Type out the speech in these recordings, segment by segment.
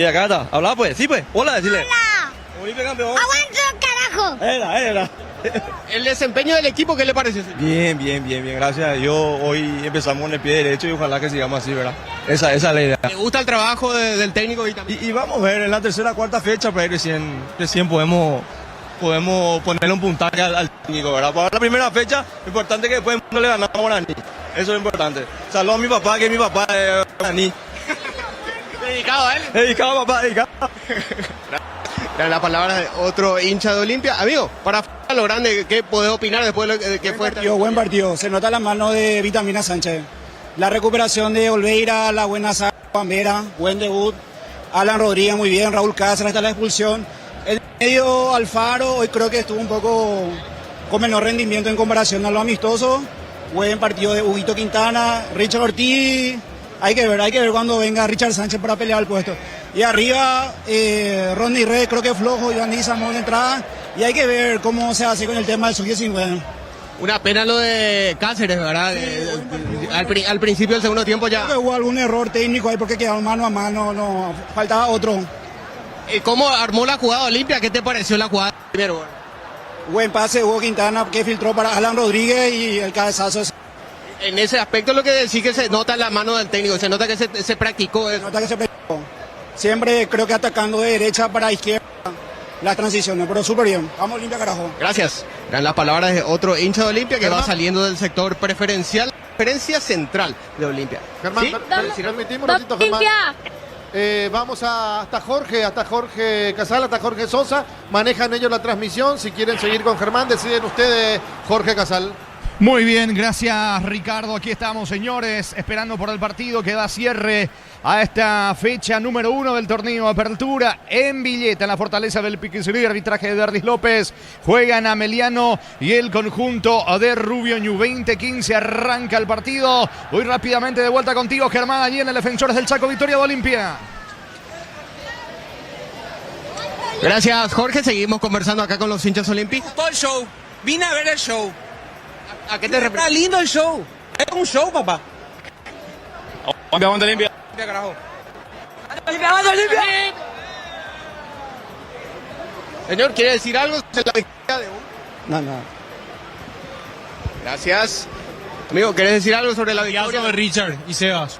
Y acá está, habla pues, sí pues, hola, decirle. Hola. Olimpia campeón. Aguanto, carajo. Era. El desempeño del equipo, ¿qué le parece? Bien, gracias a Dios. Hoy empezamos en el pie derecho y ojalá que sigamos así, ¿verdad? Esa es la idea. ¿Le gusta el trabajo del técnico? Y vamos a ver, en la tercera, cuarta fecha, para recién podemos ponerle un puntaje al técnico, ¿verdad? Para la primera fecha, lo importante es que después no le ganamos a Guaraní. Eso es lo importante. Saludos a mi papá, que mi papá es Guaraní. Dedicado a él. Dedicado, papá, dedicado. La palabra de otro hincha de Olimpia. Amigo, para lo grande, ¿qué podés opinar después de que fue? Buen partido. Se nota la mano de Vitamina Sánchez. La recuperación de Olveira, la buena saga, Pambera, buen debut. Alan Rodríguez muy bien, Raúl Cáceres hasta la expulsión. El medio Alfaro hoy creo que estuvo un poco con menor rendimiento en comparación a lo amistoso. Buen partido de Huguito Quintana, Richard Ortiz. Hay que ver cuando venga Richard Sánchez para pelear el puesto. Y arriba, Rodney Red, creo que flojo, Iván Díaz Samón de entrada. Y hay que ver cómo se hace con el tema del sub-19. Una pena lo de Cáceres, ¿verdad? Al principio del segundo tiempo ya. Creo que hubo algún error técnico ahí porque quedaron mano a mano, no faltaba otro. ¿Cómo armó la jugada Olimpia? ¿Qué te pareció la jugada primero? Buen pase de Hugo Quintana que filtró para Alan Rodríguez y el cabezazo. En ese aspecto lo que decís que se nota la mano del técnico, se nota que se practicó eso. Se nota que se practicó. Siempre creo que atacando de derecha para izquierda las transiciones, pero súper bien. Vamos Olimpia, carajo. Gracias. Eran las palabras de otro hincha de Olimpia que va saliendo del sector preferencial, preferencia central de Olimpia. Germán, ¿Sí? si permitimos un ratito, Germán. Vamos hasta Jorge Casal, hasta Jorge Sosa. Manejan ellos la transmisión. Si quieren seguir con Germán, deciden ustedes, Jorge Casal. Muy bien, gracias Ricardo. Aquí estamos, señores, esperando por el partido que da cierre a esta fecha número 1 del torneo Apertura en Villeta, en la fortaleza del Piquisrí. Arbitraje de Dardis López. Juegan Ameliano y el conjunto de Rubio Ñu. 20-15 arranca el partido. Voy rápidamente de vuelta contigo, Germán, allí en el Defensores del Chaco. Victoria de Olimpia. Gracias, Jorge. Seguimos conversando acá con los hinchas olímpicos. Todo el show. Vine a ver el show. ¿A qué te refieres? Está lindo el show. Es un show, papá. Aguanta limpia. Carajo. Señor, ¿quiere decir algo sobre la victoria de hoy? No. Gracias. Amigo, ¿quieres decir algo sobre la victoria de Richard y Sebas.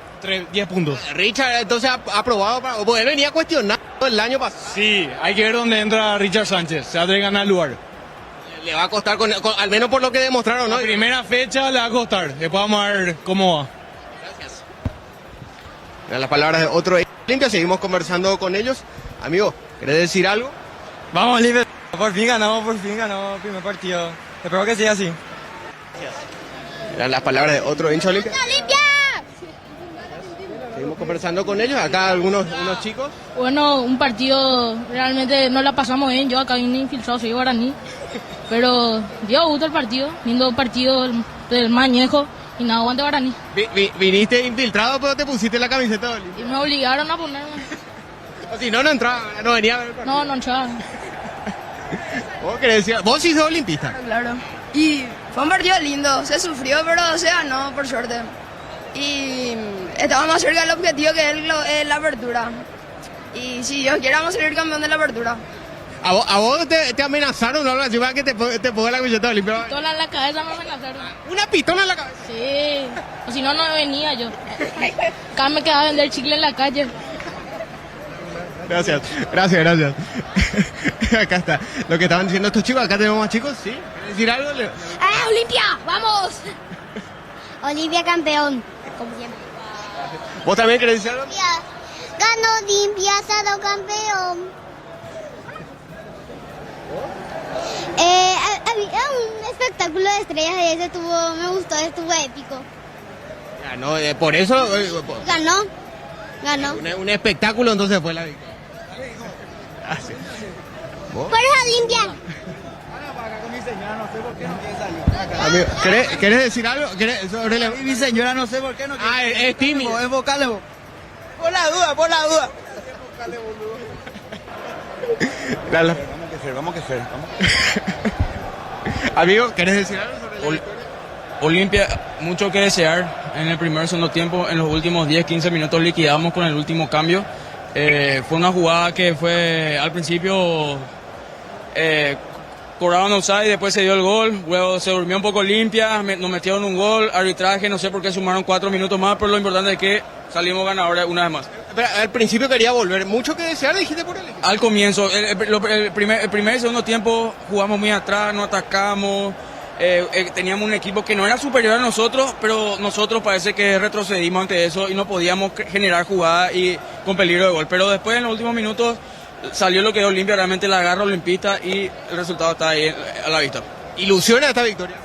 10 puntos. Richard, entonces, ha aprobado para... Bueno, él venía a cuestionar el año pasado. Sí, hay que ver dónde entra Richard Sánchez. Se ha de ganar el lugar. Le va a costar, al menos por lo que demostraron, ¿no? La primera fecha le va a costar. Después vamos a ver cómo va. Gracias. Eran las palabras de otro Olimpia. Seguimos conversando con ellos. Amigo, ¿querés decir algo? Vamos, Olimpia. Por fin ganamos el primer partido. Espero que siga así. Eran las palabras de otro hincha Olimpia. ¡Olimpia! Seguimos conversando con ellos. Acá unos chicos. Bueno, un partido realmente no la pasamos bien. Yo acá vine infiltrado, soy guaraní. Pero dio gusto el partido. Lindo partido del Mañejo. Y nada, aguante guaraní. Viniste infiltrado, pero te pusiste la camiseta de Olimpia. Y me obligaron a ponerme. O si no entraba, no venía a ver el partido. No entraba. ¿Vos querés decir? ¿Vos sí sos olimpista? Claro. Y fue un partido lindo. Se sufrió, pero se ganó, por suerte. Y estábamos más cerca del objetivo que es la apertura. Y si Dios quiere, vamos a salir campeón de la apertura. ¿A vos te amenazaron o algo así para que te ponga la camiseta de Olimpia? Pistola en la cabeza me amenazaron. ¿Una pistola en la cabeza? Sí. O si no, no venía yo. Acá me quedaba a vender chicle en la calle. Gracias. Acá está. Lo que estaban diciendo estos chicos, acá tenemos más chicos, ¿sí? ¿Quieres decir algo? Olimpia! ¡Vamos! Olimpia campeón, como siempre. ¿Vos también querés decir algo? Ganó Olimpia, salió campeón. Había un espectáculo de estrellas y ese me gustó, estuvo épico. Ganó, por eso... Ganó. Un espectáculo, entonces fue la victoria. Gracias. ¡Por Olimpia! Amigo, ¿querés decir algo? Sobre Mi señora no sé por qué no quiere. Ah, es tímido. Es vocales. Por la duda. Vamos que ser. Amigo, ¿querés decir algo sobre la victoria? Olimpia, mucho que desear en el primer segundo tiempo. En los últimos 10-15 minutos liquidamos con el último cambio. Fue una jugada que fue al principio cobraron offside, después se dio el gol, luego se durmió un poco limpia, nos metieron un gol, arbitraje, no sé por qué sumaron 4 minutos más, pero lo importante es que salimos ganadores una vez más. Pero al principio quería volver, mucho que desear, dijiste por él. Al comienzo, el primer y segundo tiempo jugamos muy atrás, no atacamos, teníamos un equipo que no era superior a nosotros, pero nosotros parece que retrocedimos ante eso y no podíamos generar jugadas y con peligro de gol. Pero después en los últimos minutos salió lo que dio Olimpia, realmente la agarra Olimpista y el resultado está ahí a la vista. ¿Ilusiona esta victoria?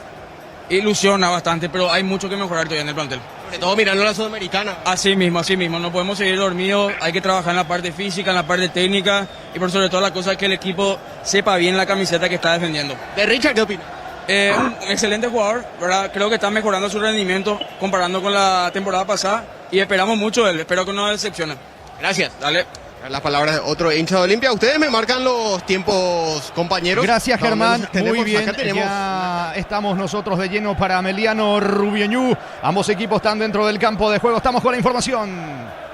Ilusiona bastante, pero hay mucho que mejorar todavía en el plantel. Sobre todo mirando la Sudamericana. Así mismo, no podemos seguir dormidos, hay que trabajar en la parte física, en la parte técnica y por sobre todo la cosa es que el equipo sepa bien la camiseta que está defendiendo. ¿De Richard qué opinas? Un excelente jugador, ¿verdad? Creo que está mejorando su rendimiento comparando con la temporada pasada y esperamos mucho de él, espero que no decepcione. Gracias. Dale. Las palabras de otro hincha de Olimpia. Ustedes me marcan los tiempos, compañeros. Gracias, Germán. Tenemos, muy bien. acá tenemos... Ya estamos nosotros de lleno para Ameliano Rubioñú. Ambos equipos están dentro del campo de juego. Estamos con la información.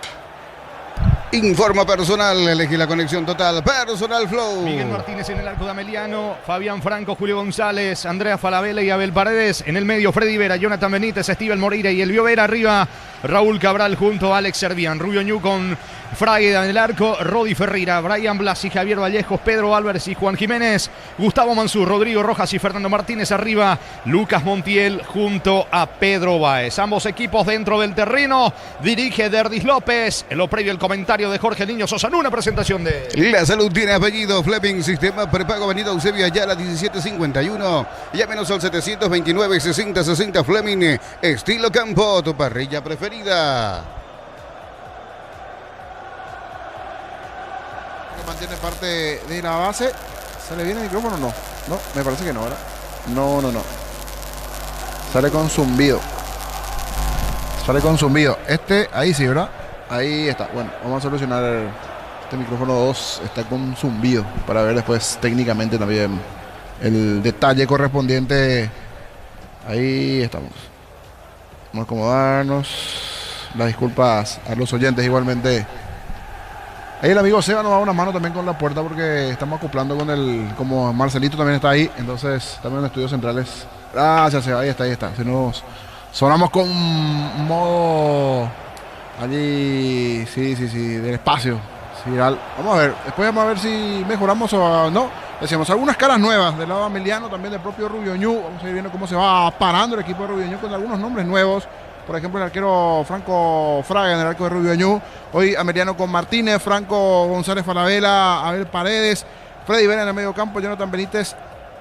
Informa Personal, elegí la conexión total. Personal Flow. Miguel Martínez en el arco de Ameliano, Fabián Franco, Julio González, Andrea Falabella y Abel Paredes. En el medio, Freddy Vera, Jonathan Benítez, Steven Moreira y Elvio Vera. Arriba, Raúl Cabral junto a Alex Servián. Rubioñú con Fraida en el arco, Rodi Ferreira, Brian Blas y Javier Vallejos, Pedro Álvarez y Juan Jiménez, Gustavo Mansur, Rodrigo Rojas y Fernando Martínez. Arriba, Lucas Montiel junto a Pedro Báez. Ambos equipos dentro del terreno. Dirige Derdis López. En lo previo, el comentario de Jorge Niño Sosa en una presentación de... La Salud tiene apellido Fleming, sistema prepago, avenida Eusebio Ayala 1751. Llámenos al 729-6060 Fleming, estilo campo, tu parrilla preferida. Mantiene parte de la base. ¿Sale bien el micrófono o no? No, me parece que no, ¿verdad? No. Sale con zumbido. Ahí sí, ¿verdad? Ahí está. Bueno, vamos a solucionar este micrófono 2. Está con zumbido para ver después técnicamente también el detalle correspondiente. Ahí estamos. Vamos a acomodarnos. Las disculpas a los oyentes igualmente. Ahí el amigo Seba nos da una mano también con la puerta porque estamos acoplando con como Marcelito también está ahí, entonces también en estudios centrales. Gracias Seba, ahí está. Si nos sonamos con modo allí, sí, del espacio. Sí, vamos a ver, después vamos a ver si mejoramos o no. Decíamos algunas caras nuevas del lado Ameliano, también del propio Rubioñú. Vamos a ir viendo cómo se va parando el equipo de Rubioñú con algunos nombres nuevos. Por ejemplo, el arquero Franco Fraga en el arco de Rubioñú. Hoy Ameliano con Martínez, Franco González Falabella, Abel Paredes, Freddy Vera en el medio campo, Jonathan Benítez,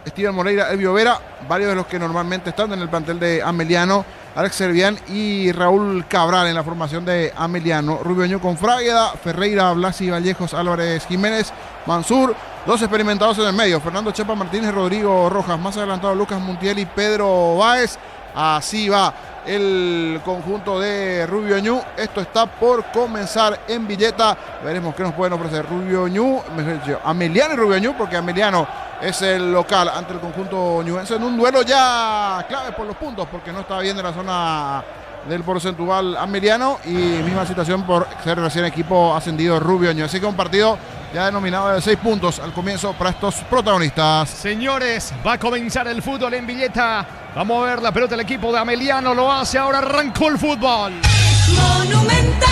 Steven Moreira, Elvio Vera, varios de los que normalmente están en el plantel de Ameliano, Alex Servián y Raúl Cabral en la formación de Ameliano. Rubioñú con Fraga, Ferreira, Blasi, Vallejos, Álvarez, Jiménez, Mansur, dos experimentados en el medio, Fernando Chepa Martínez, Rodrigo Rojas, más adelantado Lucas Montiel y Pedro Báez. Así va el conjunto de Rubioñú. Esto está por comenzar en Villeta. Veremos qué nos pueden ofrecer Ameliano y Rubioñú, porque Ameliano es el local ante el conjunto ñubense en un duelo ya clave por los puntos, porque no está bien en la zona del porcentual Ameliano y misma situación por ser recién equipo ascendido Rubioñú. Así que un partido ya denominado de 6 puntos al comienzo para estos protagonistas. Señores, va a comenzar el fútbol en Villeta. Vamos a ver la pelota del equipo de Ameliano. Lo hace, ahora arrancó el fútbol. Monumental.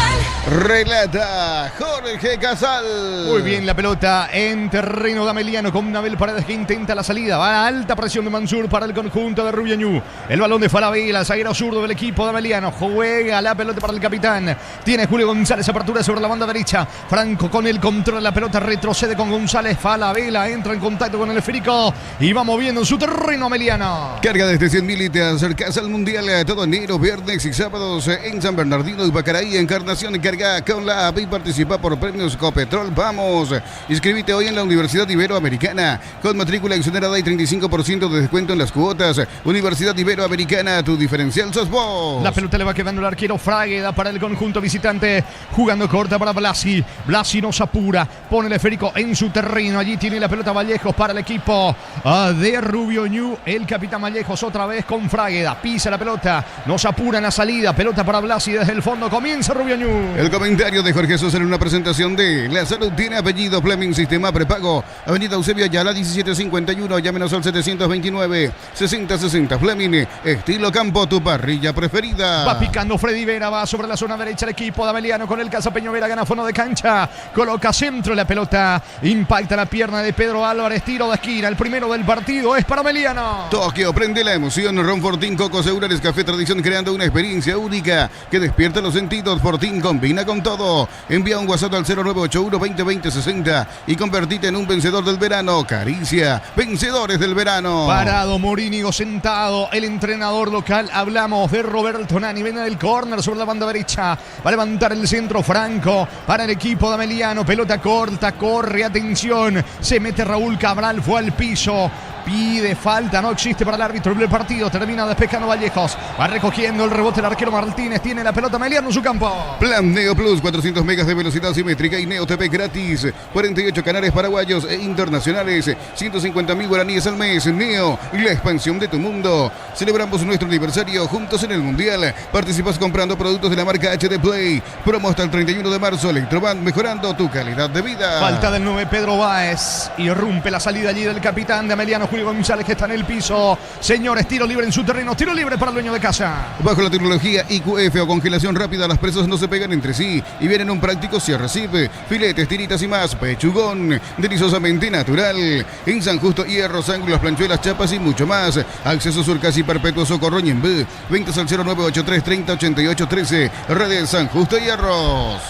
Relata Jorge Casal. Muy bien la pelota en terreno de Ameliano con Abel Paredes que intenta la salida. Va a alta presión de Mansur para el conjunto de Rubioñú. El balón de Falabella, zaguero zurdo del equipo de Ameliano. Juega la pelota para el capitán. Tiene Julio González, apertura sobre la banda derecha. Franco con el control de la pelota, retrocede con González. Falabella entra en contacto con el esférico y va moviendo en su terreno Ameliano. Carga desde 100.000 litros, cercas al mundial todo enero, viernes y sábados en San Bernardino y Pacaraí, Encarnación. Carga con la AP y participa por premios Copetrol. Vamos, inscríbete hoy en la Universidad Iberoamericana con matrícula exonerada y 35% de descuento en las cuotas. Universidad Iberoamericana, tu diferencial sos vos. La pelota le va quedando el arquero Fraga para el conjunto visitante, jugando corta para Blasi. Blasi nos apura, pone el esférico en su terreno. Allí tiene la pelota Vallejos para el equipo de Rubioñú. El capitán Vallejos otra vez con Fraga, pisa la pelota, nos apura en la salida. Pelota para Blasi desde el fondo, comienza Rubioñú. El comentario de Jorge Sosa en una presentación de La Salud tiene apellido Fleming, sistema prepago. Avenida Eusebio Ayala 1751, llámenos al 729-6060. Fleming, estilo campo, tu parrilla preferida. Va picando Freddy Vera, va sobre la zona derecha el equipo de Ameliano con el Casapeño Vera, gana fondo de cancha, coloca centro, la pelota impacta la pierna de Pedro Álvarez, tiro de esquina, el primero del partido es para Ameliano. Tokio, prende la emoción, Ron Fortín, Coco Segurares, Café Tradición, creando una experiencia única que despierta los sentidos. Fortín combina con todo. Envía un WhatsApp al 0981-2020-60 y convertite en un vencedor del verano. Caricia, vencedores del verano. Parado Morínigo, sentado el entrenador local. Hablamos de Roberto Nani, viene del córner sobre la banda derecha, va a levantar el centro Franco para el equipo de Ameliano. Pelota corta, corre, atención, se mete Raúl Cabral, fue al piso, pide falta, no existe para el árbitro. El partido termina despejando Vallejos, va recogiendo el rebote el arquero Martínez, tiene la pelota Ameliano en su campo. Plan Neo Plus, 400 megas de velocidad simétrica y Neo TV gratis, 48 canales paraguayos e internacionales, 150.000 guaraníes al mes. Neo, la expansión de tu mundo. Celebramos nuestro aniversario juntos en el Mundial. Participas comprando productos de la marca HD Play. Promo hasta el 31 de marzo. Electroband, mejorando tu calidad de vida. Falta del 9 Pedro Báez, irrumpe la salida allí del capitán de Ameliano, Julio González, que está en el piso. Señores, tiro libre en su terreno, tiro libre para el dueño de casa. Bajo la tecnología IQF o congelación rápida, las presas no se pegan entre sí y vienen un práctico cierre-zip, filetes, tiritas y más. Pechugón, deliciosamente natural. En San Justo, hierros, ángulos, planchuelas, chapas y mucho más. Acceso sur casi perpetuo, Socorro Ñembé. Ventas al 0983 30 88 13. Redes San Justo, hierros.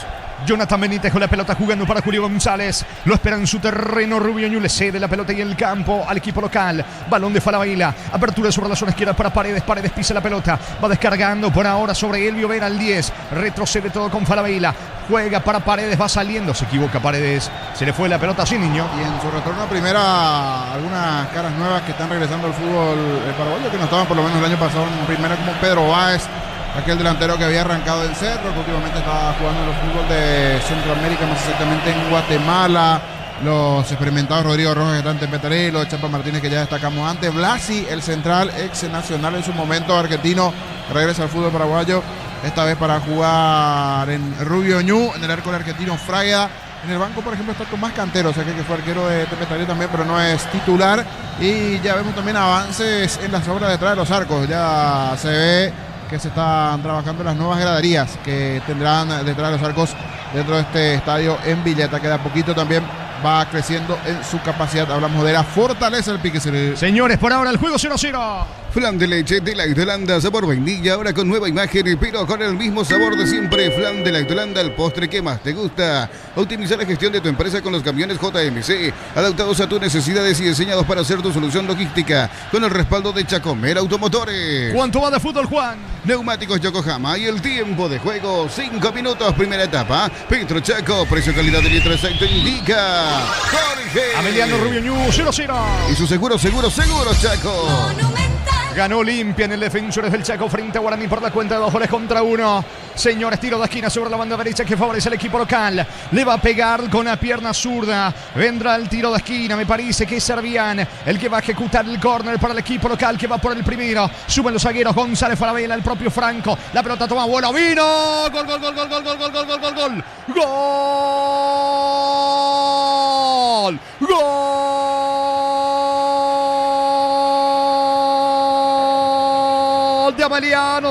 Jonathan Benítez con la pelota jugando para Julio González. Lo espera en su terreno. Rubio Ñu le cede la pelota y el campo al equipo local. Balón de Falabella. Apertura sobre la zona izquierda para Paredes. Paredes pisa la pelota. Va descargando por ahora sobre Elvio Vera al 10. Retrocede todo con Falabella. Juega para Paredes. Va saliendo. Se equivoca Paredes. Se le fue la pelota así, niño. Y en su retorno a primera, algunas caras nuevas que están regresando al fútbol paraguayo, que no estaban por lo menos el año pasado en primera, como Pedro Báez, aquel delantero que había arrancado en Cerro, que últimamente estaba jugando en el fútbol de Centroamérica, más exactamente en Guatemala. Los experimentados Rodrigo Rojas, que están en Tempetarelo, Chapa Martínez, que ya destacamos antes. Blasi, el central, ex nacional en su momento argentino, regresa al fútbol paraguayo, esta vez para jugar en Rubio Ñu, en el arco del argentino Fraga. En el banco, por ejemplo, está Tomás Cantero, o sea que fue arquero de Tempetarelo también, pero no es titular. Y ya vemos también avances en las obras detrás de los arcos. Ya se ve que se están trabajando las nuevas graderías que tendrán detrás de los arcos dentro de este estadio en Villeta. Queda poquito, también va creciendo en su capacidad. Hablamos de la fortaleza del Pique Cerebral. Señores, por ahora el juego 0-0. Flan de leche de Lactolanda, sabor vainilla, ahora con nueva imagen, pero con el mismo sabor de siempre. Flan de Lactolanda, el postre que más te gusta. Optimiza la gestión de tu empresa con los camiones JMC, adaptados a tus necesidades y diseñados para hacer tu solución logística, con el respaldo de Chacomer Automotores. ¿Cuánto va de fútbol, Juan? Neumáticos Yokohama y el tiempo de juego, 5 minutos, primera etapa. Petro Chaco, precio calidad de litro exacto indica Jorge. Ameliano Rubio Ñu, 0-0. Y su seguro Chaco. Ganó limpia en el Defensores del Chaco frente a Guaraní por la cuenta de 2-1. Señores, tiro de esquina sobre la banda derecha que favorece al equipo local. Le va a pegar con la pierna zurda. Vendrá el tiro de esquina. Me parece que es Servián el que va a ejecutar el córner para el equipo local, que va por el primero. Suben los zagueros. González Falabella, el propio Franco. La pelota toma vuelo. ¡Vino! ¡Gol! De Ameliano,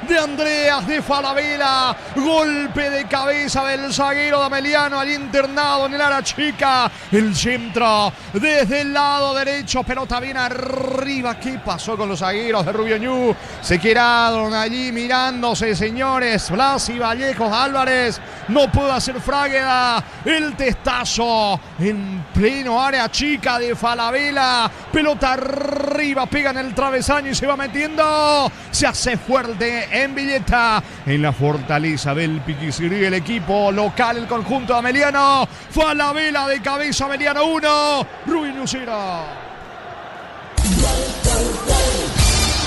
de Andreas, de Falabella, golpe de cabeza del zaguero de Ameliano, al internado en el área chica, el centro desde el lado derecho, pelota bien arriba. ¿Qué pasó con los zagueros de Rubio Ñu? Se quedaron allí mirándose, señores. Blas y Vallejos, Álvarez, no pudo hacer Fragueda, el testazo en pleno área chica de Falabella, pelota arriba, pega en el travesaño y se va metiendo, se hace fuerte en Villeta, en la fortaleza del Piquisirí, el equipo local, el conjunto de Ameliano. Falabella de cabeza, Ameliano 1, Rubio Ñu 0.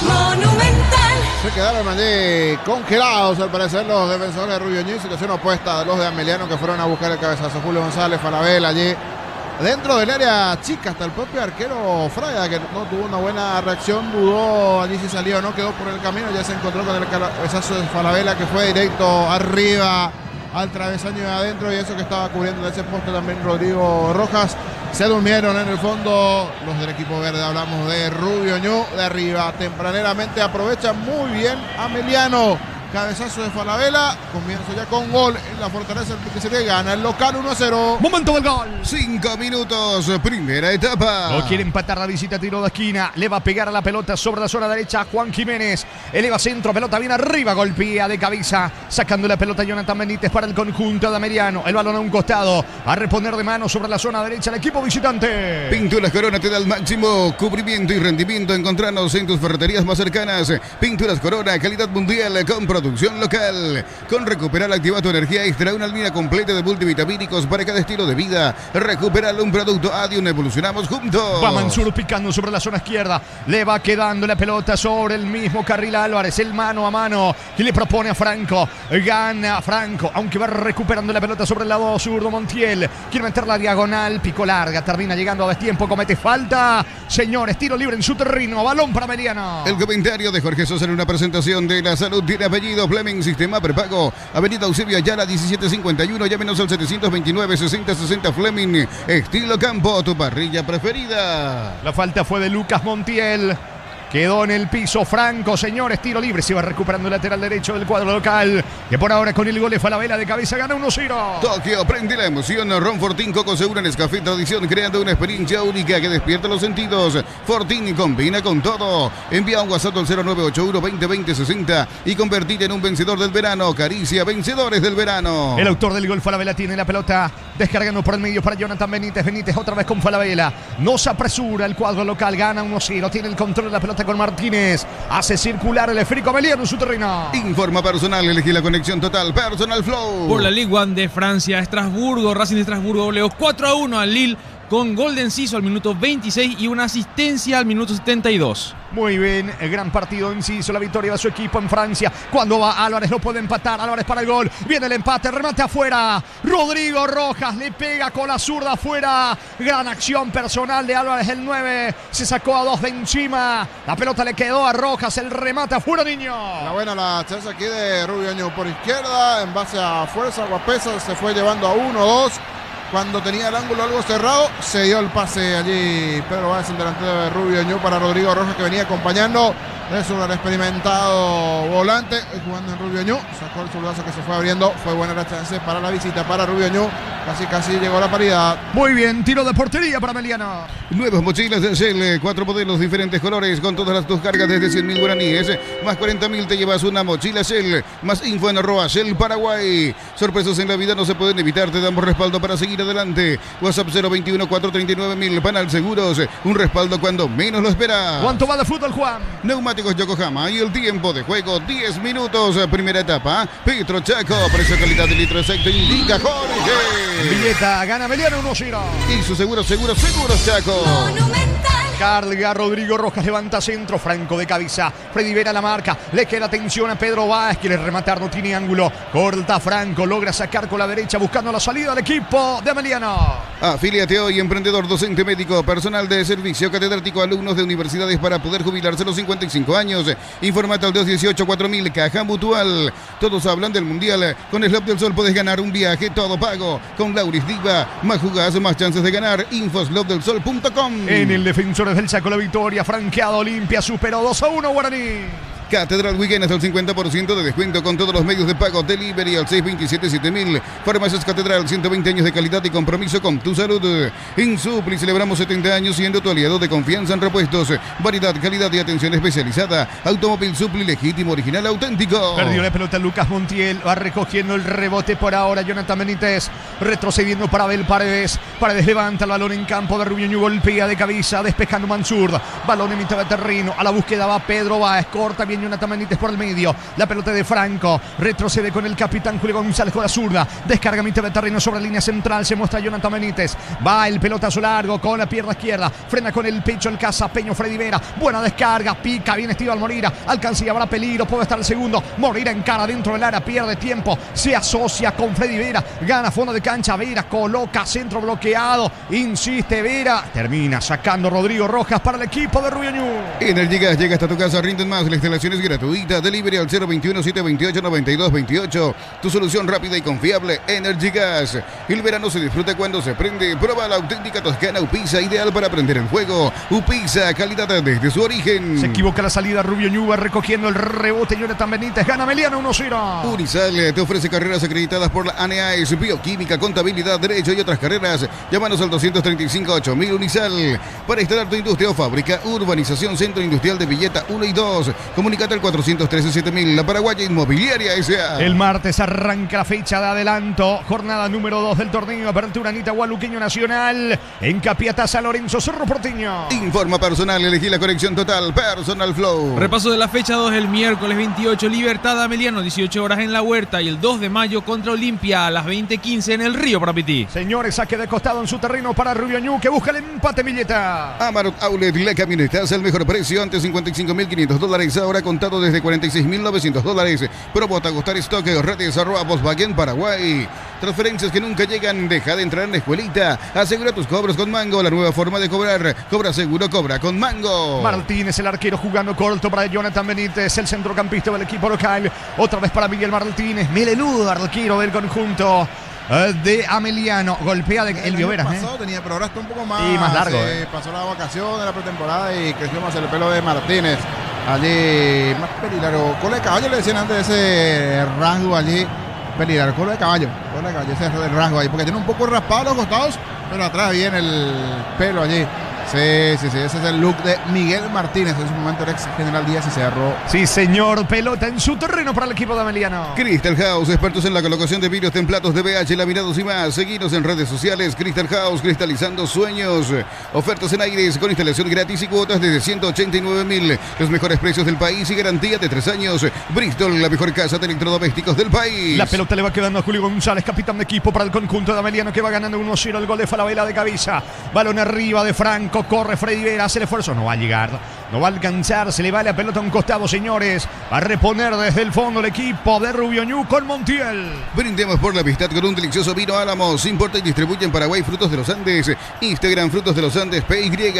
Monumental. Se quedaron allí congelados al parecer los defensores de Rubio Ñu, situación opuesta de los de Ameliano, que fueron a buscar el cabezazo. Julio González, Falabella allí dentro del área chica. Hasta el propio arquero Fraga, que no tuvo una buena reacción, dudó allí si salía o no, quedó por el camino. Ya se encontró con el cabezazo de Falabella, que fue directo arriba al travesaño de adentro, y eso que estaba cubriendo en ese poste también Rodrigo Rojas. Se durmieron en el fondo los del equipo verde. Hablamos de Rubio Ñu de arriba. Tempraneramente aprovecha muy bien Ameliano. Cabezazo de Falabella. Comienzo ya con gol en la Fortaleza que se le gana el local 1-0. Momento del gol. 5 minutos, primera etapa. No quiere empatar la visita, tiro de esquina. Le va a pegar a la pelota sobre la zona derecha Juan Jiménez. Eleva centro, pelota bien arriba, golpea de cabeza. Sacando la pelota Jonathan Benítez para el conjunto de Ameliano. El balón a un costado. A reponer de mano sobre la zona derecha el equipo visitante. Pinturas Corona te da el máximo cubrimiento y rendimiento. Encontranos en tus ferreterías más cercanas. Pinturas Corona, calidad mundial con producción local. Con Recuperar activa tu energía extra, una línea completa de multivitamínicos para cada estilo de vida. Recuperar un producto Adium, evolucionamos juntos. Va Mansur picando sobre la zona izquierda. Le va quedando la pelota sobre el mismo carril Álvarez. El mano a mano que le propone a Franco. Gana Franco, aunque va recuperando la pelota sobre el lado zurdo Montiel. Quiere meter la diagonal, pico larga. Termina llegando a destiempo, comete falta. Señores, tiro libre en su terreno. Balón para Ameliano. El comentario de Jorge Sosa en una presentación de La Salud tiene apellido Fleming, sistema prepago. Avenida Eusebio Ayala 1751, llámenos al 729-6060 Fleming. Estilo campo, tu parrilla preferida. La falta fue de Lucas Montiel. Quedó en el piso Franco, señores, tiro libre. Se va recuperando el lateral derecho del cuadro local, que por ahora con el gol de Falabella de cabeza gana 1-0. Tokio, prende la emoción. Ron Fortín, Coco Segura, Nescafé Tradición, creando una experiencia única que despierta los sentidos. Fortín combina con todo. Envía un WhatsApp al 0981-2020-60 y convertite en un vencedor del verano. Caricia, vencedores del verano. El autor del gol, Falabella, tiene la pelota descargando por el medio para Jonathan Benítez. Benítez otra vez con Falabella. No se apresura el cuadro local, gana 1-0. Tiene el control de la pelota con Martínez. Hace circular el esférico Ameliano en su terreno. Informa personal, elegí la conexión total. Personal Flow. Por la Ligue 1 de Francia, Estrasburgo, Racing de Estrasburgo goleó 4-1 al Lille con gol de Enciso al minuto 26 y una asistencia al minuto 72. Muy bien, el gran partido Enciso, la victoria de su equipo en Francia. Cuando va Álvarez, lo puede empatar. Álvarez para el gol. Viene el empate, remate afuera. Rodrigo Rojas le pega con la zurda afuera. Gran acción personal de Álvarez, el 9. Se sacó a 2 de encima. La pelota le quedó a Rojas, el remate afuera, niño. La buena la chance aquí de Rubio Ñu por izquierda. En base a fuerza, Guapesa se fue llevando a 1-2. Cuando tenía el ángulo algo cerrado, se dio el pase allí Pedro Báez, el delantero de Rubio Ñu, para Rodrigo Rojas, que venía acompañando. Es un experimentado volante jugando en Rubio Ñu. Sacó el zurdazo que se fue abriendo. Fue buena la chance para la visita para Rubio Ñu. Casi llegó la paridad. Muy bien, tiro de portería para Ameliano. Nuevas mochilas de Shell, 4 modelos, diferentes colores, con todas tus cargas desde 100.000 guaraníes. Más 40.000 te llevas una mochila Shell. Más info en @Shell Paraguay. Sorpresas en la vida no se pueden evitar. Te damos respaldo para seguir adelante. WhatsApp 021-439.000. Panal Seguros. Un respaldo cuando menos lo esperas. ¿Cuánto va de fútbol, Juan? Neumáticos Yokohama y el tiempo de juego 10 minutos. Primera etapa. Petro Chaco. Precio calidad de litro exacto. Indica Jorge. Villeta gana Ameliano 1-0. Y su seguro Chaco. Carga Rodrigo Rojas, levanta centro, Franco de cabeza, Freddy Vera la marca, le queda atención a Pedro Báez, quiere rematar, no tiene ángulo, corta Franco, logra sacar con la derecha buscando la salida del equipo de Ameliano. Afíliate hoy, emprendedor, docente médico, personal de servicio, catedrático, alumnos de universidades para poder jubilarse a los 55 años. Informate al 218-4000, Caja Mutual. Todos hablan del Mundial, con Slop del Sol puedes ganar un viaje todo pago. Con Lauris Diva, más jugás, más chances de ganar. Infoslopdelsol.com. En el Defensores del Chaco la victoria, franqueado Olimpia, superó 2-1 Guaraní. Catedral Weekend hasta el 50% de descuento con todos los medios de pago. Delivery al 627-7000. Farmacias Catedral, 120 años de calidad y compromiso con tu salud. En Supli celebramos 70 años siendo tu aliado de confianza en repuestos. Variedad, calidad y atención especializada. Automóvil Supli, legítimo, original, auténtico. Perdió la pelota Lucas Montiel, va recogiendo el rebote por ahora Jonathan Benítez, retrocediendo para Abel Paredes. Paredes levanta el balón en campo de Rubio Ñu, golpea de cabeza, despejando Mansur. Balón en mitad de terreno, a la búsqueda va Pedro Báez, corta bien bien Jonathan Benítez por el medio. La pelota de Franco. Retrocede con el capitán Julio González con la zurda. Descarga mitad de terreno sobre la línea central. Se muestra Jonathan Benítez. Va el pelotazo largo con la pierna izquierda. Frena con el pecho el cazapeño Freddy Vera. Buena descarga. Pica bien Estival Moreira. Alcanza y habrá peligro. Puede estar el segundo. Moreira encara dentro del área. Pierde tiempo. Se asocia con Freddy Vera. Gana fondo de cancha. Vera coloca centro bloqueado. Insiste Vera. Termina sacando Rodrigo Rojas para el equipo de Rubio Ñu. Energy Gas llega hasta tu casa, rinden más. La instalación es gratuita. Delivery al 021-728-9228. Tu solución rápida y confiable. Energy Gas. El verano se disfruta cuando se prende. Prueba la auténtica toscana Upisa, ideal para prender el fuego. Upisa, calidad desde su origen. Se equivoca la salida. Rubio Ñu va recogiendo el rebote. Jonathan Benítez gana Meliano 1-0. Unisal te ofrece carreras acreditadas por la ANEAES, bioquímica, contabilidad, derecho y otras carreras. Llámanos al 235-8000 Unisal. Para instalar tu industria o fábrica, urbanización Centro Industrial de Villeta 1 y 2. Comunicate al 413-7000. La Paraguaya Inmobiliaria S.A. El martes arranca la fecha de adelanto. Jornada número 2 del torneo. Apertura Anita Gualuqueño Nacional. En Capiatá, San Lorenzo, Cerro Porteño. Informa personal. Elegí la conexión total. Personal Flow. Repaso de la fecha 2 el miércoles 28. Libertad Ameliano, 18 horas en La Huerta. Y el 2 de mayo contra Olimpia a las 20:15 en el Río Parapití. Señores, saque de costado en su terreno para Rubio Ñu, que busca el empate Villeta. Amarok Outlet, la camioneta al mejor precio. Antes $55.500, ahora contado desde $46.900. Promo Tagostar Stock, redes @Volkswagen Paraguay. Transferencias que nunca llegan. Deja de entrar en la escuelita. Asegura tus cobros con Mango, la nueva forma de cobrar. Cobra seguro, cobra con Mango. Martínez, el arquero, jugando corto para Jonathan Benítez, el centrocampista del equipo local. Otra vez para Miguel Martínez. Melenudo, arquero del conjunto de Ameliano. Golpea de Elvio Vera. Tenía, pero ahora está un poco más. Y más largo. Pasó la vacación de la pretemporada y creció más el pelo de Martínez. Allí, más pelilargo. Cola de caballo le decían antes de ese rasgo allí. Pelilargo, cola de caballo. Ese rasgo ahí. Porque tiene un poco raspado los costados, pero atrás viene el pelo allí. Sí, ese es el look de Miguel Martínez. En su momento era ex General Díaz y Cerro. Sí, señor. Pelota en su terreno para el equipo de Ameliano. Crystal House, expertos en la colocación de vidrios, templados de BH, laminados y más. Seguinos en redes sociales. Crystal House, cristalizando sueños. Ofertas en aires con instalación gratis y cuotas desde 189.000. Los mejores precios del país y garantía de 3 años. Bristol, la mejor casa de electrodomésticos del país. La pelota le va quedando a Julio González, capitán de equipo para el conjunto de Ameliano, que va ganando 1-0 el gol de Falabella de cabeza. Balón arriba de Franco. Corre Freddy Vera, hace el esfuerzo, no va a llegar, no va a alcanzar, se le va la pelota a un costado, señores. Va a reponer desde el fondo el equipo de Rubio Ñu con Montiel. Brindemos por la amistad con un delicioso vino Álamos. Importa y distribuye en Paraguay Frutos de los Andes. Instagram Frutos de los Andes PY.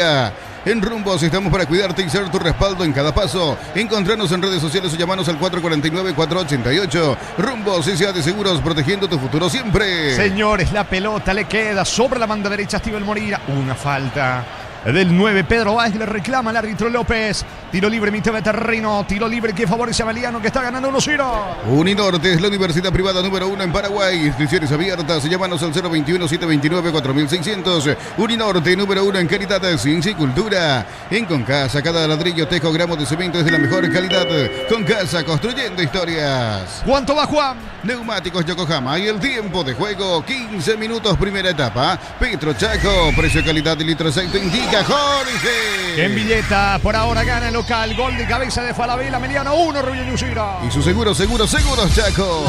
En Rumbos estamos para cuidarte y ser tu respaldo en cada paso. Encontrarnos en redes sociales o llamanos al 449-488. Rumbos, S.A. de Seguros, protegiendo tu futuro siempre. Señores, la pelota le queda sobre la banda derecha a Estival Moreira. Una falta del 9, Pedro Báez, le reclama al árbitro López. Tiro libre, mitad de terreno. Tiro libre que favorece a Ameliano, que está ganando 1-0. Uninorte es la universidad privada número 1 en Paraguay. Inscripciones abiertas. Llámanos al 021-729-4600. Uninorte, número 1 en calidad, ciencia y cultura. En Concasa, cada ladrillo, tejo, gramo de cemento es de la mejor calidad. Concasa, construyendo historias. ¿Cuánto va, Juan? Neumáticos Yokohama y el tiempo de juego, 15 minutos, primera etapa. Petro Chaco, precio, calidad y litro aceite indica Jorge. En Villeta, por ahora gana el local. Gol de cabeza de Falabella, Ameliano 1, Rubio Ñu 0. Y su seguros Chaco.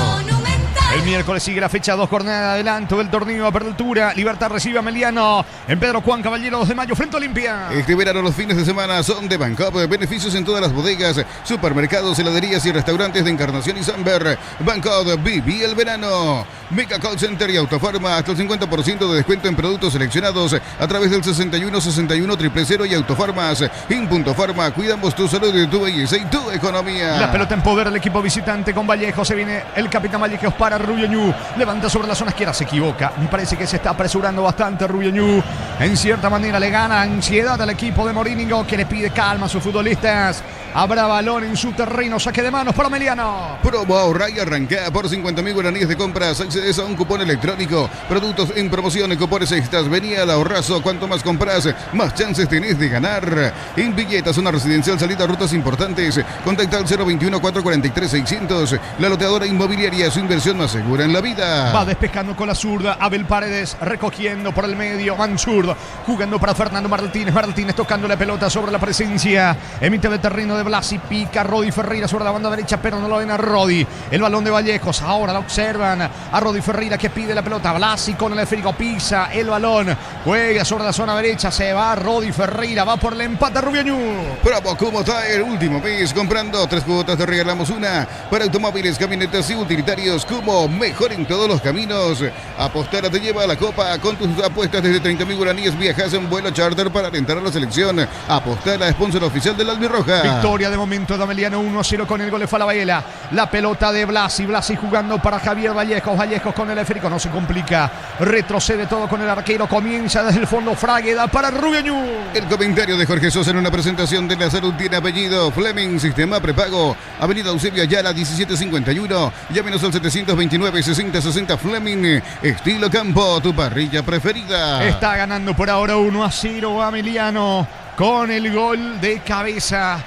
El miércoles sigue la fecha 2, jornada de adelanto del torneo de apertura. Libertad recibe a Ameliano en Pedro Juan Caballero, 2 de mayo, frente a Olimpia. Este verano los fines de semana son de Bancop. Beneficios en todas las bodegas, supermercados, heladerías y restaurantes de Encarnación y Samber. Bancop, viví el verano. Mega Call Center y Autofarma, hasta el 50% de descuento en productos seleccionados a través del 6161-000 y Autofarmas. En Punto Farma, cuidamos tu salud, tu belleza y tu economía. La pelota en poder del equipo visitante con Vallejo. Se viene el capitán Vallejos para Rubio Ñu. Levanta sobre la zona izquierda, se equivoca. Me parece que se está apresurando bastante Rubio Ñu. En cierta manera le gana ansiedad al equipo de Morínigo, que le pide calma a sus futbolistas. Habrá balón en su terreno, saque de manos para Ameliano. Promo ahorra y arranca por 50.000 guaraníes de compras. Accedes a un cupón electrónico. Productos en promoción, cupones extras. Venía al ahorrazo. Cuanto más compras, más chances tenés de ganar. En Villeta, zona residencial, salida a rutas importantes. Contacta al 021-443-600. La loteadora inmobiliaria, su inversión más aseguran la vida. Va despejando con la zurda. Abel Paredes recogiendo por el medio. Mansur jugando para Fernando Martínez. Martínez tocando la pelota sobre la presencia. Emite de terreno de Blasi. Pica Rodi Ferreira sobre la banda derecha, pero no lo ven a Rodi. El balón de Vallejos. Ahora lo observan a Rodi Ferreira que pide la pelota. Blasi con el esférico. Pisa el balón. Juega sobre la zona derecha. Se va Rodi Ferreira. Va por el empate Rubiañú. Bravo como Tire. Último mes. Comprando 3 cuotas te regalamos una para automóviles, camionetas y utilitarios. Como mejor en todos los caminos. Apostar te lleva a la copa con tus apuestas desde 30.000 guaraníes. Viajas en vuelo charter para alentar a la selección. Apostar a sponsor oficial del Albirroja. Victoria de momento de Ameliano 1-0 con el gol de Falabella. La pelota de Blasi. Blasi jugando para Javier Vallejos. Vallejos con el esférico. No se complica. Retrocede todo con el arquero. Comienza desde el fondo Fragueda para Rubiañú. El comentario de Jorge Sosa en una presentación de la salud tiene apellido Fleming. Sistema prepago. Avenida Eusebio Ayala 1751. Llámenos al 729-6060 Fleming. Estilo campo. Tu parrilla preferida. Está ganando por ahora 1-0 Ameliano con el gol de cabeza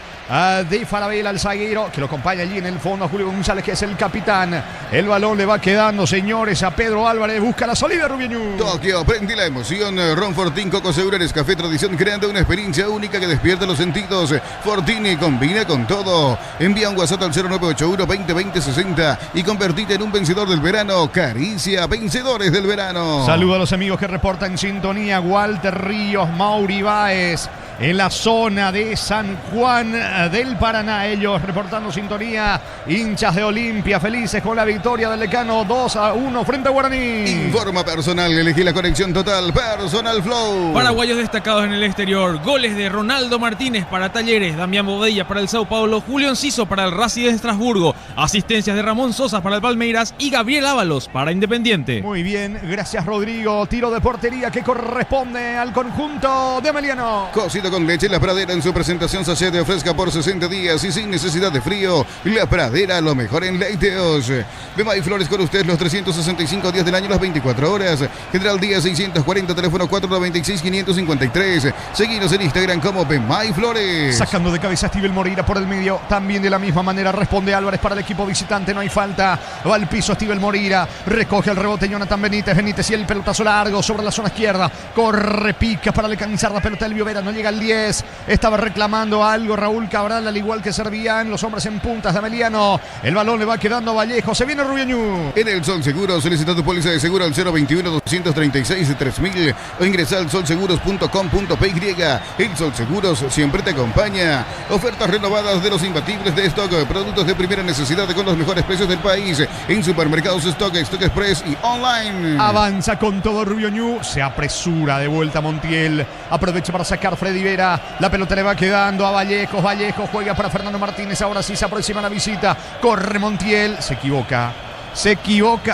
de Falabella, el zaguero que lo acompaña allí en el fondo a Julio González, que es el capitán. El balón le va quedando, señores, a Pedro Álvarez. Busca la salida Rubiañú. Tokio, prende la emoción. Ron Fortín, Coco Seguro, Nescafé Tradición, creando una experiencia única que despierta los sentidos. Fortín combina con todo. Envía un WhatsApp al 0981-2020-60 y convertite en un vencedor del verano. Caricia, vencedores del verano. Saludos a los amigos que reportan sintonía. Walter Ríos, Mauri Báez. En la zona de San Juan del Paraná, ellos reportando sintonía. Hinchas de Olimpia felices con la victoria del Decano 2-1 frente a Guaraní. Informa personal, elegí la conexión total, Personal Flow. Paraguayos destacados en el exterior. Goles de Ronaldo Martínez para Talleres, Damián Bodella para el Sao Paulo, Julio Enciso para el Racing de Estrasburgo, asistencias de Ramón Sosa para el Palmeiras y Gabriel Ábalos para Independiente. Muy bien, gracias Rodrigo. Tiro de portería que corresponde al conjunto de Ameliano. Cocido con leche La Pradera en su presentación sachet de fresca por 60 días y sin necesidad de frío. La Pradera, lo mejor en lácteos. Bemay Flores con usted los 365 días del año, las 24 horas. General Díaz 640, teléfono 496-553. Seguinos en Instagram como Bemay Flores. Sacando de cabeza a Steven Moreira por el medio. También de la misma manera responde Álvarez para el equipo visitante. No hay falta. Va al piso Steven Moreira. Recoge el rebote Jonathan Benítez. Benítez y el pelotazo largo sobre la zona izquierda. Corre, pica para alcanzar la pelota del Vera. No llega al 10. Estaba reclamando algo Raúl Cabral, al igual que servían los hombres en puntas de Ameliano. El balón le va quedando a Vallejo. Se viene Rubiañú. En el Sol Seguro, solicita tu póliza de seguro al 021-236-3000 o ingresa al solseguros.com.py. El Sol Seguros siempre te acompaña. Ofertas renovadas de los imbatibles de stock. Productos de primera necesidad con los mejores precios del país. En supermercados Stock, Stock Express y online. Avanza con todo Rubiañú. Se apresura de vuelta Montiel. Aprovecha para sacar Freddy Vera. La pelota le va quedando a Vallejos. Vallejos juega para Fernando Martínez. Ahora sí se aproxima la visita. Corre Montiel. Se equivoca.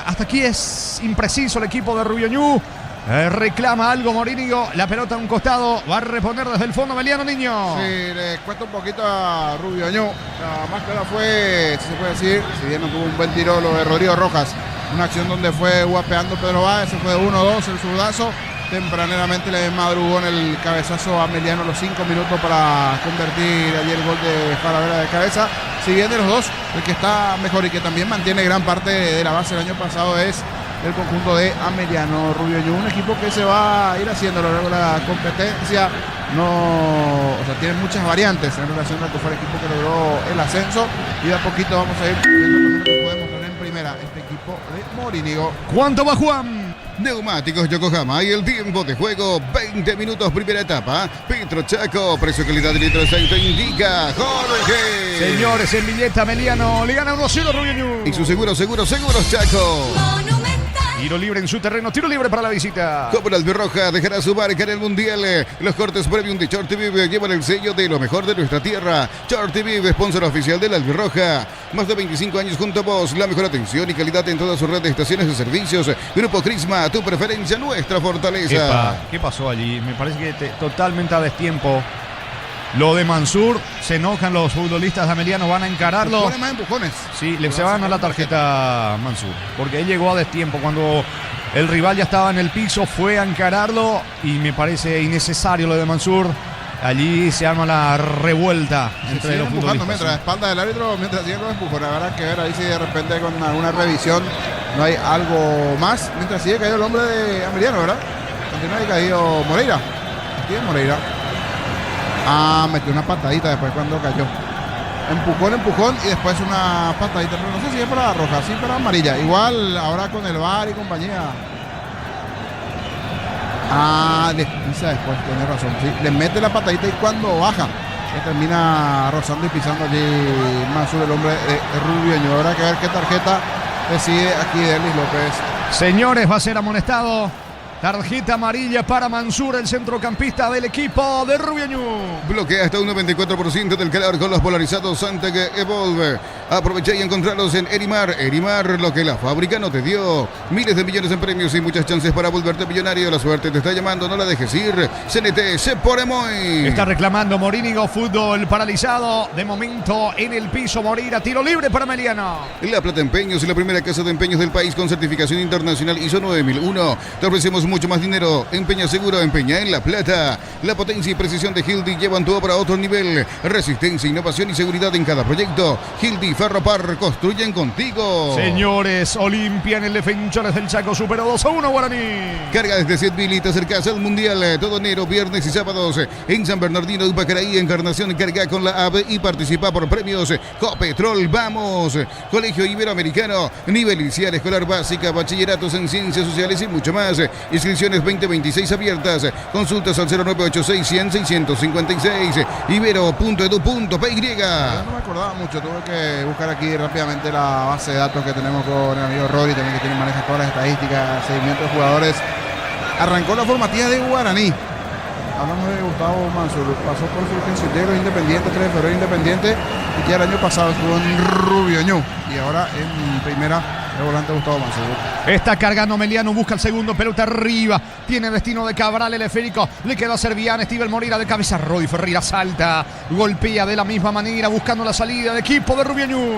Hasta aquí es impreciso el equipo de Rubiañú. Reclama algo Morínigo. La pelota a un costado. Va a reponer desde el fondo Ameliano Niño. Sí, le cuesta un poquito a Rubiañú. La más clara fue, si se puede decir, si bien no tuvo un buen tiro lo de Rodrigo Rojas. Una acción donde fue guapeando Pedro Báez. Se fue de 1-2 el zurdazo. Tempraneramente le madrugó en el cabezazo a Ameliano los 5 minutos para convertir allí el gol de Falabella de cabeza. Si bien de los dos, el que está mejor y que también mantiene gran parte de la base del año pasado es el conjunto de Ameliano Rubiañú, un equipo que se va a ir haciendo a lo largo de la competencia. Tiene muchas variantes en relación al que fue el equipo que logró el ascenso y de a poquito vamos a ir viendo lo que podemos tener en primera este equipo de Morínigo. ¿Cuánto va Juan? Neumáticos Yokohama y el tiempo de juego 20 minutos primera etapa. Petro Chaco, precio calidad de litro de aceite indica Jorge. Señores, en billeta Ameliano le gana 1-0 Rubiañú. Y su seguros Chaco. Tiro libre en su terreno, tiro libre para la visita. Como la Albirroja dejará su marca en el Mundial. Los cortes premium de Short TV llevan el sello de lo mejor de nuestra tierra. Short TV, sponsor oficial de la Albirroja. Más de 25 años junto a vos. La mejor atención y calidad en toda su red de estaciones de servicios. Grupo Crisma, tu preferencia, nuestra fortaleza. ¿Qué pasó allí? Me parece que totalmente a destiempo. Lo de Mansur, se enojan los futbolistas de Ameliano, van a encararlo. Pone más empujones. Sí, se van a la tarjeta Mansur, porque él llegó a destiempo cuando el rival ya estaba en el piso, fue a encararlo y me parece innecesario lo de Mansur. Allí se arma la revuelta entre los futbolistas. Mientras la espalda del árbitro, mientras siguen los empujones, habrá que ver ahí si de repente con alguna revisión no hay algo más. Mientras sigue caído el hombre de Ameliano, ¿verdad? Continúa ahí caído Moreira. ¿Quién es Moreira? Metió una patadita después cuando cayó. Empujón y después una patadita. Pero no sé si es para roja, sí para amarilla. Igual ahora con el VAR y compañía. Le pisa después, tiene razón. Sí, le mete la patadita y cuando baja, que termina rozando y pisando allí Mansur, el hombre de Rubio. Habrá que ver qué tarjeta decide aquí Derlis López. Señores, va a ser amonestado. Tarjeta amarilla para Mansur, el centrocampista del equipo de Rubio. Bloquea hasta un 94% del calor con los polarizados Santec Evolve. Aprovecha y encontrarlos en Erimar. Erimar, lo que la fábrica no te dio. Miles de millones en premios y muchas chances para volverte millonario. La suerte te está llamando, no la dejes ir. CNT, se pone muy. Está reclamando Morínigo, fútbol paralizado. De momento en el piso, Moreira, tiro libre para Meliano. La Plata Empeños es la primera casa de empeños del país con certificación internacional ISO 9001. Te ofrecemos mucho más dinero. Empeña seguro, empeña en La Plata. La potencia y precisión de Hildy llevan tu obra a otro nivel. Resistencia, innovación y seguridad en cada proyecto. Hildy Ferropar, construyen contigo. Señores, Olimpia en el Defensores del Chaco superó 2-1 Guaraní. Carga desde 7.000 y te acercas al Mundial. Todo enero, viernes y sábados en San Bernardino y Pacaraí. Encarnación, carga con la AVE y participa por premios Copetrol. Vamos. Colegio Iberoamericano, nivel inicial, escolar básica, bachilleratos en ciencias sociales y mucho más. Inscripciones 2026 abiertas. Consultas al 0986-100-656. Ibero.edu.py. No me acordaba mucho, tuve que buscar aquí rápidamente la base de datos que tenemos con el amigo Rodri, también que tiene maneja todas las estadísticas, seguimiento de jugadores. Arrancó la formativa de Guaraní. Hablamos de Gustavo Mansur, pasó por Fulgencio Integro, Independiente, 3 de febrero Independiente, y ya el año pasado estuvo en Rubio Ñu, y ahora en primera el volante Gustavo Mansur. Está cargando Meliano, busca el segundo, pelota arriba, tiene destino de Cabral, el esférico, le quedó a Servián, Steven Moreira de cabeza, Rodi Ferreira salta, golpea de la misma manera, buscando la salida de equipo de Rubio Ñu.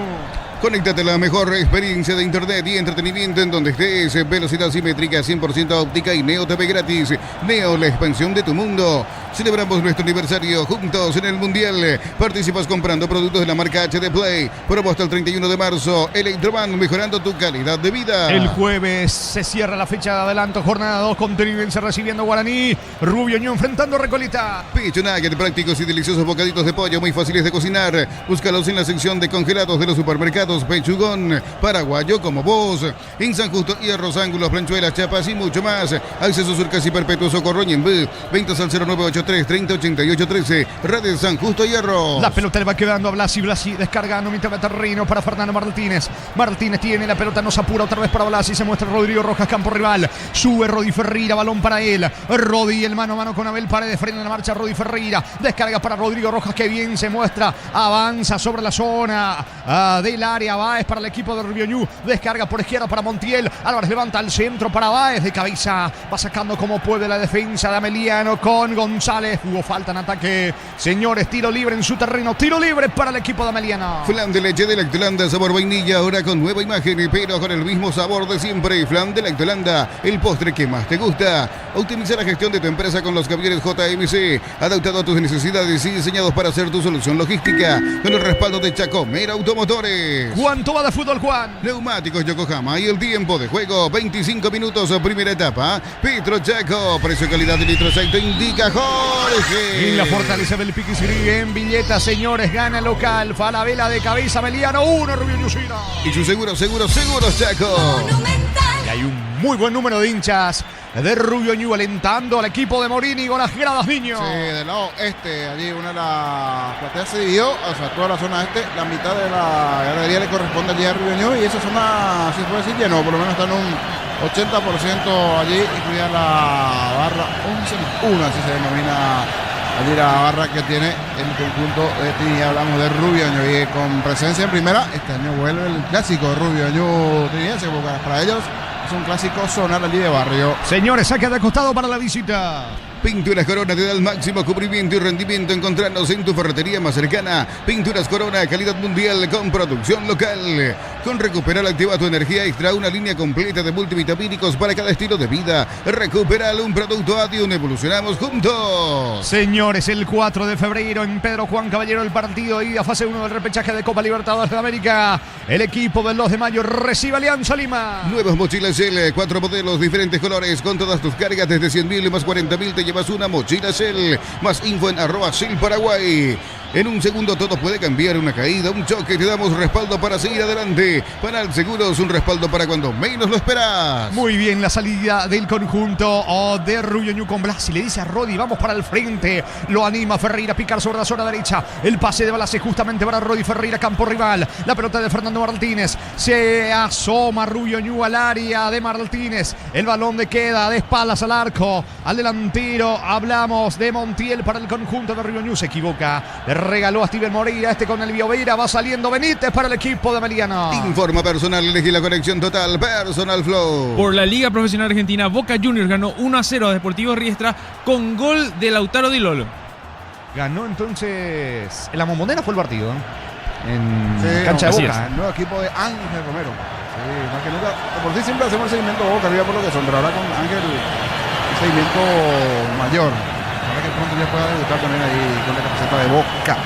Conéctate a la mejor experiencia de internet y entretenimiento en donde estés. Velocidad simétrica, 100% óptica y Neo TV gratis. Neo, la expansión de tu mundo. Celebramos nuestro aniversario juntos en el Mundial. Participas comprando productos de la marca HD Play. Promo hasta el 31 de marzo. Electroban, mejorando tu calidad de vida. El jueves se cierra la fecha de adelanto. Jornada 2 con Trinense recibiendo Guaraní. Rubio Ñu enfrentando a Recoleta. Pecho Nugget, prácticos y deliciosos bocaditos de pollo muy fáciles de cocinar. Búscalos en la sección de congelados de los supermercados. Pechugón, paraguayo como vos. En San Justo, hierros, ángulos, planchuelas, chapas y mucho más. Acceso Surcas y Perpetuo Socorro Ñembú. Ventas al 0983-308813. Redes San Justo, hierros. La pelota le va quedando a Blasi. Blasi descargando mitad de terreno para Fernando Martínez. Martínez tiene la pelota, nos apura otra vez para Blasi. Se muestra Rodrigo Rojas, campo rival. Sube Rodi Ferreira, balón para él. Rodi, el mano a mano con Abel Paredes. Frena la marcha Rodi Ferreira. Descarga para Rodrigo Rojas, que bien se muestra. Avanza sobre la zona del área. Báez para el equipo de Rubio Ñu. Descarga por izquierda para Montiel. Álvarez levanta al centro para Báez. De cabeza va sacando como puede la defensa de Ameliano con González. Hubo falta en ataque. Señores, tiro libre en su terreno. Tiro libre para el equipo de Ameliano. Flan de leche de Lactolanda, sabor vainilla. Ahora con nueva imagen, pero con el mismo sabor de siempre. Flan de Lactolanda, el postre que más te gusta. Optimiza la gestión de tu empresa con los camiones JMC. Adaptado a tus necesidades y diseñados para hacer tu solución logística. Con el respaldo de Chacomer Automotores. ¿Cuánto va de fútbol, Juan? Neumáticos Yokohama y el tiempo de juego, 25 minutos, primera etapa. Petro Chaco, precio calidad de litro exacto, indica Jorge. En la fortaleza del Piquisiri, en Villeta, señores, gana local. Falabella de cabeza, Meliano 1, Rubio Ñu 0. Y su seguro Chaco. Y hay un muy buen número de hinchas de Rubio Ñu alentando al equipo de Morini con las gradas, niños. Sí, del lado este, allí una de las plateas se dividió, o sea, toda la zona este, la mitad de la ganadería le corresponde allí a Rubio Ñu y esa zona, si se puede decir, lleno, por lo menos está en un 80% allí, incluida la barra 11-1, así se denomina allí la barra que tiene el conjunto de Trinidad. Hablamos de Rubio Ñu y con presencia en primera, este año vuelve el clásico Rubio Ñu Trinidad, porque para ellos es un clásico zonal allí de barrio. Señores, saque de costado para la visita. Pinturas Corona te da el máximo cubrimiento y rendimiento. Encontrarnos en tu ferretería más cercana. Pinturas Corona, calidad mundial con producción local. Con Recuperal activa tu energía extra, una línea completa de multivitamínicos para cada estilo de vida. Recuperal, un producto Adium, evolucionamos juntos. Señores, el 4 de febrero en Pedro Juan Caballero, el partido de ida fase 1 del repechaje de Copa Libertadores de América. El equipo del 2 de mayo recibe Alianza Lima. Nuevos mochilas Shell, 4 modelos, diferentes colores, con todas tus cargas desde 100.000 más 40.000 te llevas una mochila Shell. Más info en @Shell Paraguay. En un segundo todo puede cambiar, una caída, un choque, te damos respaldo para seguir adelante. Panal Seguros, un respaldo para cuando menos lo esperas. Muy bien la salida del conjunto de Rubio Ñu con Blas y le dice a Rodi, vamos para el frente. Lo anima Ferreira a picar sobre la zona derecha. El pase de Balase justamente para Rodi Ferreira, campo rival. La pelota de Fernando Martínez. Se asoma Rubio Ñu al área de Martínez. El balón de queda de espaldas al arco. Al delantero hablamos de Montiel para el conjunto de Rubio Ñu. Se equivoca. Regaló a Steven Moreira, con el Bioveira, va saliendo Benítez para el equipo de Meliano. Informa Personal, elegí la conexión total, Personal Flow. Por la Liga Profesional Argentina, Boca Juniors ganó 1-0 a Deportivo Riestra con gol de Lautaro Di Lolo. Ganó entonces, en la Bombonera fue el partido, en Sí, cancha de Boca. el nuevo equipo de Ángel Romero. Sí, más que nunca, por sí siempre hacemos el seguimiento de Boca, arriba por lo que son, pero ahora con Ángel, un seguimiento mayor. Para que pronto ya pueda debutar también ahí con la camiseta de Boca.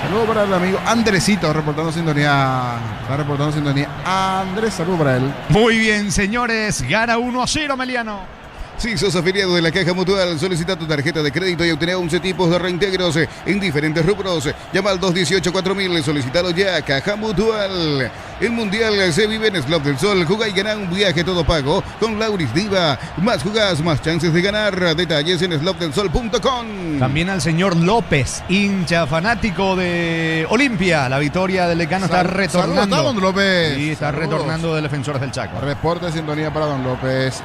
Saludos para el amigo Andresito, reportando sintonía. Está reportando sintonía. Andrés, saludos para él. Muy bien, señores, gana 1-0 Meliano. Si sos afiliado de la Caja Mutual, solicita tu tarjeta de crédito y obtener 11 tipos de reintegros en diferentes rubros. Llama al 218-4000, solicitalo ya, Caja Mutual. El Mundial se vive en Slope del Sol. Jugá y ganá un viaje todo pago con Lauris Diva. Más jugás, más chances de ganar. Detalles en slopedelsol.com. También al señor López, hincha fanático de Olimpia. La victoria del Decano está retornando. Saludos a don López. Sí, está Saludos. retornando de Defensores del Chaco. Reporte de sintonía para don López.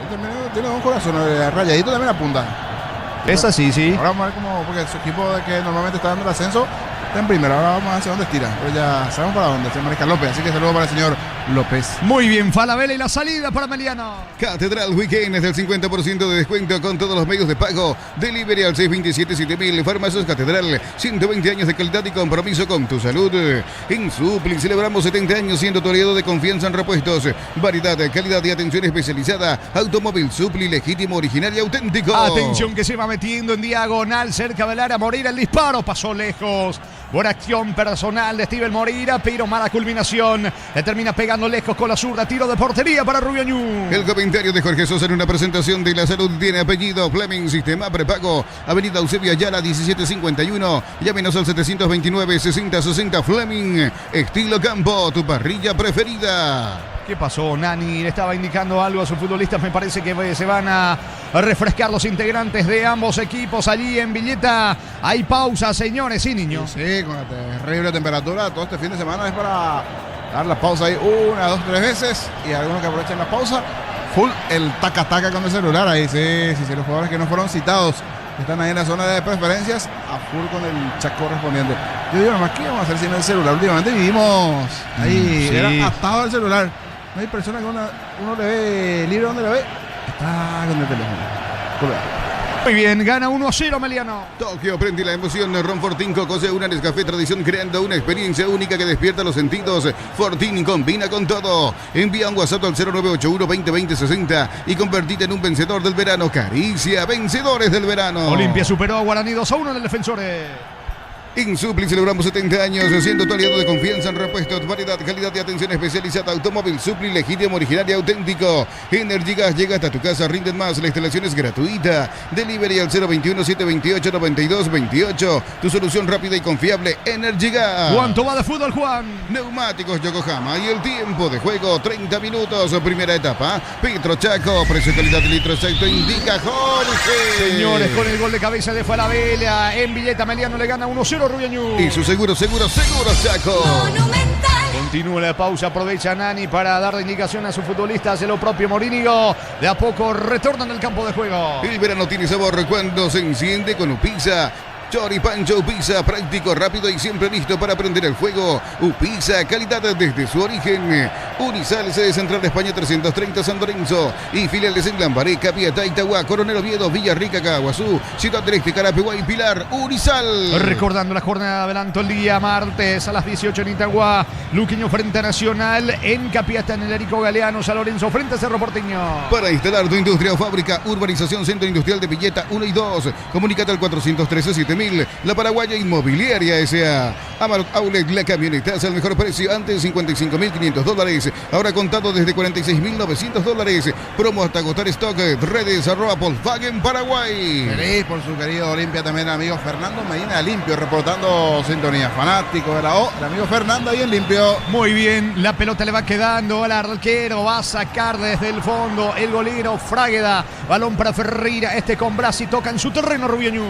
Tiene un corazón rayadito también a punta. Es así, sí. Ahora vamos a ver cómo, porque su equipo de que normalmente está dando el ascenso está en primera. Ahora vamos a ver hacia dónde estira. Pero ya sabemos para dónde se maneja López. Así que saludos para el señor López. Muy bien, Falabella y la salida para Meliano. Catedral Weekend es del 50% de descuento con todos los medios de pago. Delivery al 627-7000. Farmacias Catedral, 120 años de calidad y compromiso con tu salud. En Supli celebramos 70 años siendo tu aliado de confianza en repuestos. Variedad, calidad y atención especializada. Automóvil Supli, legítimo, original y auténtico. Atención que se va metiendo en diagonal cerca del área. Moreira, el disparo pasó lejos. Buena acción personal de Steven Moreira, pero mala culminación. Le termina pegando lejos con la zurda. Tiro de portería para Rubio Ñu. El comentario de Jorge Sosa en una presentación de La Salud tiene apellido Fleming, sistema prepago. Avenida Eusebio Ayala 1751. Llámenos al 729-6060 Fleming. Estilo campo, tu parrilla preferida. ¿Qué pasó? Nani le estaba indicando algo a sus futbolistas. Me parece que se van a refrescar los integrantes de ambos equipos allí en Villeta. Hay pausa, señores y niños. Sí, con la terrible temperatura. Todo este fin de semana es para dar la pausa ahí 1, 2, 3 veces. Y algunos que aprovechan la pausa. Full el taca-taca con el celular ahí. Sí, los jugadores que no fueron citados están ahí en la zona de preferencias. A full con el chat correspondiente. Yo digo, nomás, ¿qué vamos a hacer sin el celular? Últimamente vivimos ahí. Sí. Era atado al celular. No hay persona que uno le ve libre donde lo ve. Está con el teléfono. Muy bien, gana 1-0 Meliano. Tokio, prende la emoción. Ron Fortín Cocos de una Nescafé Tradición, creando una experiencia única que despierta los sentidos. Fortín combina con todo. Envía un WhatsApp al 0981-2020-60 y convertite en un vencedor del verano. Caricia, vencedores del verano. Olimpia superó a Guaraní 2-1 en el Defensores. En Supli celebramos 70 años siendo tu aliado de confianza en repuestos, variedad, calidad y atención especializada. Automóvil Supli, legítimo, original y auténtico. Energy Gas llega hasta tu casa, rinden más. La instalación es gratuita. Delivery al 021-728-9228. Tu solución rápida y confiable, Energy Gas. ¿Cuánto va de fútbol, Juan? Neumáticos Yokohama y el tiempo de juego 30 minutos. Primera etapa. Petro Chaco, precio, calidad, litro exacto, indica Jorge. Señores, con el gol de cabeza de Falabella en Villeta, Meliano le gana 1-0 Rubio Ñu. Y su seguro Chaco. Continúa la pausa, aprovecha Nani para dar indicación a sus futbolistas de lo propio Morínigo. De a poco retornan al campo de juego. El verano tiene sabor cuando se enciende con Upisa. Choripancho Upisa, práctico, rápido y siempre listo para prender el fuego. Upisa, calidad desde su origen. Unisal, sede central de España 330 San Lorenzo y filiales en Lambaré, Capiatá, Itagua, Coronel Oviedo, Villarrica, Caguazú, Ciudad del Este, Carapeguá y Pilar. Unisal. Recordando la jornada de adelanto el día martes a las 18 en Itagua, Luqueño frente a Nacional, en Capiatá en el Erico Galeano, San Lorenzo frente a Cerro Porteño. Para instalar tu industria o fábrica, Urbanización Centro Industrial de Villeta 1 y 2. Comunícate al 413-7000. La Paraguaya Inmobiliaria S.A. Amarok Outlet, la camioneta al mejor precio, antes $55.500, ahora contado desde $46.900. Promo hasta agotar stock. Redes @Volkswagen Paraguay. Feliz por su querido Olimpia también, amigo Fernando Medina Limpio, reportando sintonía. Fanático de la O, el amigo Fernando ahí en Limpio. Muy bien, la pelota le va quedando al arquero, va a sacar desde el fondo el golero Frágueda. Balón para Ferreira, con Brasi toca en su terreno Rubioñú.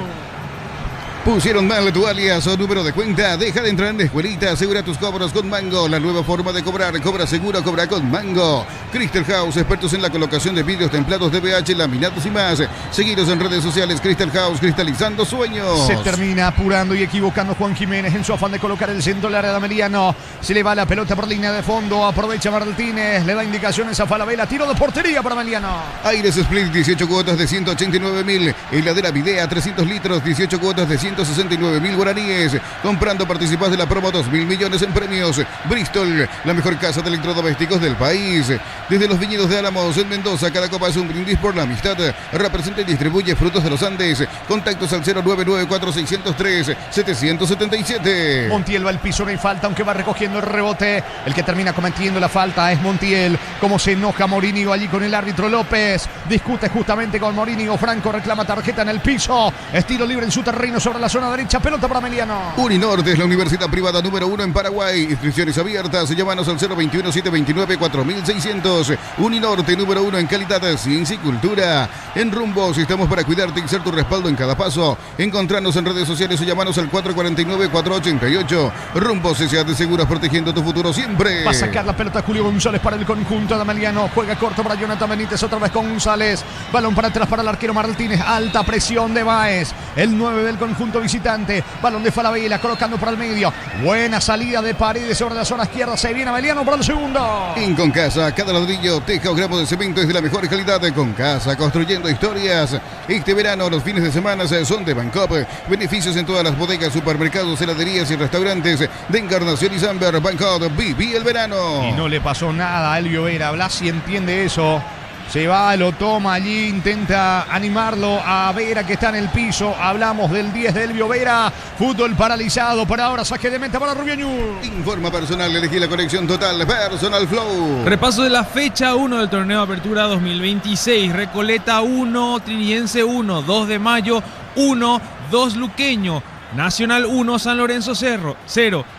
Pusieron mal tu alias o número de cuenta. Deja de entrar en la escuelita. Asegura tus cobros con Mango. La nueva forma de cobrar. Cobra seguro, cobra con Mango. Crystal House, expertos en la colocación de vidrios templados, DBH, laminados y más. Seguidos en redes sociales. Crystal House, cristalizando sueños. Se termina apurando y equivocando Juan Jiménez en su afán de colocar el centro del área de Ameliano. Se le va la pelota por línea de fondo. Aprovecha Martínez. Le da indicaciones a Falabella. Tiro de portería para Ameliano. Aires Split, 18 cuotas de 189.000. Heladera Videa, 300 litros, 18 cuotas de 169.000 guaraníes. Comprando participas de la promo 2.000 millones en premios. Bristol, la mejor casa de electrodomésticos del país. Desde los viñedos de Álamos en Mendoza, cada copa es un brindis por la amistad. Representa y distribuye Frutos de los Andes. Contactos al 0994603-777. Montiel va al piso, no hay falta, aunque va recogiendo el rebote. El que termina cometiendo la falta es Montiel. Cómo se enoja Morínigo allí con el árbitro López. Discute justamente con Morínigo. Franco reclama tarjeta en el piso. Estilo libre en su terreno sobre la zona derecha. Pelota para Ameliano. Uninorte es la universidad privada número 1 en Paraguay. Inscripciones abiertas. Llámanos al 021-729-4600. Uninorte número 1 en calidad, ciencia y cultura. En Rumbos estamos para cuidarte y ser tu respaldo en cada paso. Encontrarnos en redes sociales o llamanos al 449-488. Rumbos S.A. de Seguros, protegiendo tu futuro siempre. Va a sacar la pelota Julio González para el conjunto de Ameliano. Juega corto para Jonathan Benítez, otra vez con González. Balón para atrás para el arquero Martínez. Alta presión de Báez, el 9 del conjunto visitante. Balón de Falabella colocando para el medio. Buena salida de Paredes sobre la zona izquierda. Se viene Ameliano para el segundo. En Concasa, cada ladrillo, teja o gramo de cemento es de la mejor calidad. De Concasa, construyendo historias. Este verano los fines de semana son de Bancop. Beneficios en todas las bodegas, supermercados, heladerías y restaurantes de Encarnación y Zamber. Bancop, viví el verano. Y no le pasó nada a Elvio Vera. Blasi entiende eso. Se va, lo toma allí, intenta animarlo a Vera, que está en el piso. Hablamos del 10 de Elvio Vera. Fútbol paralizado. Por ahora saque de meta para Rubioñú. Informa Personal, elegí la conexión total. Personal Flow. Repaso de la fecha 1 del torneo de apertura 2026. Recoleta 1, Triniense 1, 2 de Mayo 1, 2 Luqueño. Nacional 1, San Lorenzo 0,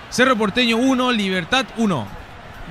Cerro Porteño 1, Libertad 1.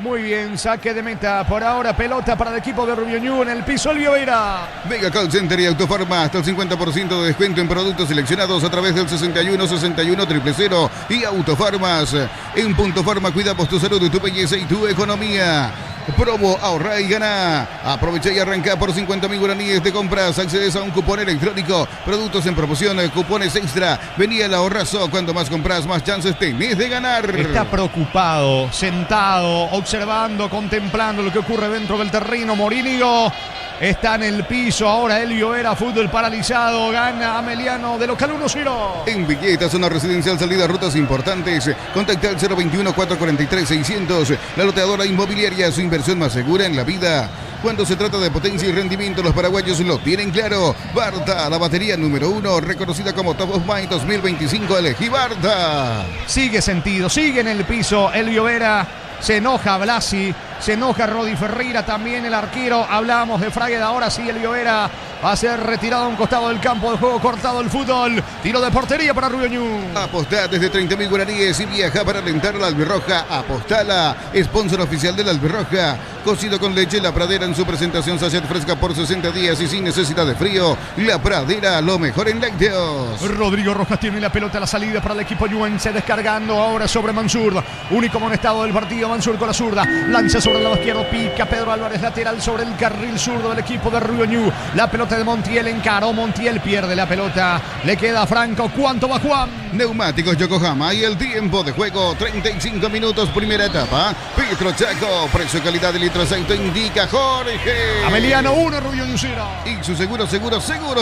Muy bien, saque de meta. Por ahora, pelota para el equipo de Rubioñú en el piso. Elvio Vera. Vega Call Center y Autofarma, hasta el 50% de descuento en productos seleccionados a través del 61-61-000 y Autofarmas. En Punto Farma cuidamos tu salud, tu belleza y tu economía. Promo ahorra y gana. Aprovecha y arranca por 50.000 guaraníes de compras. Accedes a un cupón electrónico. Productos en promoción, cupones extra. Vení al ahorrazo. Cuando más compras, más chances tenés de ganar. Está preocupado, sentado, observando, contemplando lo que ocurre dentro del terreno. Morínigo está en el piso. Ahora Elvio Vera, fútbol paralizado. Gana Ameliano de local 1-0. En Villeta, zona residencial, salida a rutas importantes. Contacta al 021-443-600. La loteadora inmobiliaria, su inversión más segura en la vida. Cuando se trata de potencia y rendimiento, los paraguayos lo tienen claro. Barta, la batería número 1, reconocida como Top of Mind 2025. Elegí Barta. Sigue sentido, sigue en el piso Elvio Vera. Se enoja Blasi, se enoja Rodi Ferreira, también el arquero. Hablábamos de Frágueda, ahora sí Elvio Vera va a ser retirado a un costado del campo de juego, cortado el fútbol. Tiro de portería para Rubioñú. Apostá desde 30.000 guaraníes y viaja para alentar a la Albirroja. Apostala, sponsor oficial de la Albirroja. Cocido con leche, La Pradera en su presentación sachet fresca por 60 días y sin necesidad de frío. La Pradera, lo mejor en lácteos. Rodrigo Rojas tiene la pelota a la salida para el equipo yuense, descargando ahora sobre Mansur. Único amonestado del partido, Mansur con la zurda. Lanza sobre el lado izquierdo, pica Pedro Álvarez, lateral sobre el carril zurdo del equipo de Río Ñu. La pelota de Montiel encaró, Montiel pierde la pelota. Le queda a Franco. ¿Cuánto va Juan? Neumáticos Yokohama y el tiempo de juego 35 minutos, primera etapa. Petro Chaco, precio calidad de litro aceite indica Jorge. Ameliano 1, Rubio Ñu 0. Y su seguros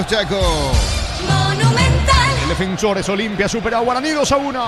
Chaco. El Defensores Olimpia supera a Guaraní 2-1.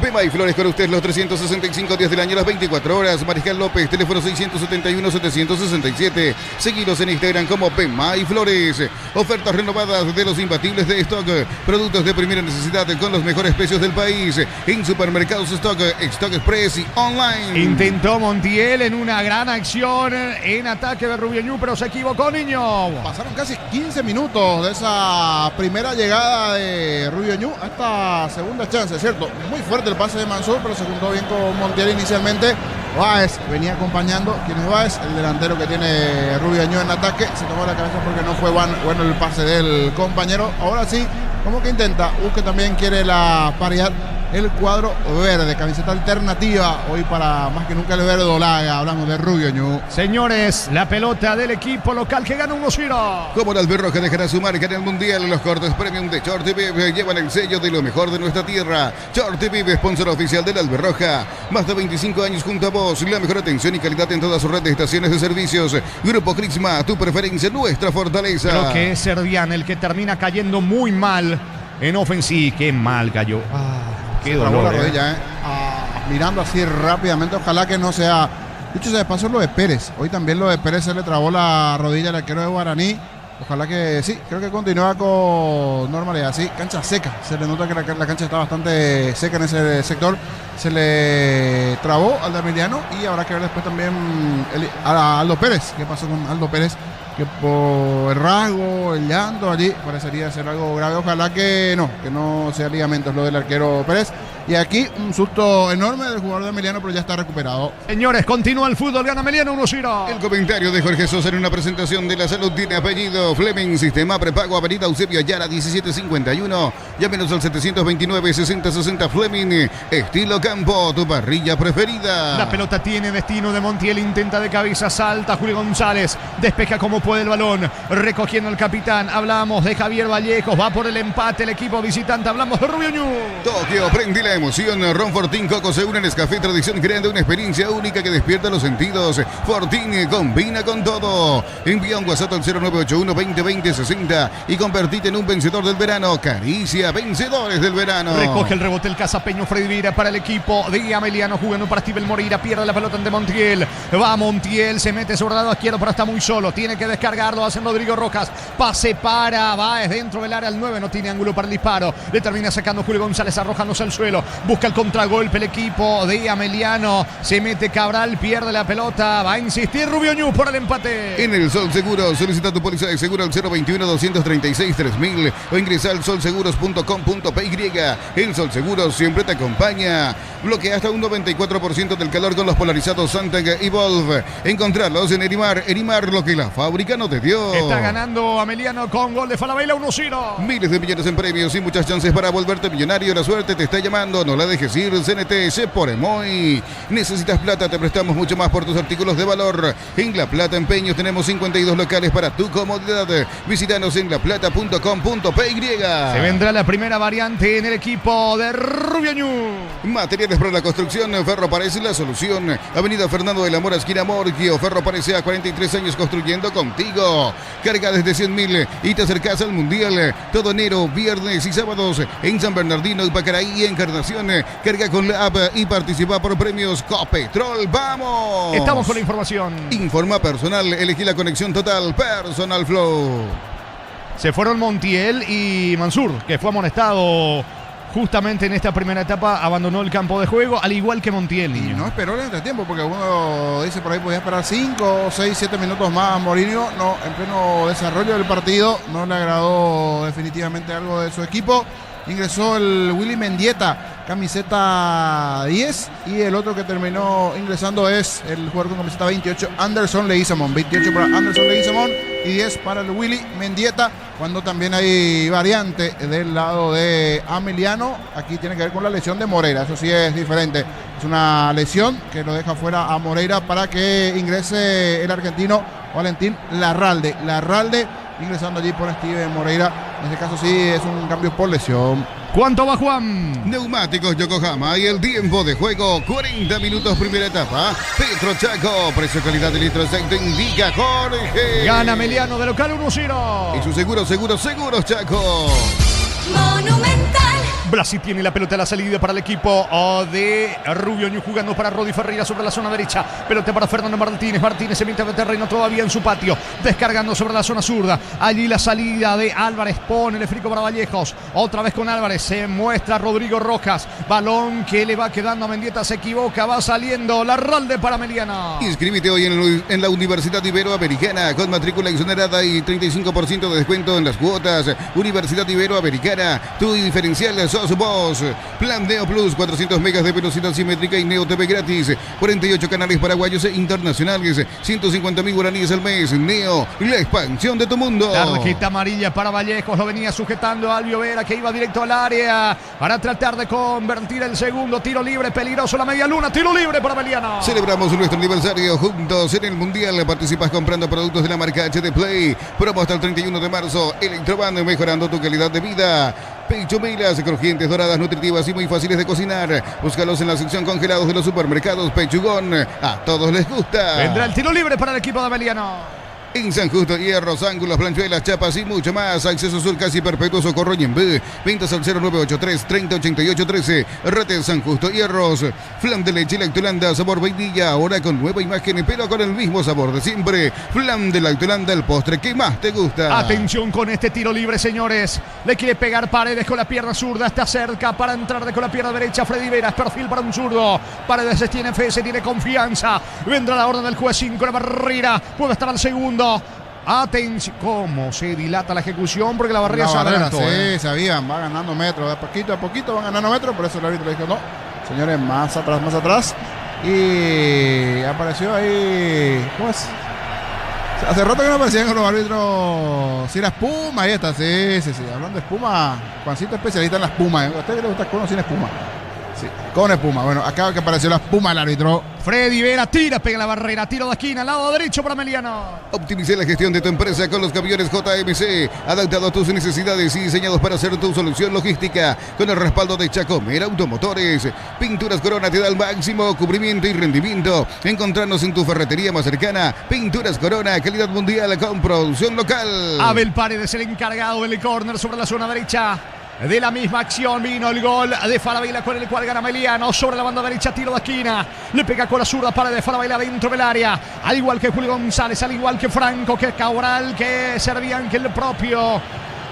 Bema y Flores con usted los 365 días del año, las 24 horas. Mariscal López, teléfono 671-767. Seguidos en Instagram como Bema y Flores. Ofertas renovadas de los imbatibles de Stock. Productos de primera necesidad con los mejores precios del país. En supermercados Stock, Stock Express y online. Intentó Montiel en una gran acción en ataque de Rubio Ñu, pero se equivocó, niño. Pasaron casi 15 minutos de esa primera llegada de Rubio Ñu a esta segunda chance, ¿cierto? Muy fuerte el pase de Mansur, pero se juntó bien con Montiel inicialmente. Báez venía acompañando. ¿Quién es Báez? El delantero que tiene Rubio Ñu en ataque. Se tomó la cabeza porque no fue bueno el pase del compañero. Ahora sí, como que intenta, busca también, quiere la paridad. El cuadro verde, camiseta alternativa hoy para más que nunca el verde Olaga. Hablamos de Rubio Ñu. Señores, la pelota del equipo local que gana 1-0. Como la Albirroja dejará su marca en el Mundial, los cortes premium de Short TV llevan el sello de lo mejor de nuestra tierra. Short TV, sponsor oficial de la Albirroja. Más de 25 años junto a vos, la mejor atención y calidad en toda su red de estaciones de servicios. Grupo Crisma, tu preferencia, nuestra fortaleza. Creo que es Servián el que termina cayendo muy mal en ofensiva. Qué mal cayó. Qué dolor, la rodilla, mirando así rápidamente, ojalá que no sea. Dicho sea de paso, lo de Pérez. Hoy también lo de Pérez se le trabó la rodilla al arquero de Guaraní. Ojalá que sí, creo que continúa con normalidad. Sí, cancha seca. Se le nota que la cancha está bastante seca en ese sector. Se le trabó al de Emiliano y habrá que ver después también a Aldo Pérez. ¿Qué pasó con Aldo Pérez? Que por el rasgo, el llanto allí, parecería ser algo grave. Ojalá que no sea ligamentos lo del arquero Pérez. Y aquí un susto enorme del jugador de Emiliano, pero ya está recuperado. Señores, continúa el fútbol, gana Emiliano 1-0. El comentario de Jorge Sosa en una presentación de la salud tiene apellido Fleming, sistema prepago, avenida Eusebio Ayala 1751. Llámenos al 729-6060 Fleming, estilo campo, tu parrilla preferida. La pelota tiene destino de Montiel, intenta de cabeza, salta Julio González, despeja como puede el balón, recogiendo el capitán. Hablamos de Javier Vallejos, va por el empate el equipo visitante, hablamos de Rubio Ñu. Tokio, prende la emoción. Ron Fortín Coco se une en Nescafé Tradición, creando una experiencia única que despierta los sentidos. Fortín combina con todo. Envía un WhatsApp al 0981-2020-60 y convertite en un vencedor del verano. Caricia, vencedores del verano. Recoge el rebote el cazapeño Freddy Vira para el equipo de Ameliano, jugando para Steven Moreira, pierde la pelota ante Montiel. Va Montiel, se mete sobre el lado izquierdo, pero está muy solo. Tiene que descargarlo, hace Rodrigo Rojas. Pase para Báez dentro del área al 9, no tiene ángulo para el disparo. Le termina sacando Julio González, arrojándose al suelo. Busca el contragolpe el equipo de Ameliano. Se mete Cabral, pierde la pelota. Va a insistir Rubio Ñu por el empate. En el Sol Seguro, solicita tu póliza de seguro al 021-236-3000 o ingresa al solseguros.com.py. El Sol Seguro siempre te acompaña. Bloquea hasta un 94% del calor con los polarizados Santec Evolve. Encontrarlos en Erimar. Erimar, lo que la fábrica no te dio. Está ganando Ameliano con gol de Falabella 1-0. Miles de millones en premios y muchas chances para volverte millonario. La suerte te está llamando, no la dejes ir. CNT, se por Emoy. Necesitas plata, te prestamos mucho más por tus artículos de valor. En La Plata Empeños tenemos 52 locales para tu comodidad. Visítanos en laplata.com.py. Se vendrá la primera variante en el equipo de Rubio Ñu. Materiales para la construcción, Ferro Parece la solución. Avenida Fernando de la Mora, esquina Morquio. Ferro Parece a 43 años construyendo contigo. Carga desde 100.000 y te acercas al Mundial. Todo enero, viernes y sábados en San Bernardino, Ipacaraí y Encarnación. Carga con la app y participa por premios Copetrol. ¡Vamos! Estamos con la información. Informa personal, elegí la conexión total Personal Flow. Se fueron Montiel y Mansur, que fue amonestado justamente en esta primera etapa, abandonó el campo de juego, al igual que Montiel. Y no esperó el entretiempo, porque uno dice por ahí podía esperar 5, 6, 7 minutos más. Mourinho, no, en pleno desarrollo del partido, no le agradó definitivamente algo de su equipo. Ingresó el Willy Mendieta camiseta 10, y el otro que terminó ingresando es el jugador con camiseta 28, Anderson Leguizamón. 28 para Anderson Leguizamón y 10 para el Willy Mendieta, cuando también hay variante del lado de Ameliano. Aquí tiene que ver con la lesión de Moreira, eso sí es diferente, es una lesión que lo deja fuera a Moreira para que ingrese el argentino Valentín Larralde ingresando allí por Steven Moreira. En este caso sí es un cambio por lesión. ¿Cuánto va, Juan? Neumáticos Yokohama y el tiempo de juego, 40 minutos primera etapa. Petro Chaco, precio calidad de litro aceite indica Jorge. Gana Ameliano de local 1-0. Y su seguros Chaco. Monumental. Brasil tiene la pelota a la salida para el equipo de Rubio Ñu, jugando para Rodi Ferreira sobre la zona derecha. Pelota para Fernando Martínez. Martínez se mete a terreno todavía en su patio, descargando sobre la zona zurda. Allí la salida de Álvarez, pone el esfrico para Vallejos. Otra vez con Álvarez, se muestra Rodrigo Rojas. Balón que le va quedando a Mendieta, se equivoca, va saliendo Larralde para Meliano. Inscríbete hoy en la Universidad Iberoamericana con matrícula exonerada y 35% de descuento en las cuotas. Universidad Iberoamericana, tu diferencial sos vos. Plan Neo Plus, 400 megas de velocidad simétrica y Neo TV gratis. 48 canales paraguayos e internacionales, 150.000 guaraníes al mes. Neo, la expansión de tu mundo. Tarjeta amarilla para Vallejos, lo venía sujetando Albio Vera, que iba directo al área para tratar de convertir el segundo. Tiro libre, peligroso la media luna, tiro libre para Meliano. Celebramos nuestro aniversario juntos en el Mundial. Participas comprando productos de la marca HD Play. Promo hasta el 31 de marzo. Electroband, mejorando tu calidad de vida. Pechumelas, crujientes, doradas, nutritivas y muy fáciles de cocinar. Búscalos en la sección congelados de los supermercados. Pechugón, a todos les gusta. Vendrá el tiro libre para el equipo de Meliano. En San Justo, hierros, ángulos, planchuelas, chapas y mucho más. Acceso sur casi perpetuo, Socorro y en B. Ventas al 0983 3088 13. Rete San Justo, hierros. Flan de leche Lactolanda, sabor vainilla. Ahora con nueva imagen, pero con el mismo sabor de siempre. Flan de Lactolanda, el postre que más te gusta. Atención con este tiro libre, señores. Le quiere pegar Paredes con la pierna zurda. Está cerca para entrar con la pierna derecha. Freddy Veras, perfil para un zurdo. Paredes se tiene fe, se tiene confianza. Vendrá la orden del juez 5, la barrera. Puede estar al segundo. Atención, cómo se dilata la ejecución, porque la barrera se adelantó. Sí, sabían, va ganando metros, de poquito a poquito van ganando metros, por eso el árbitro dijo no, señores, más atrás. Y apareció ahí, ¿cómo es? Hace rato que no aparecían con los árbitros. Si era espuma, ahí está, sí. Hablando de espuma, Juancito especialista en la espuma. ¿A usted le gusta con o sin espuma? Sí, con espuma. Bueno, acá que apareció la espuma el árbitro. Freddy Vera tira, pega la barrera, tiro de esquina, lado derecho para Meliano. Optimice la gestión de tu empresa con los camiones JMC, adaptados a tus necesidades y diseñados para ser tu solución logística, con el respaldo de Chacomer Automotores. Pinturas Corona te da el máximo cubrimiento y rendimiento. Encontrarnos en tu ferretería más cercana. Pinturas Corona, calidad mundial con producción local. Abel Paredes, el encargado del córner sobre la zona derecha. De la misma acción vino el gol de Falabella, con el cual gana Meliano sobre la banda derecha, tiro de esquina, le pega con la zurda para de Falabella dentro del área, al igual que Julio González, al igual que Franco, que Cabral, que Servián, que el propio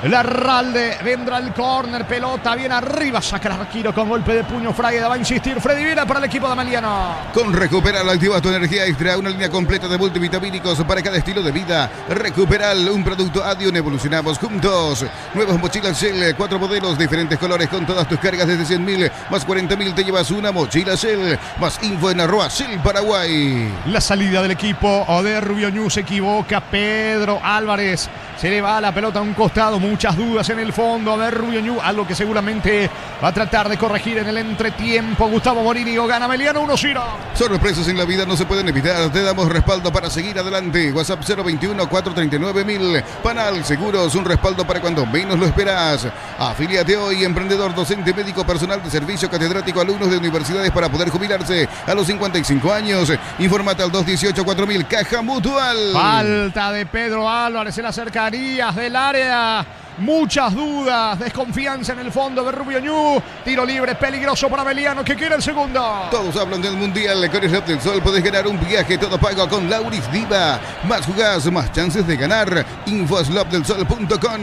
Larralde. Vendrá el córner, pelota bien arriba, saca el arquero con golpe de puño. Fragueda va a insistir, Freddy Vera para el equipo de Meliano. Con Recuperal activa tu energía extra, una línea completa de multivitamínicos para cada estilo de vida. Recuperal, un producto Adion, evolucionamos juntos. Nuevas mochilas Shell, 4 modelos, diferentes colores, con todas tus cargas desde 100.000 más 40.000 te llevas una mochila Shell. Más info en @Shell Paraguay. La salida del equipo de Rubio Ñu, se equivoca Pedro Álvarez. Se le va la pelota a un costado, muchas dudas en el fondo. A ver, Rubio Ñu, algo que seguramente va a tratar de corregir en el entretiempo. Gustavo Morini, gana Meliano 1-0. Sorpresas en la vida no se pueden evitar. Te damos respaldo para seguir adelante. WhatsApp 021-439-1000. Panal Seguros, un respaldo para cuando menos lo esperas. Afíliate hoy, emprendedor, docente, médico, personal de servicio, catedrático, alumnos de universidades para poder jubilarse a los 55 años. Infórmate al 218-4000, Caja Mutual. Falta de Pedro Álvarez en las cercanías del área. Muchas dudas, desconfianza en el fondo de Rubio Ñu. Tiro libre, peligroso para Meliano, que quiere el segundo. Todos hablan del Mundial. Con el Slot del Sol puedes ganar un viaje todo pago con Lauris Diva. Más jugás, más chances de ganar. Info@slotdelsol.com.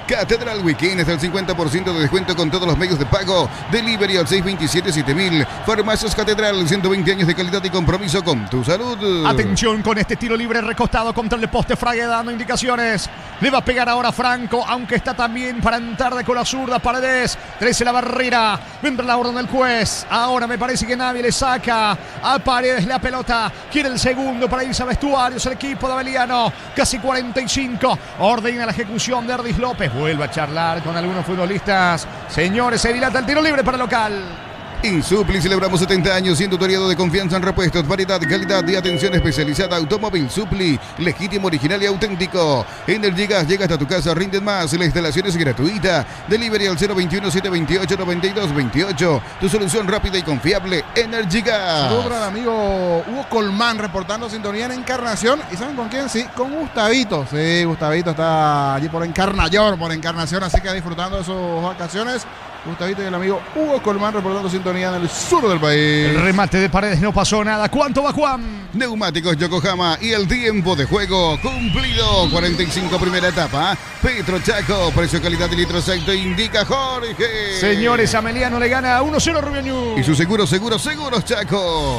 Catedral Weekend hasta el 50% de descuento con todos los medios de pago. Delivery al 627-7000. Farmacias Catedral, 120 años de calidad y compromiso con tu salud. Atención con este tiro libre recostado contra el poste. Fragueda dando indicaciones. Le va a pegar ahora Franco, aunque que está también para entrar de con la zurda. Paredes, 13 la barrera. Entra la orden del juez. Ahora me parece que Navi le saca a Paredes la pelota. Quiere el segundo para irse a vestuarios. El equipo de Ameliano. Casi 45. Ordena la ejecución de Erdis López. Vuelve a charlar con algunos futbolistas. Señores, se dilata el tiro libre para el local. En Supli celebramos 70 años siendo tu aliado de confianza en repuestos, variedad, calidad y atención especializada. Automóvil Supli, legítimo, original y auténtico. Energigas llega hasta tu casa, rinden más. La instalación es gratuita. Delivery al 021-728-9228. Tu solución rápida y confiable. Energigas. Saludos para el amigo Hugo Colmán reportando sintonía en Encarnación. ¿Y saben con quién? Sí, con Gustavito. Sí, Gustavito está allí por Encarnación, así que disfrutando de sus vacaciones. Gustavito y el amigo Hugo Colmán reportando sintonía en el sur del país. El remate de Paredes, no pasó nada. ¿Cuánto va Juan? Neumáticos Yokohama y el tiempo de juego cumplido. 45 primera etapa. Petro Chaco, precio, calidad y litro exacto indica Jorge. Señores, Ameliano le gana 1-0 Rubio Ñu. Y su seguros Chaco.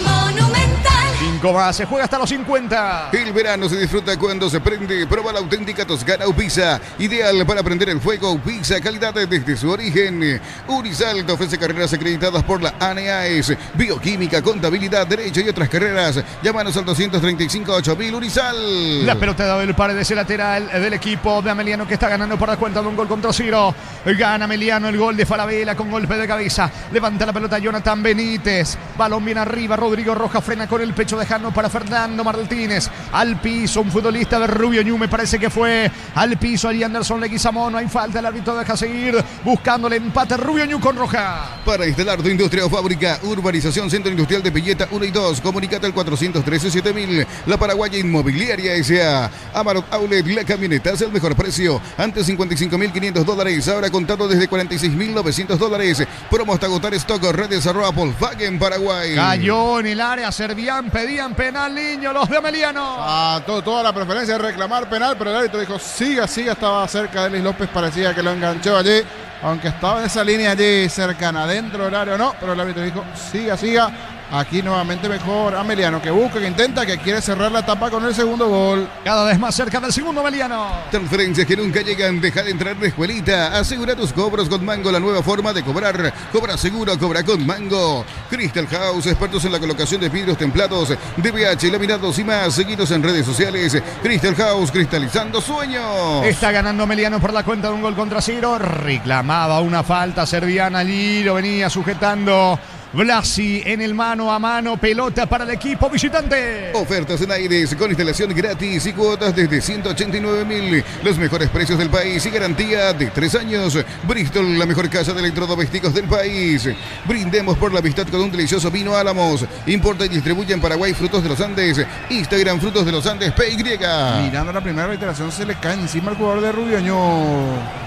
Monumental. 5 más, se juega hasta los 50. El verano se disfruta cuando se prende. Prueba la auténtica Toscana Upisa. Ideal para prender el fuego. Upisa, calidad desde su origen. Unisal te ofrece carreras acreditadas por la ANEAES. Bioquímica, contabilidad, derecho y otras carreras. Llámanos al 235-8000 Unisal. La pelota de Abel Paredes, el lateral del equipo de Ameliano que está ganando por la cuenta de un gol contra Ciro. Gana Ameliano el gol de Falabella con golpe de cabeza. Levanta la pelota Jonathan Benítez. Balón bien arriba. Rodrigo Rojas frena con el pecho dejando para Fernando Martínez. Al piso, un futbolista de Rubio Ñu, me parece que fue al piso. Ali Anderson Leguizamón, no hay falta, el árbitro deja seguir buscando el empate. Rubio Ñu con roja. Para instalar tu industria o fábrica, Urbanización Centro Industrial de Pilleta 1 y 2. Comunicate al 413-7000. La Paraguaya Inmobiliaria S.A. Amarok Outlet, la camioneta es el mejor precio. Antes $55.500, ahora contado desde $46.900. Promo hasta agotar stock. Redes @ Volkswagen Paraguay. Cayó en el área, servían, pedían penal, niño, los de Ameliano. Toda la preferencia de reclamar penal, pero el árbitro dijo siga, estaba cerca de Erdis López, parecía que lo enganchó allí, aunque estaba en esa línea allí cercana, dentro del área o no, pero el árbitro dijo siga. Aquí nuevamente mejor Ameliano, que busca, que intenta, que quiere cerrar la etapa con el segundo gol. Cada vez más cerca del segundo Ameliano. Transferencias que nunca llegan, deja de entrar de escuelita. Asegura tus cobros con Mango, la nueva forma de cobrar. Cobra seguro, cobra con Mango. Crystal House, expertos en la colocación de vidrios templados, DBH, laminados y más. Seguidos en redes sociales. Crystal House, cristalizando sueños. Está ganando Ameliano por la cuenta de un gol contra Ciro. Reclamaba una falta, servían allí, lo venía sujetando Blasi en el mano a mano, pelota para el equipo visitante. Ofertas en Aires con instalación gratis y cuotas desde 189.000. Los mejores precios del país y garantía de 3 años. Bristol, la mejor casa de electrodomésticos del país. Brindemos por la amistad con un delicioso vino Álamos. Importa y distribuye en Paraguay Frutos de los Andes. Instagram Frutos de los Andes PY. Mirando la primera reiteración se le cae encima al jugador de Rubio Ñu.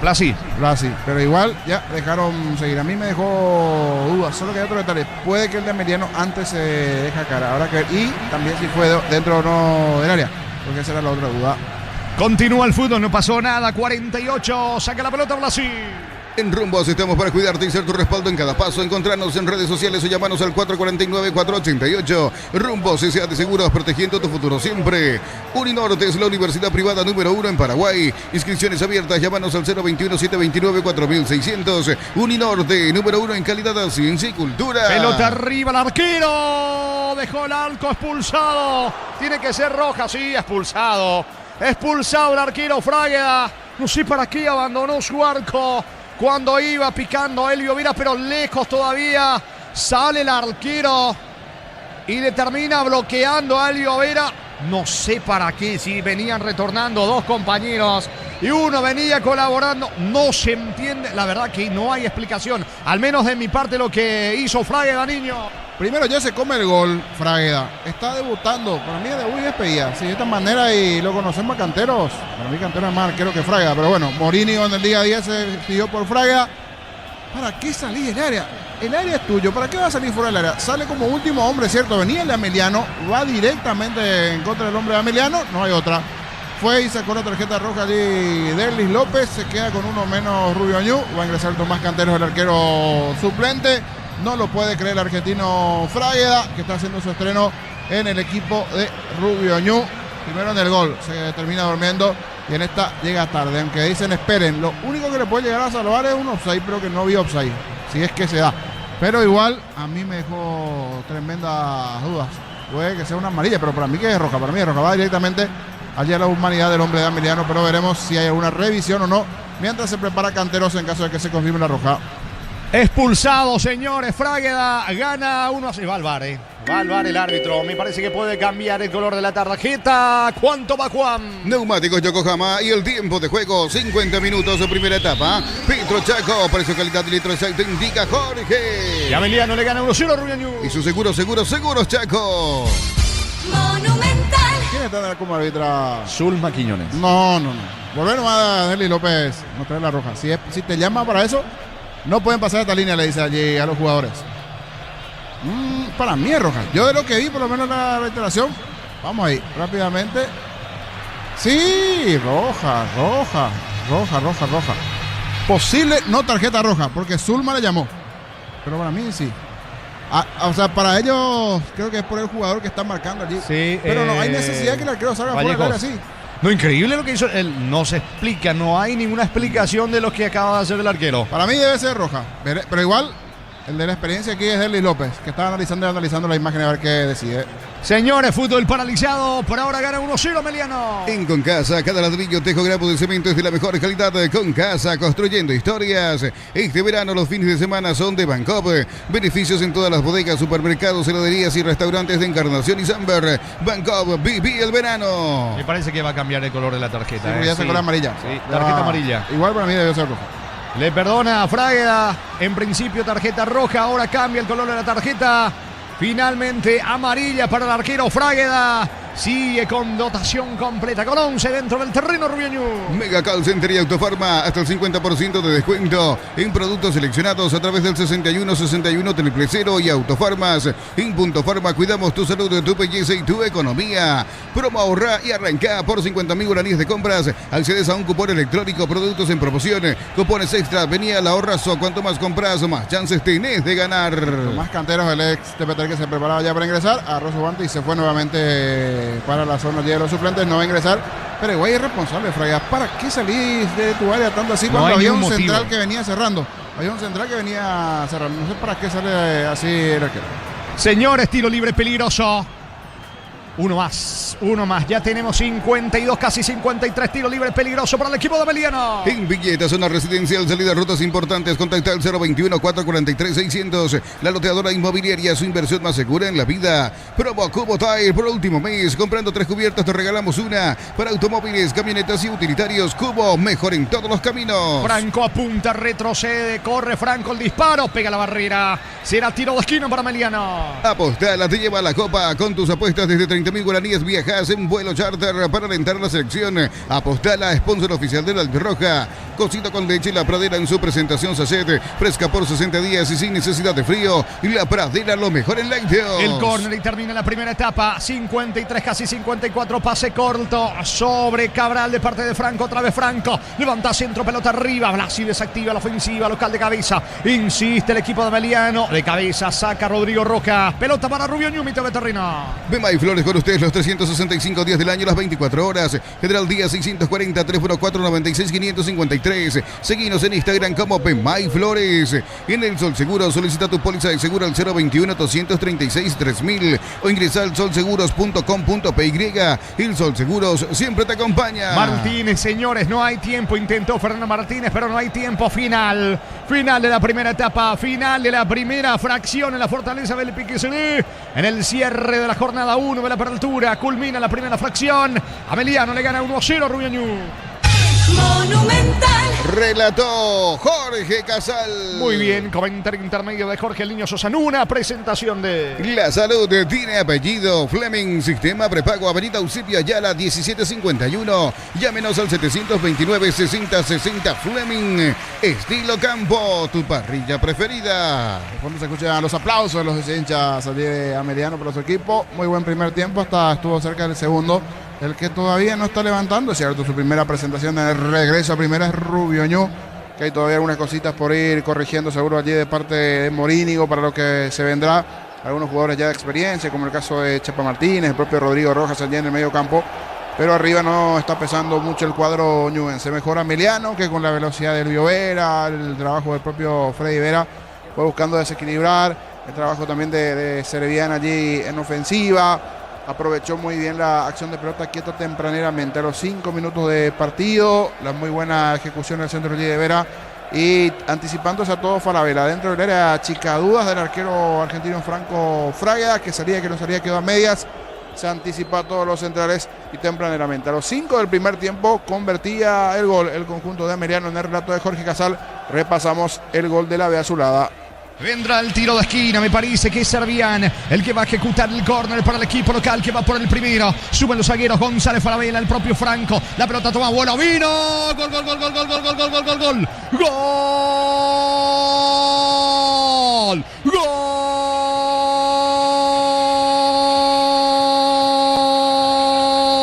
Blasi, pero igual ya dejaron seguir. A mí me dejó dudas, solo que hay otro detalle. Puede que el de Ameliano antes se deja cara. Ahora que y también si fue dentro o no del área, porque esa era la otra duda. Continúa el fútbol, no pasó nada. 48, saca la pelota Blasi. En Rumbos estamos para cuidarte y ser tu respaldo en cada paso. Encontrarnos en redes sociales o llamarnos al 449-488. Rumbos S.A. de Seguros, protegiendo tu futuro siempre. Uninorte es la universidad privada número 1 en Paraguay. Inscripciones abiertas, llámanos al 021-729-4600. Uninorte, número 1 en calidad, ciencia y cultura. Pelota arriba, el arquero. Dejó el arco expulsado. Tiene que ser roja, sí, expulsado. Expulsado el arquero Fraga. No sé para qué abandonó su arco cuando iba picando Elvio Vera, pero lejos todavía. Sale el arquero y le termina bloqueando a Elvio Vera. No sé para qué, si venían retornando dos compañeros y uno venía colaborando. No se entiende, la verdad que no hay explicación. Al menos de mi parte lo que hizo Fraga, niño. Primero ya se come el gol, Fraga. Está debutando. Para mí es debut y despedida. Sí, de esta manera y lo conocemos a Canteros. Para mí Canteros es más arquero que Fraga. Pero bueno, Morinho en el día a día se pidió por Fraga. ¿Para qué salir del área? El área es tuyo. ¿Para qué va a salir fuera del área? Sale como último hombre, ¿cierto? Venía el de Ameliano. Va directamente en contra del hombre de Ameliano. No hay otra. Fue y sacó la tarjeta roja allí de Erdis López. Se queda con uno menos Rubio Ñu. Va a ingresar Tomás Canteros, el arquero suplente. No lo puede creer el argentino Fraga, que está haciendo su estreno en el equipo de Rubio Ñu. Primero en el gol, se termina durmiendo y en esta llega tarde, aunque dicen esperen. Lo único que le puede llegar a salvar es un offside, pero que no vi offside, si es que se da. Pero igual a mí me dejó tremendas dudas. Puede que sea una amarilla, pero para mí que es roja. Para mí es roja. Va directamente allá a la humanidad del hombre de Ameliano, pero veremos si hay alguna revisión o no. Mientras se prepara Canteros en caso de que se confirme la roja. Expulsado, señores. Frágueda gana 1-0. Va al VAR, Va al VAR el árbitro. Me parece que puede cambiar el color de la tarjeta. ¿Cuánto va Juan? Neumáticos Yokohama y el tiempo de juego, 50 minutos de primera etapa. Petro Chaco, precio calidad de litro exacto, indica Jorge. Y Ameliano le gana 1-0 a Rubiañú. Y su seguros Chaco. Monumental. ¿Quién está en la como arbitra? Zulma Quiñones. No. Volver nomás a Derly López, no trae la roja. Si te llama para eso, no pueden pasar esta línea, le dice allí a los jugadores. Para mí es roja. Yo de lo que vi, por lo menos la reiteración, vamos ahí, rápidamente. Sí, roja. Posible no tarjeta roja, porque Zulma le llamó. Pero para mí sí. O sea, para ellos creo que es por el jugador que está marcando allí. Sí, pero no hay necesidad que el arquero salga fuera del área así. No, increíble lo que hizo. No se explica, no hay ninguna explicación de lo que acaba de hacer el arquero. Para mí debe ser roja, pero igual el de la experiencia aquí es Derly López, que está analizando la imagen a ver qué decide. Señores, fútbol paralizado. Por ahora gana 1-0 Ameliano. En Concasa, cada ladrillo, tejo, grabo de cemento es de la mejor calidad. Concasa, construyendo historias. Este verano los fines de semana son de Bancop. Beneficios en todas las bodegas, supermercados, heladerías y restaurantes de Encarnación y Samber. Bancop, viví el verano. Me parece que va a cambiar el color de la tarjeta. Sí, ya sacó la amarilla. Sí, tarjeta amarilla. Igual para mí debe ser roja. Le perdona a Frágueda. En principio tarjeta roja, ahora cambia el color de la tarjeta. Finalmente amarilla para el arquero Frágueda. Sigue con dotación completa, con 11 dentro del terreno Rubiañú. Mega Call Center y Autofarma, hasta el 50% de descuento en productos seleccionados a través del 6161 y Autofarmas. En Punto Farma cuidamos tu salud, tu belleza y tu economía. Promo ahorra y arranca por 50.000 guaraníes de compras. Accedes a un cupón electrónico, productos en promoción, cupones extra, venía al ahorrazo. Cuanto más compras, más chances tenés de ganar. Más Canteros, el ex TPT que se preparaba ya para ingresar, agarró su guante y se fue nuevamente para la zona de los suplentes. No va a ingresar, pero igual es irresponsable, Fraga. ¿Para qué salís de tu área tanto así cuando había un central que venía cerrando? Había un central que venía cerrando. No sé para qué sale así el arquero. Señores, tiro libre peligroso. Uno más. Ya tenemos 52, casi 53 tiros libres peligroso para el equipo de Ameliano. En Villeta, zona residencial, salida rutas importantes. Contacta al 021-443-600. La loteadora inmobiliaria, su inversión más segura en la vida. Promo Cubo Tire por último mes. Comprando 3 cubiertas te regalamos una. Para automóviles, camionetas y utilitarios. Cubo, mejor en todos los caminos. Franco apunta, retrocede, corre Franco el disparo, pega la barrera. Será tiro de esquina para Ameliano. Apostala, te lleva a la copa con tus apuestas desde 30.000 guaraníes. Viajas en vuelo charter para alentar la selección. Apostala, sponsor oficial de la Albirroja. Cocido con leche, La Pradera en su presentación sachet. Fresca por 60 días y sin necesidad de frío. La Pradera, lo mejor en lácteos. El córner y termina la primera etapa. 53, casi 54. Pase corto sobre Cabral de parte de Franco. Otra vez Franco. Levanta centro, pelota arriba. Blasi desactiva la ofensiva local de cabeza. Insiste el equipo de Ameliano. De cabeza saca Rodrigo Roca. Pelota para Rubio Ñumito de terreno. Bema y Flores con ustedes los 365 días del año, las 24 horas. General Díaz 640, 314-96-553. Seguinos en Instagram como Bema y Flores. En el Sol Seguro solicita tu póliza de seguro al 021-236-3000 o ingresa al solseguros.com.py. El Sol Seguros siempre te acompaña. Martínez, señores, no hay tiempo. Intentó Fernando Martínez, pero no hay tiempo. Final de la primera etapa. Final de la primera fracción en la Fortaleza del Piqueselé. En el cierre de la jornada 1 de la apertura. Culmina la primera fracción. Ameliano le gana 1-0 a Rubiañú. Monumental. Relató Jorge Casal. Muy bien, comentario intermedio de Jorge El Niño Sosa. Una presentación de La Salud tiene apellido Fleming. Sistema prepago Avenida Eusebio Ayala 1751. Llámenos al 729-6060 Fleming. Estilo Campo, tu parrilla preferida. Cuando se escuchan los aplausos de los hinchas de Ameliano para su equipo. Muy buen primer tiempo, hasta estuvo cerca del segundo. El que todavía no está levantando, es cierto, su primera presentación en el regreso a primera es Rubiañú, que hay todavía algunas cositas por ir corrigiendo seguro allí de parte de Morínigo para lo que se vendrá. Algunos jugadores ya de experiencia, como el caso de Chapa Martínez, el propio Rodrigo Rojas allí en el medio campo, pero arriba no está pesando mucho el cuadro ñubense. Mejor Ameliano, que con la velocidad del Vera, el trabajo del propio Freddy Vera, fue buscando desequilibrar, el trabajo también de Cerevián allí en ofensiva. Aprovechó muy bien la acción de pelota quieta tempraneramente a los 5 minutos de partido, la muy buena ejecución del centro allí de Vera y anticipándose a todo Falabella. Dentro del área chica, dudas del arquero argentino Franco Fraga, que salía, que no salía, quedó a medias. Se anticipa a todos los centrales y tempraneramente. A los 5 del primer tiempo convertía el gol el conjunto de Ameliano. En el relato de Jorge Casal repasamos el gol de la B azulada. Vendrá el tiro de esquina, me parece que es Cerevián el que va a ejecutar el córner para el equipo local, que va por el primero. Suben los zagueros, González Falabella, el propio Franco. La pelota toma vuelo, vino. Gol, gol, gol, gol, gol, gol, gol, gol, gol, gol, gol. Gol.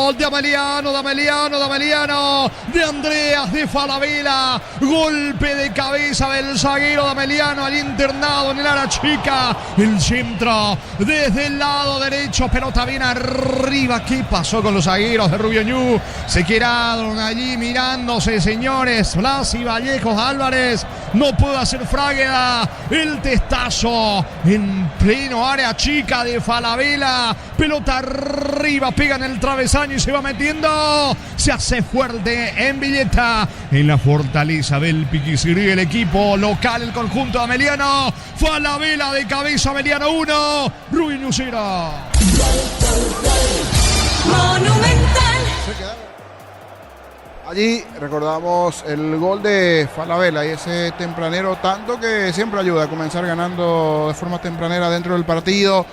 Gol de Ameliano, de Andreas de Falabella. Golpe de cabeza del zaguero de Ameliano al internado en el área chica. El centro desde el lado derecho, pelota bien arriba. ¿Qué pasó con los zagueros de Rubio Ñu? Se quedaron allí mirándose, señores. Blas y Vallejos Álvarez. No pudo hacer Fraga. El testazo en pleno área chica de Falabella. Pelota arriba, pega en el travesaño y se va metiendo. Se hace fuerte en Villeta, en la fortaleza del Piquisirí, el equipo local, el conjunto de Ameliano. Falabella de cabeza, Ameliano 1, Rubio Ñu 0. Monumental. Allí recordamos el gol de Falabella y ese tempranero tanto que siempre ayuda a comenzar ganando de forma tempranera dentro del partido.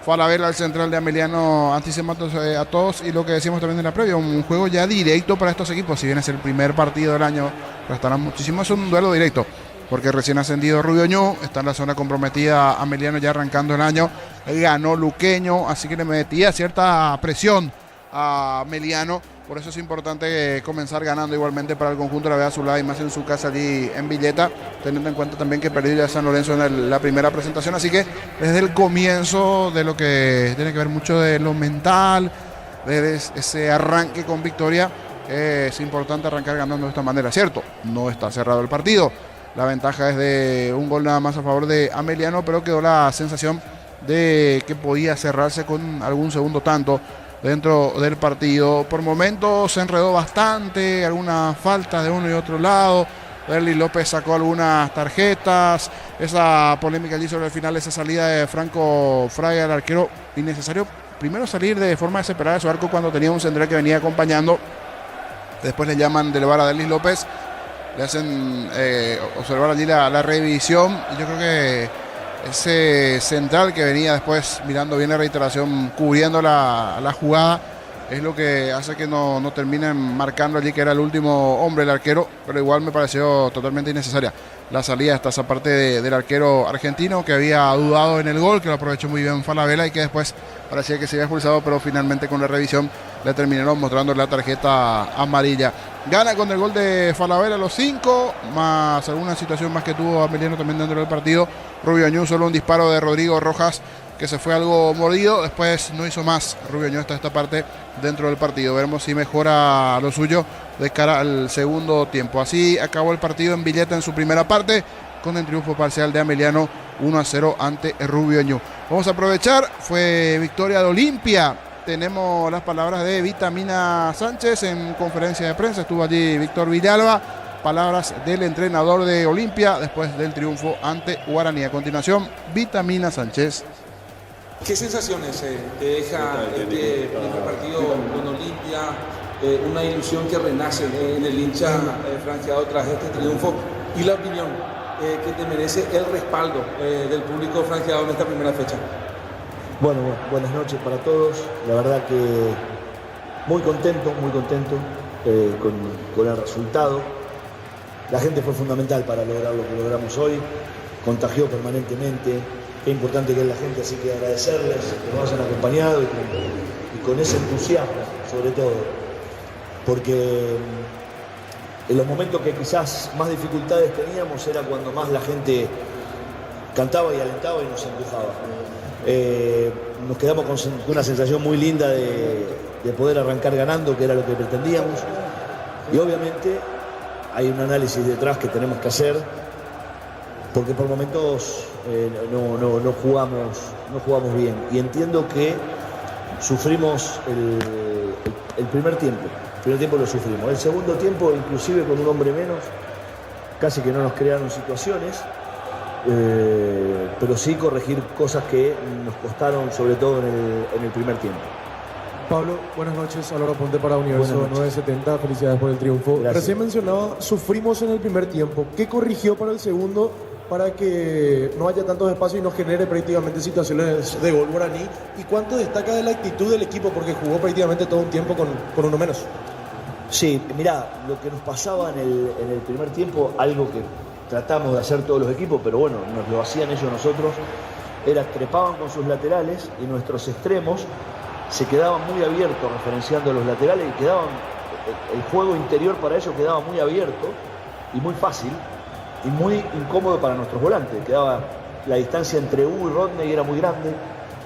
Falabella, el central de Ameliano, anticipaándose a todos, y lo que decíamos también en la previa, un juego ya directo para estos equipos. Si bien es el primer partido del año, restarán muchísimo, es un duelo directo, porque recién ascendido Rubio Ñu, está en la zona comprometida Ameliano ya arrancando el año, ganó Luqueño, así que le metía cierta presión a Ameliano. Por eso es importante comenzar ganando igualmente para el conjunto de la B azulada y más en su casa allí en Villeta, teniendo en cuenta también que perdió ya San Lorenzo en la primera presentación. Así que desde el comienzo de lo que tiene que ver mucho de lo mental, desde ese arranque con victoria, es importante arrancar ganando de esta manera. Cierto, no está cerrado el partido. La ventaja es de un gol nada más a favor de Ameliano, pero quedó la sensación de que podía cerrarse con algún segundo tanto dentro del partido. Por momentos se enredó bastante, algunas faltas de uno y otro lado. Derlis López sacó algunas tarjetas, esa polémica allí sobre el final, esa salida de Franco Fraga, el arquero, innecesario primero salir de forma desesperada de su arco cuando tenía un central que venía acompañando. Después le llaman del VAR a Derlis López, le hacen observar allí la revisión, y yo creo que ese central que venía después mirando bien la reiteración, cubriendo la jugada, es lo que hace que no terminen marcando allí que era el último hombre el arquero, pero igual me pareció totalmente innecesaria la salida hasta esa parte del arquero argentino, que había dudado en el gol, que lo aprovechó muy bien Falabella y que después parecía que se había expulsado, pero finalmente con la revisión le terminaron mostrando la tarjeta amarilla. Gana con el gol de Falabella a los 5, más alguna situación más que tuvo Ameliano también dentro del partido. Rubio Ñu, solo un disparo de Rodrigo Rojas que se fue algo mordido, después no hizo más Rubio Ñu hasta esta parte dentro del partido. Veremos si mejora lo suyo de cara al segundo tiempo. Así acabó el partido en Villeta en su primera parte, con el triunfo parcial de Ameliano 1-0 ante Rubio Ñu. Vamos a aprovechar, fue victoria de Olimpia. Tenemos las palabras de Vitamina Sánchez en conferencia de prensa. Estuvo allí Víctor Villalba. Palabras del entrenador de Olimpia después del triunfo ante Guaraní. A continuación, Vitamina Sánchez. ¿Qué sensaciones te deja este primer partido con Olimpia? Una ilusión que renace en el hincha franjeado tras este triunfo, y la opinión que te merece el respaldo del público franjeado en esta primera fecha. Bueno, buenas noches para todos. La verdad que muy contento con el resultado. La gente fue fundamental para lograr lo que logramos hoy. Contagió permanentemente. Qué importante que es la gente, así que agradecerles que nos hayan acompañado y con ese entusiasmo, sobre todo. Porque en los momentos que quizás más dificultades teníamos era cuando más la gente cantaba y alentaba y nos empujaba. Nos quedamos con una sensación muy linda de de poder arrancar ganando, que era lo que pretendíamos. Y obviamente hay un análisis detrás que tenemos que hacer, porque por momentos no jugamos bien. Y entiendo que sufrimos el primer tiempo. El primer tiempo lo sufrimos. El segundo tiempo, inclusive con un hombre menos, casi que no nos crearon situaciones. Pero sí corregir cosas que nos costaron, sobre todo en el primer tiempo. Pablo, buenas noches. Álvaro Ponte para Universo 970. Felicidades por el triunfo. Gracias. Recién mencionaba, sufrimos en el primer tiempo. ¿Qué corrigió para el segundo para que no haya tantos espacios y no genere prácticamente situaciones de gol guaraní? ¿Y cuánto destaca de la actitud del equipo? Porque jugó prácticamente todo un tiempo con uno menos. Sí, mirá, lo que nos pasaba en el primer tiempo, algo que tratamos de hacer todos los equipos, pero bueno, nos lo hacían ellos nosotros, era trepaban con sus laterales y nuestros extremos se quedaban muy abiertos referenciando a los laterales y quedaban, el juego interior para ellos quedaba muy abierto y muy fácil y muy incómodo para nuestros volantes. Quedaba la distancia entre Hugo y Rodney era muy grande.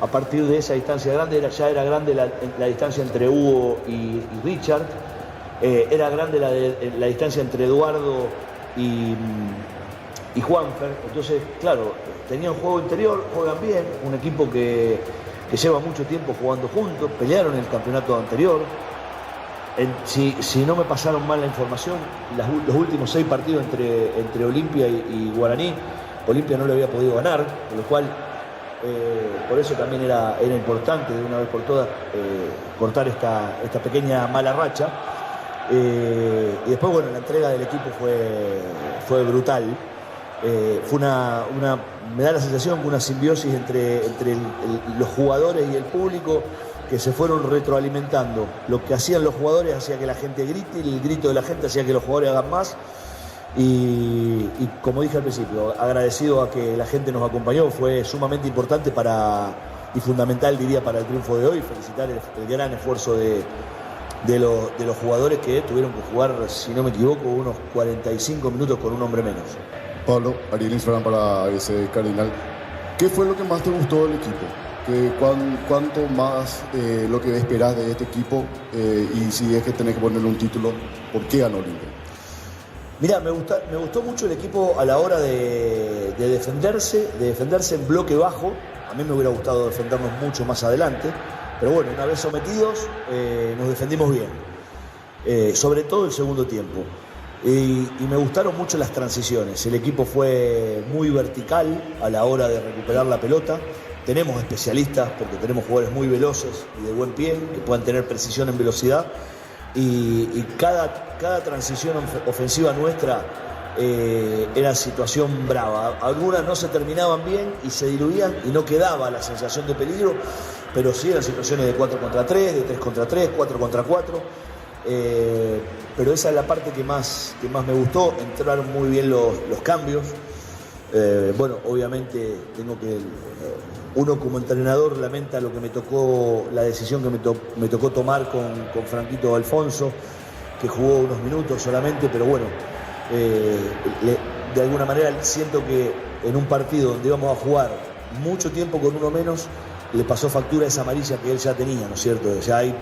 A partir de esa distancia grande ya era grande la distancia entre Hugo y Richard. Era grande la distancia entre Eduardo y Juanfer. Entonces, claro, tenían juego interior, juegan bien, un equipo que lleva mucho tiempo jugando juntos, pelearon en el campeonato anterior. Si no me pasaron mal la información, los últimos 6 partidos entre Olimpia y Guaraní, Olimpia no le había podido ganar, con lo cual por eso también era importante de una vez por todas cortar esta pequeña mala racha. Y después, bueno, la entrega del equipo fue brutal. Me da la sensación que una simbiosis entre los jugadores y el público, que se fueron retroalimentando. Lo que hacían los jugadores hacía que la gente grite, y el grito de la gente hacía que los jugadores hagan más. Y como dije al principio, agradecido a que la gente nos acompañó, fue sumamente importante y fundamental, diría, para el triunfo de hoy. Felicitar el gran esfuerzo de los jugadores que tuvieron que jugar, si no me equivoco, unos 45 minutos con un hombre menos. Pablo, Ariel Insfran para ese Cardinal. ¿Qué fue lo que más te gustó del equipo? ¿Cuánto más lo que esperás de este equipo? Y si es que tenés que ponerle un título, ¿por qué ganó Olimpia? Mirá, me gustó mucho el equipo a la hora de defenderse en bloque bajo. A mí me hubiera gustado defendernos mucho más adelante, pero bueno, una vez sometidos nos defendimos bien, sobre todo el segundo tiempo. Y me gustaron mucho las transiciones. El equipo fue muy vertical a la hora de recuperar la pelota. Tenemos especialistas porque tenemos jugadores muy veloces y de buen pie que puedan tener precisión en velocidad. Y cada transición ofensiva nuestra era situación brava. Algunas no se terminaban bien y se diluían y no quedaba la sensación de peligro, pero sí eran situaciones de 4 contra 3, de 3 contra 3, 4 contra 4. Pero esa es la parte que más me gustó. Entraron muy bien los cambios. Bueno, obviamente uno como entrenador lamenta lo que me tocó, la decisión que me tocó tomar con Franquito Alfonso, que jugó unos minutos solamente, pero bueno, de alguna manera siento que en un partido donde íbamos a jugar mucho tiempo con uno menos, le pasó factura esa amarilla que él ya tenía, ¿no es cierto? Ya ahí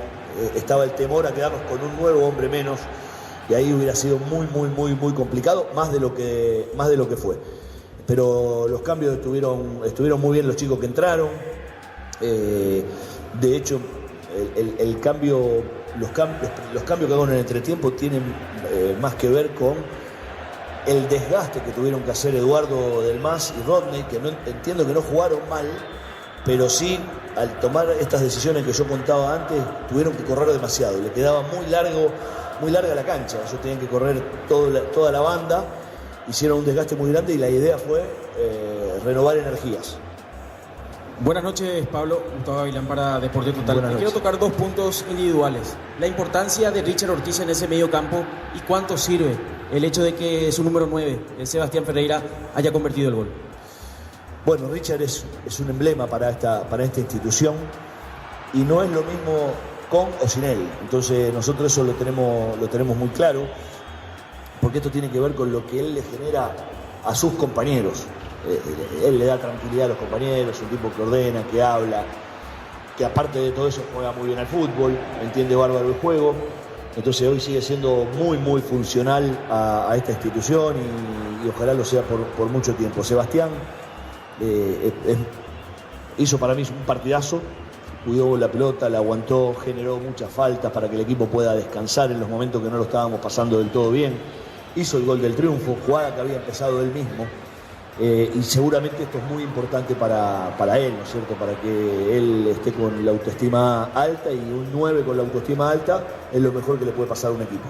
estaba el temor a quedarnos con un nuevo hombre menos, y ahí hubiera sido muy complicado, más de lo que fue. Pero los cambios estuvieron muy bien los chicos que entraron. De hecho, los cambios que hago en el entretiempo tienen más que ver con el desgaste que tuvieron que hacer Eduardo Del Mas y Rodney, que entiendo que no jugaron mal, pero sí, al tomar estas decisiones que yo contaba antes, tuvieron que correr demasiado. Le quedaba muy larga la cancha. Ellos tenían que correr toda la banda. Hicieron un desgaste muy grande y la idea fue renovar energías. Buenas noches, Pablo. Gustavo Avilán para Deporte Total. Quiero tocar 2 puntos individuales. La importancia de Richard Ortiz en ese medio campo y cuánto sirve el hecho de que su número 9, el Sebastián Ferreira, haya convertido el gol. Bueno, Richard es un emblema para esta institución y no es lo mismo con o sin él. Entonces nosotros eso lo tenemos muy claro, porque esto tiene que ver con lo que él le genera a sus compañeros. Él le da tranquilidad a los compañeros, un tipo que ordena, que habla, que aparte de todo eso juega muy bien al fútbol, entiende bárbaro el juego. Entonces hoy sigue siendo muy, muy funcional a esta institución y ojalá lo sea por mucho tiempo. Sebastián hizo para mí un partidazo, cuidó la pelota, la aguantó, generó muchas faltas para que el equipo pueda descansar en los momentos que no lo estábamos pasando del todo bien. Hizo el gol del triunfo, jugada que había empezado él mismo. Y seguramente esto es muy importante para él, ¿no es cierto? Para que él esté con la autoestima alta, y un 9 con la autoestima alta es lo mejor que le puede pasar a un equipo.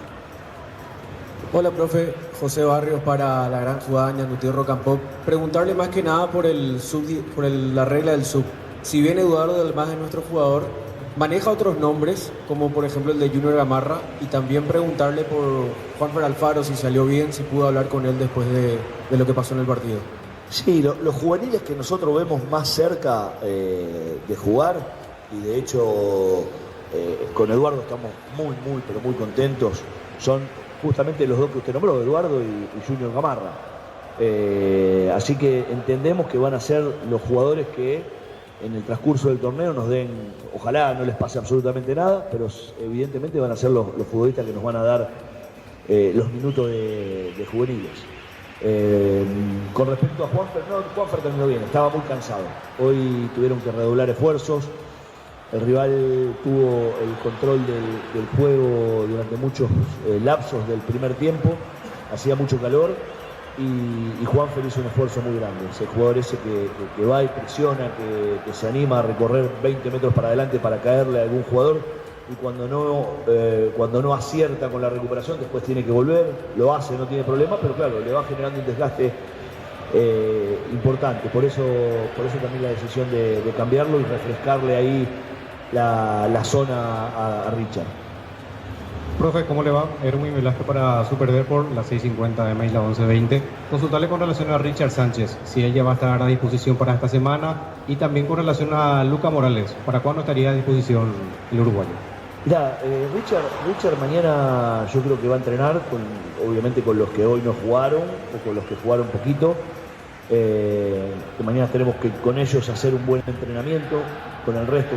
Hola, profe. José Barrios para la gran jugada Ñandutí Rock and Pop. Preguntarle más que nada por la regla del sub. Si bien Eduardo Delmas es nuestro jugador, maneja otros nombres, como por ejemplo el de Junior Gamarra, y también preguntarle por Juanfer Alfaro, si salió bien, si pudo hablar con él después de lo que pasó en el partido. Sí, los juveniles que nosotros vemos más cerca de jugar, y de hecho con Eduardo estamos muy, pero muy contentos, son justamente los dos que usted nombró, Eduardo y Junior Gamarra. Así que entendemos que van a ser los jugadores que en el transcurso del torneo nos den, ojalá no les pase absolutamente nada, pero evidentemente van a ser los futbolistas que nos van a dar los minutos de juveniles. Con respecto a Juanfer, no, Juanfer terminó bien, estaba muy cansado. Hoy tuvieron que redoblar esfuerzos. El rival tuvo el control del juego durante muchos lapsos del primer tiempo, hacía mucho calor y Juanfer hizo un esfuerzo muy grande. Ese jugador ese que va y presiona, que se anima a recorrer 20 metros para adelante para caerle a algún jugador, y cuando no acierta con la recuperación después tiene que volver, lo hace, no tiene problema, pero claro, le va generando un desgaste importante. Por eso también la decisión de cambiarlo y refrescarle ahí la zona a Richard. Profe, ¿cómo le va? Erwin Velázquez para Super Deport, la 6:50 de mail, la 11:20. Consultarle con relación a Richard Sánchez, si ella va a estar a disposición para esta semana, y también con relación a Luca Morales, ¿para cuándo estaría a disposición el uruguayo? Mirá, Richard mañana yo creo que va a entrenar, obviamente con los que hoy no jugaron, o con los que jugaron poquito. Que mañana tenemos que con ellos hacer un buen entrenamiento, con el resto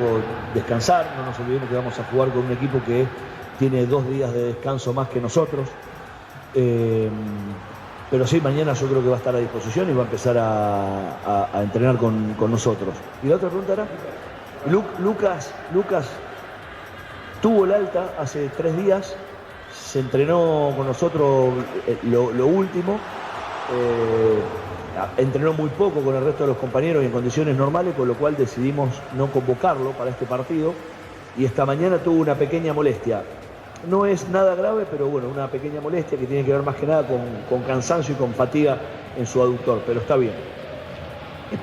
descansar. No nos olvidemos que vamos a jugar con un equipo que tiene 2 días de descanso más que nosotros. Pero sí, mañana yo creo que va a estar a disposición y va a empezar a entrenar con nosotros. ¿Y la otra pregunta era? Lucas tuvo el alta hace 3 días, se entrenó con nosotros lo último, entrenó muy poco con el resto de los compañeros y en condiciones normales, con lo cual decidimos no convocarlo para este partido, y esta mañana tuvo una pequeña molestia. No es nada grave, pero bueno, una pequeña molestia que tiene que ver más que nada con cansancio y con fatiga en su aductor, pero está bien.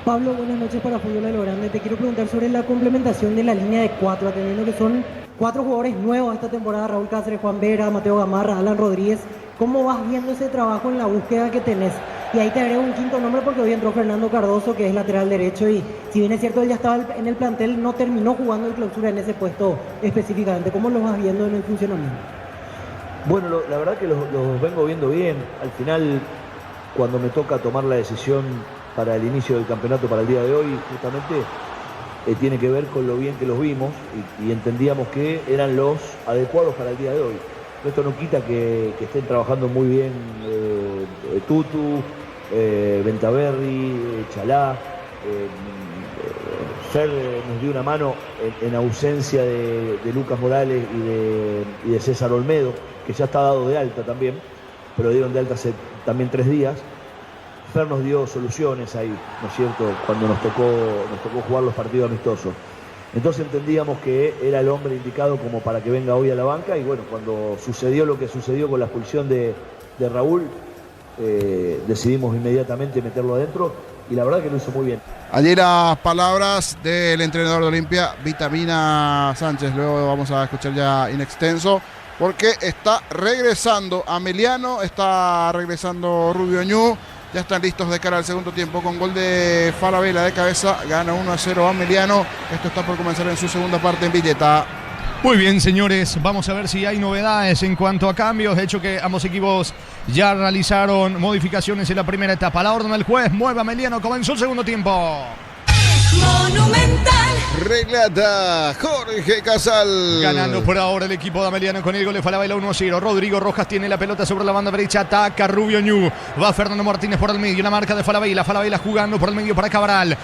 Pablo, buenas noches para Fútbol a lo Grande. Te quiero preguntar sobre la complementación de la línea de 4, atendiendo que son 4 jugadores nuevos esta temporada: Raúl Cáceres, Juan Vera, Mateo Gamarra, Alan Rodríguez. ¿Cómo vas viendo ese trabajo en la búsqueda que tenés? Y ahí te agrego un quinto nombre porque hoy entró Fernando Cardoso, que es lateral derecho, y si bien es cierto él ya estaba en el plantel, no terminó jugando el clausura en ese puesto específicamente. ¿Cómo los vas viendo en el funcionamiento? Bueno, la verdad que los vengo viendo bien. Al final, cuando me toca tomar la decisión para el inicio del campeonato para el día de hoy, justamente tiene que ver con lo bien que los vimos y entendíamos que eran los adecuados para el día de hoy. Esto no quita que estén trabajando muy bien Tutu, Ventaverri, Chalá. Fer nos dio una mano en ausencia de Lucas Morales y de César Olmedo, que ya está dado de alta también, pero dieron de alta hace también 3 días. Fer nos dio soluciones ahí, ¿no es cierto?, cuando nos tocó jugar los partidos amistosos. Entonces entendíamos que era el hombre indicado como para que venga hoy a la banca, y bueno, cuando sucedió lo que sucedió con la expulsión de Raúl, decidimos inmediatamente meterlo adentro, y la verdad que lo hizo muy bien. Allí las palabras del entrenador de Olimpia, Vitamina Sánchez. Luego vamos a escuchar ya in extenso, porque está regresando Ameliano, está regresando Rubio Ñu. Ya están listos de cara al segundo tiempo con gol de Falabella de cabeza. Gana 1-0 Ameliano. Esto está por comenzar en su segunda parte en Villeta. Muy bien, señores, vamos a ver si hay novedades en cuanto a cambios. De hecho que ambos equipos ya realizaron modificaciones en la primera etapa. La orden del juez, mueve a Ameliano, comenzó el segundo tiempo. Monumental. Relata Jorge Casal. Ganando por ahora el equipo de Ameliano con el gol de Falabella 1-0. Rodrigo Rojas tiene la pelota sobre la banda derecha. Ataca Rubio Ñu. Va Fernando Martínez por el medio. La marca de Falabella. Falabella jugando por el medio para Cabral.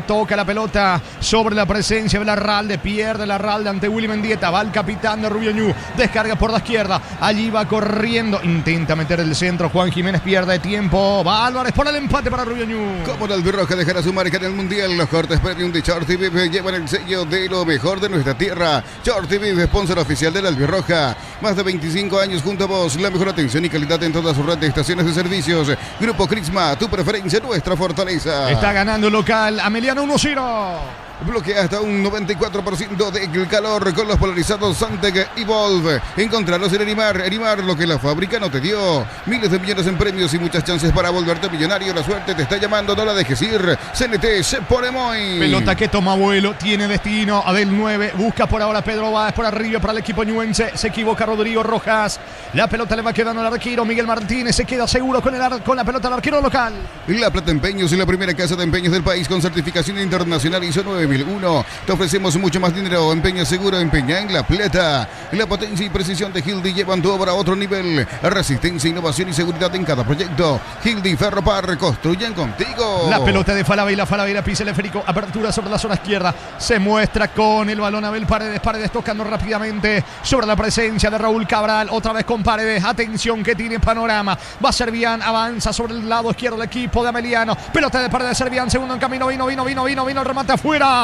Toca la pelota sobre la presencia de Larralde. Pierde Larralde ante Willy Mendieta. Va el capitán de Rubio Ñu. Descarga por la izquierda. Allí va corriendo. Intenta meter el centro. Juan Jiménez pierde tiempo. Va Álvarez por el empate para Rubio Ñu. Como la albirroja dejará su marca en el Mundial. Los cortes premium de Shorty Beef llevan el sello de lo mejor de nuestra tierra. Shorty Beef, sponsor oficial de la albirroja. Más de 25 años junto a vos. La mejor atención y calidad en toda su red de estaciones de servicios. Grupo Crisma, tu preferencia, nuestra fortaleza. Está ganando el local Ameliano 1-0. Bloquea hasta un 94% del calor con los polarizados Santec y Volve. Encontralos en Erimar. Erimar, lo que la fábrica no te dio. Miles de millones en premios y muchas chances para volverte millonario. La suerte te está llamando, no la dejes ir. CNT se pone muy. Pelota que toma vuelo, tiene destino a del 9. Busca por ahora Pedro Báez por arriba para el equipo ñuense. Se equivoca Rodrigo Rojas. La pelota le va quedando al arquero Miguel Martínez. Se queda seguro con la pelota al arquero local. La Plata Empeños es la primera casa de empeños del país con certificación internacional ISO 9001. Te ofrecemos mucho más dinero. Empeña seguro, empeña en La Plata. La potencia y precisión de Hildy llevan tu obra a otro nivel. Resistencia, innovación y seguridad en cada proyecto. Hildy Ferropar, construyen contigo. La pelota de Falabella. Falabella pisa el esférico. Apertura sobre la zona izquierda. Se muestra con el balón Abel Paredes. Paredes tocando rápidamente sobre la presencia de Raúl Cabral. Otra vez con Paredes. Atención que tiene panorama. Va Servián. Avanza sobre el lado izquierdo del equipo de Ameliano. Pelota de Paredes. Servián. Segundo en camino. Vino el remate afuera.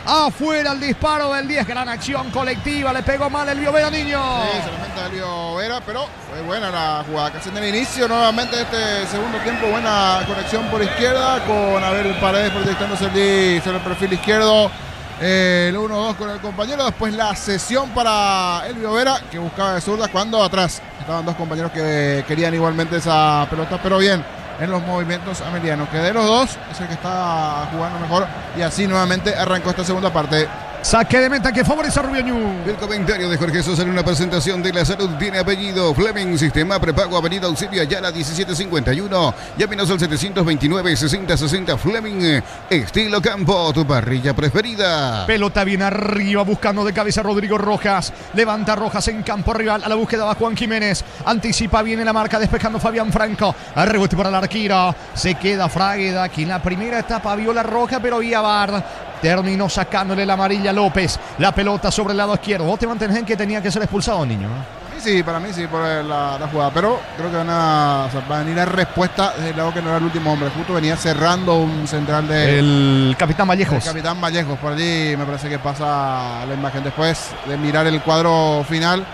Afuera el disparo del 10. Gran acción colectiva. Le pegó mal el Biovera, niño. Sí, se lamenta el Biovera, pero fue buena la jugada. Casi en el inicio, nuevamente este segundo tiempo. Buena conexión por izquierda con Abel Paredes proyectándose allí sobre el perfil izquierdo. El 1-2 con el compañero. Después la cesión para el Biovera, que buscaba de zurda cuando atrás estaban dos compañeros que querían igualmente esa pelota, pero bien en los movimientos Ameliano, que de los dos es el que está jugando mejor, y así nuevamente arrancó esta segunda parte. Saque de meta que favorece a Rubio Ñu. El comentario de Jorge Sosa en una presentación de la salud tiene apellido Fleming, sistema prepago, avenida Auxilio Ayala 1751. Llámenos al 729-6060 Fleming, estilo campo, tu parrilla preferida. Pelota bien arriba, buscando de cabeza Rodrigo Rojas. Levanta Rojas en campo rival, a la búsqueda va Juan Jiménez. Anticipa bien en la marca, despejando Fabián Franco. Al rebote para el arquero. Se queda Fragueda, que en la primera etapa vio la roja, pero vía VAR. Terminó sacándole la amarilla López. La pelota sobre el lado izquierdo. Vos te mantenés en que tenía que ser expulsado, niño. Para mí sí, por la jugada. Pero creo que va a venir la respuesta desde el lado que no era el último hombre. Justo venía cerrando un central el Capitán Vallejos. El Capitán Vallejos. Por allí me parece que pasa la imagen después de mirar el cuadro final.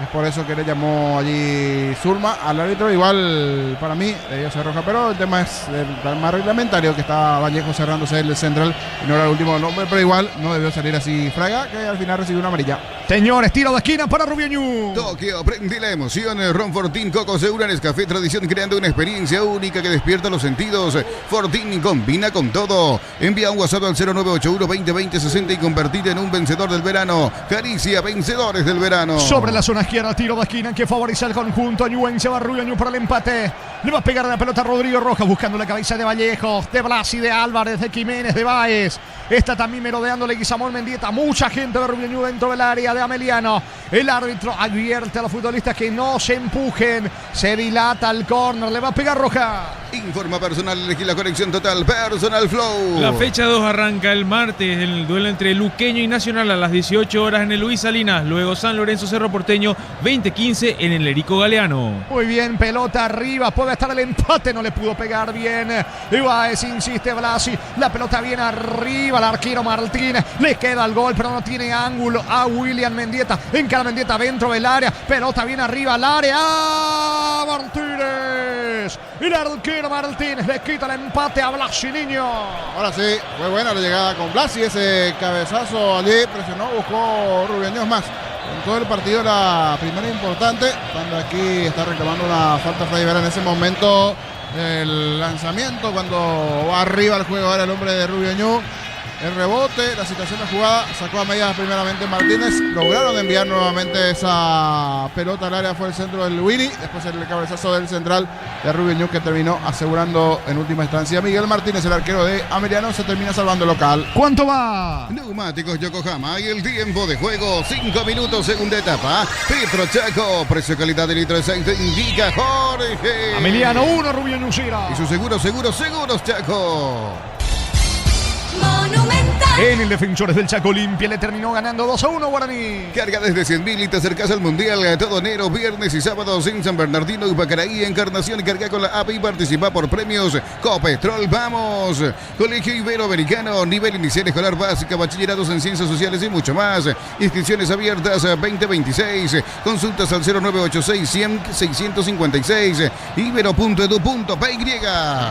Es por eso que le llamó allí Zulma al árbitro. Igual para mí debió ser roja, pero el tema es el más reglamentario, que está Vallejo cerrándose el central y no era el último nombre, pero igual no debió salir así Fraga, que al final recibió una amarilla. Señores, tiro de esquina para Rubio Ñu. Tokio, prende la emoción. Ron Fortín, Coco Segura, Nescafé Tradición, creando una experiencia única que despierta los sentidos. Fortín combina con todo. Envía un WhatsApp al 0981-2020-60 y convertirte en un vencedor del verano. Caricia, vencedores del verano. Sobre la zona izquierda, tiro de esquina que favorece al conjunto ñuense. Va Rubio Ñu para el empate. Le va a pegar la pelota a Rodrigo Rojas, buscando la cabeza de Vallejos, de Blasi, de Álvarez, de Jiménez, de Báez. Está también merodeándole Guizamón Mendieta. Mucha gente de Rubio Ñu dentro del área de Ameliano. El árbitro advierte a los futbolistas que no se empujen. Se dilata el córner. Le va a pegar Roja. Informa Personal, elegí la conexión total. Personal Flow. La fecha 2 arranca el martes. El duelo entre Luqueño y Nacional a las 18 horas en el Luis Salinas. Luego San Lorenzo Cerro Porteño 20:15 en el Erico Galeano. Muy bien, pelota arriba. Puede estar el empate. No le pudo pegar bien. Ibáez insiste Blasi. La pelota viene arriba. El arquero Martínez. Le queda el gol, pero no tiene ángulo a William Mendieta. Encara Mendieta dentro del área. Pelota viene arriba al área. Martínez. El arquero Martínez le quita el empate a Blasi, niño. Ahora sí, fue buena la llegada con Blasi. Ese cabezazo allí presionó, buscó Rubio Ñu. Más en todo el partido la primera importante, cuando aquí está reclamando una falta Freddy Vera en ese momento. El lanzamiento, cuando va arriba el juego ahora el hombre de Rubio Ñu. el rebote, la situación de jugada, sacó a medias primeramente Martínez, lograron enviar nuevamente esa pelota al área, fue el centro del Willy, después el cabezazo del central de Rubio Ñu que terminó asegurando en última instancia. Miguel Martínez, el arquero de Ameliano, se termina salvando el local. ¿Cuánto va? Neumáticos Yokohama y el tiempo de juego, 5 minutos, segunda etapa. Petro Chaco, precio calidad de litro de aceite, indica Jorge. Ameliano 1, Rubio Ñu 0. Y su seguros Chaco. Monumental. En el Defensores del Chaco Olimpia le terminó ganando 2-1 Guaraní. Carga desde 100.000 y te acercas al Mundial todo enero, viernes y sábados en San Bernardino y Pacaraí, Encarnación. Carga con la API y participa por premios Copetrol. Vamos. Colegio Iberoamericano, nivel inicial escolar básica, bachilleratos en ciencias sociales y mucho más. Inscripciones abiertas 2026. Consultas al 0986 100 656. Ibero.edu.py.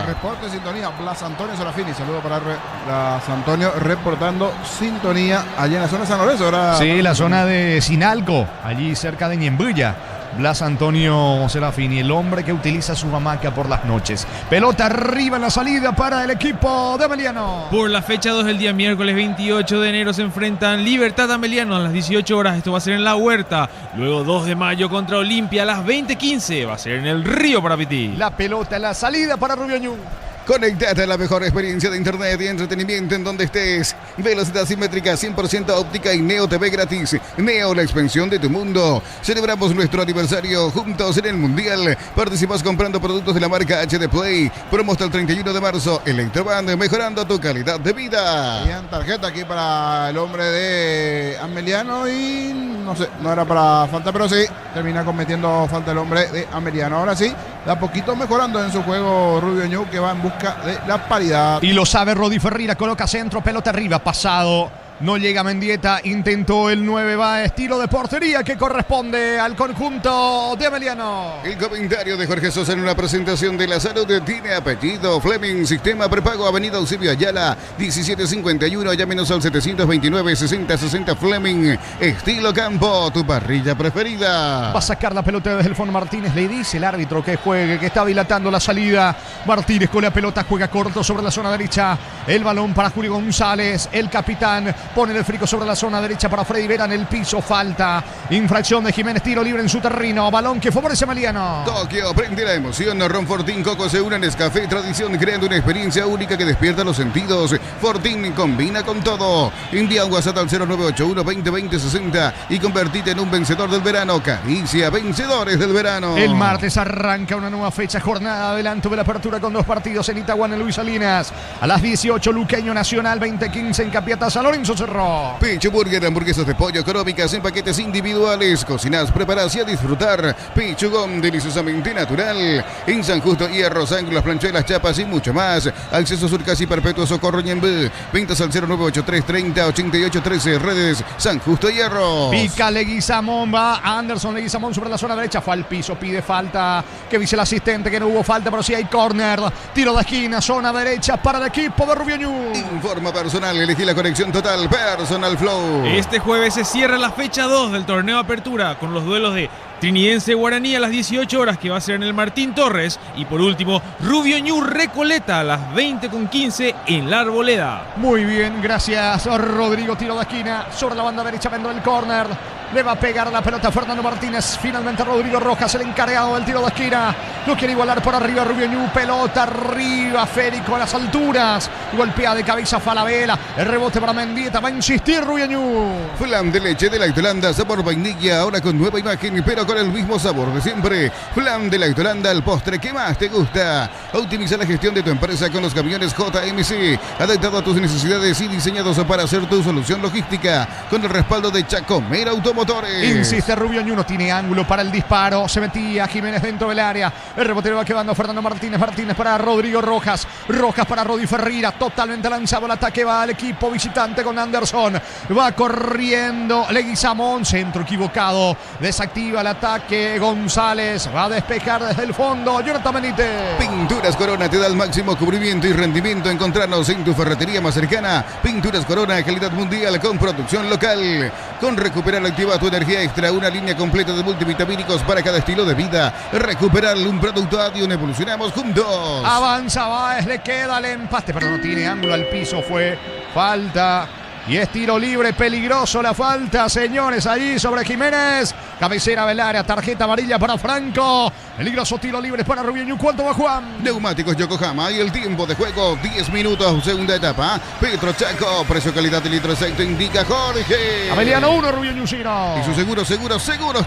Reporte sintonía, Blas Antonio Serafini. Saludo para Blas Antonio, reportando sintonía allá en la zona de San Lorenzo. Ahora... Sí, la zona de Sinalco, allí cerca de Ñembuya. Blas Antonio Serafini, el hombre que utiliza su hamaca por las noches. Pelota arriba en la salida para el equipo de Ameliano. Por la fecha 2 del día miércoles 28 de enero se enfrentan Libertad Ameliano a las 18 horas. Esto va a ser en La Huerta. Luego 2 de mayo contra Olimpia a las 20:15. Va a ser en el Río Parapití. La pelota en la salida para Rubio Ñu. Conectate a la mejor experiencia de internet y entretenimiento en donde estés. Velocidad simétrica 100% óptica y Neo TV gratis. Neo, la expansión de tu mundo. Celebramos nuestro aniversario juntos en el Mundial. Participas comprando productos de la marca HD Play. Promo hasta el 31 de marzo. Electroband, mejorando tu calidad de vida. Bien, tarjeta aquí para el hombre de Ameliano y no sé, no era para falta, pero sí, termina cometiendo falta el hombre de Ameliano. Ahora sí, de a poquito mejorando en su juego Rubio Ñu, que va en busca de la paridad. Y lo sabe Rodi Ferreira, coloca centro, pelota arriba, pasado. No llega Mendieta, intentó el 9, va estilo de portería que corresponde al conjunto de Ameliano. El comentario de Jorge Sosa en una presentación de la salud tiene apellido Fleming, sistema prepago, avenida Eusebio Ayala, 1751, llámenos al 729-6060 Fleming, estilo campo, tu parrilla preferida. Va a sacar la pelota desde el fondo Martínez, le dice el árbitro que juegue, que está dilatando la salida. Martínez con la pelota juega corto sobre la zona derecha, el balón para Julio González, el capitán. Pone el frico sobre la zona derecha para Freddy Vera en el piso. Falta. Infracción de Jiménez. Tiro libre en su terreno. Balón que favorece a Ameliano. Tokio, prende la emoción. Ron Fortín Coco se une en Nescafé Tradición, creando una experiencia única que despierta los sentidos. Fortín combina con todo. Envía un WhatsApp al 0981-2020-60 y convertite en un vencedor del verano. Caricia, vencedores del verano. El martes arranca una nueva fecha. Jornada adelanto de la apertura con 2 partidos en Itaguana, Luis Salinas. A las 18, Luqueño Nacional 2015 en Capiatá, San Lorenzo Cerró. Pecho Burger, hamburguesas de pollo económicas en paquetes individuales. Cocinas, preparas y a disfrutar. Pechugón, deliciosamente natural. En San Justo, hierros, ángulos, planchuelas, chapas y mucho más. Acceso Sur Casi Perpetuo, Socorro Ñembé. Ventas al 0983 30 88 13. Redes San Justo Hierro. Pica Leguizamón, va Anderson Leguizamón sobre la zona derecha. Fue al piso, pide falta. Que dice el asistente que no hubo falta, pero sí hay córner. Tiro de esquina, zona derecha para el equipo de Rubio Ñu. Informa personal, elegí la conexión total. Personal Flow. Este jueves se cierra la fecha 2 del torneo Apertura con los duelos de Trinidense Guaraní a las 18 horas, que va a ser en el Martín Torres, y por último Rubio Ñu Recoleta a las 20:15 en la Arboleda. Muy bien, gracias Rodrigo. Tiro de esquina sobre la banda derecha, vendo el córner. Le va a pegar la pelota a Fernando Martínez. Finalmente Rodrigo Rojas, el encargado del tiro de esquina. Lo quiere igualar por arriba Rubio Ñu. Pelota arriba, Férico a las alturas. Golpea de cabeza Falabella. El rebote para Mendieta. Va a insistir Rubio Ñu. Flan de leche de Lactolanda, sabor vainilla, ahora con nueva imagen, pero con el mismo sabor de siempre. Flan de Lactolanda, el postre que más te gusta. Optimiza la gestión de tu empresa con los camiones JMC, adaptado a tus necesidades y diseñados para hacer tu solución logística, con el respaldo de Chacomer Automotores. Insiste Rubio Ñu, no tiene ángulo para el disparo. Se metía Jiménez dentro del área. El rebote va quedando Fernando Martínez. Martínez para Rodrigo Rojas. Rojas para Rodi Ferreira. Totalmente lanzado el ataque. Va al equipo visitante con Anderson. Va corriendo Leguizamón. Centro equivocado. Desactiva el ataque. González va a despejar desde el fondo. Jonathan Benítez. Pinturas Corona te da el máximo cubrimiento y rendimiento. Encontrarnos en tu ferretería más cercana. Pinturas Corona, calidad mundial con producción local. Con recuperar, activar Lleva tu energía extra, una línea completa de multivitamínicos para cada estilo de vida. Recuperar un producto Adium, evolucionamos juntos. Avanza Báez, le queda el empate, pero no tiene ángulo al piso, fue falta. Y es tiro libre, peligroso la falta, señores, allí sobre Jiménez. Cabecera del área, tarjeta amarilla para Franco. Peligroso tiro libre para Rubio. ¿Cuánto va Juan? Neumáticos Yokohama y el tiempo de juego, 10 minutos, segunda etapa. Petro Chaco, precio calidad de litro exacto, indica Jorge. Ameliano 1, Rubio 0. Y su seguros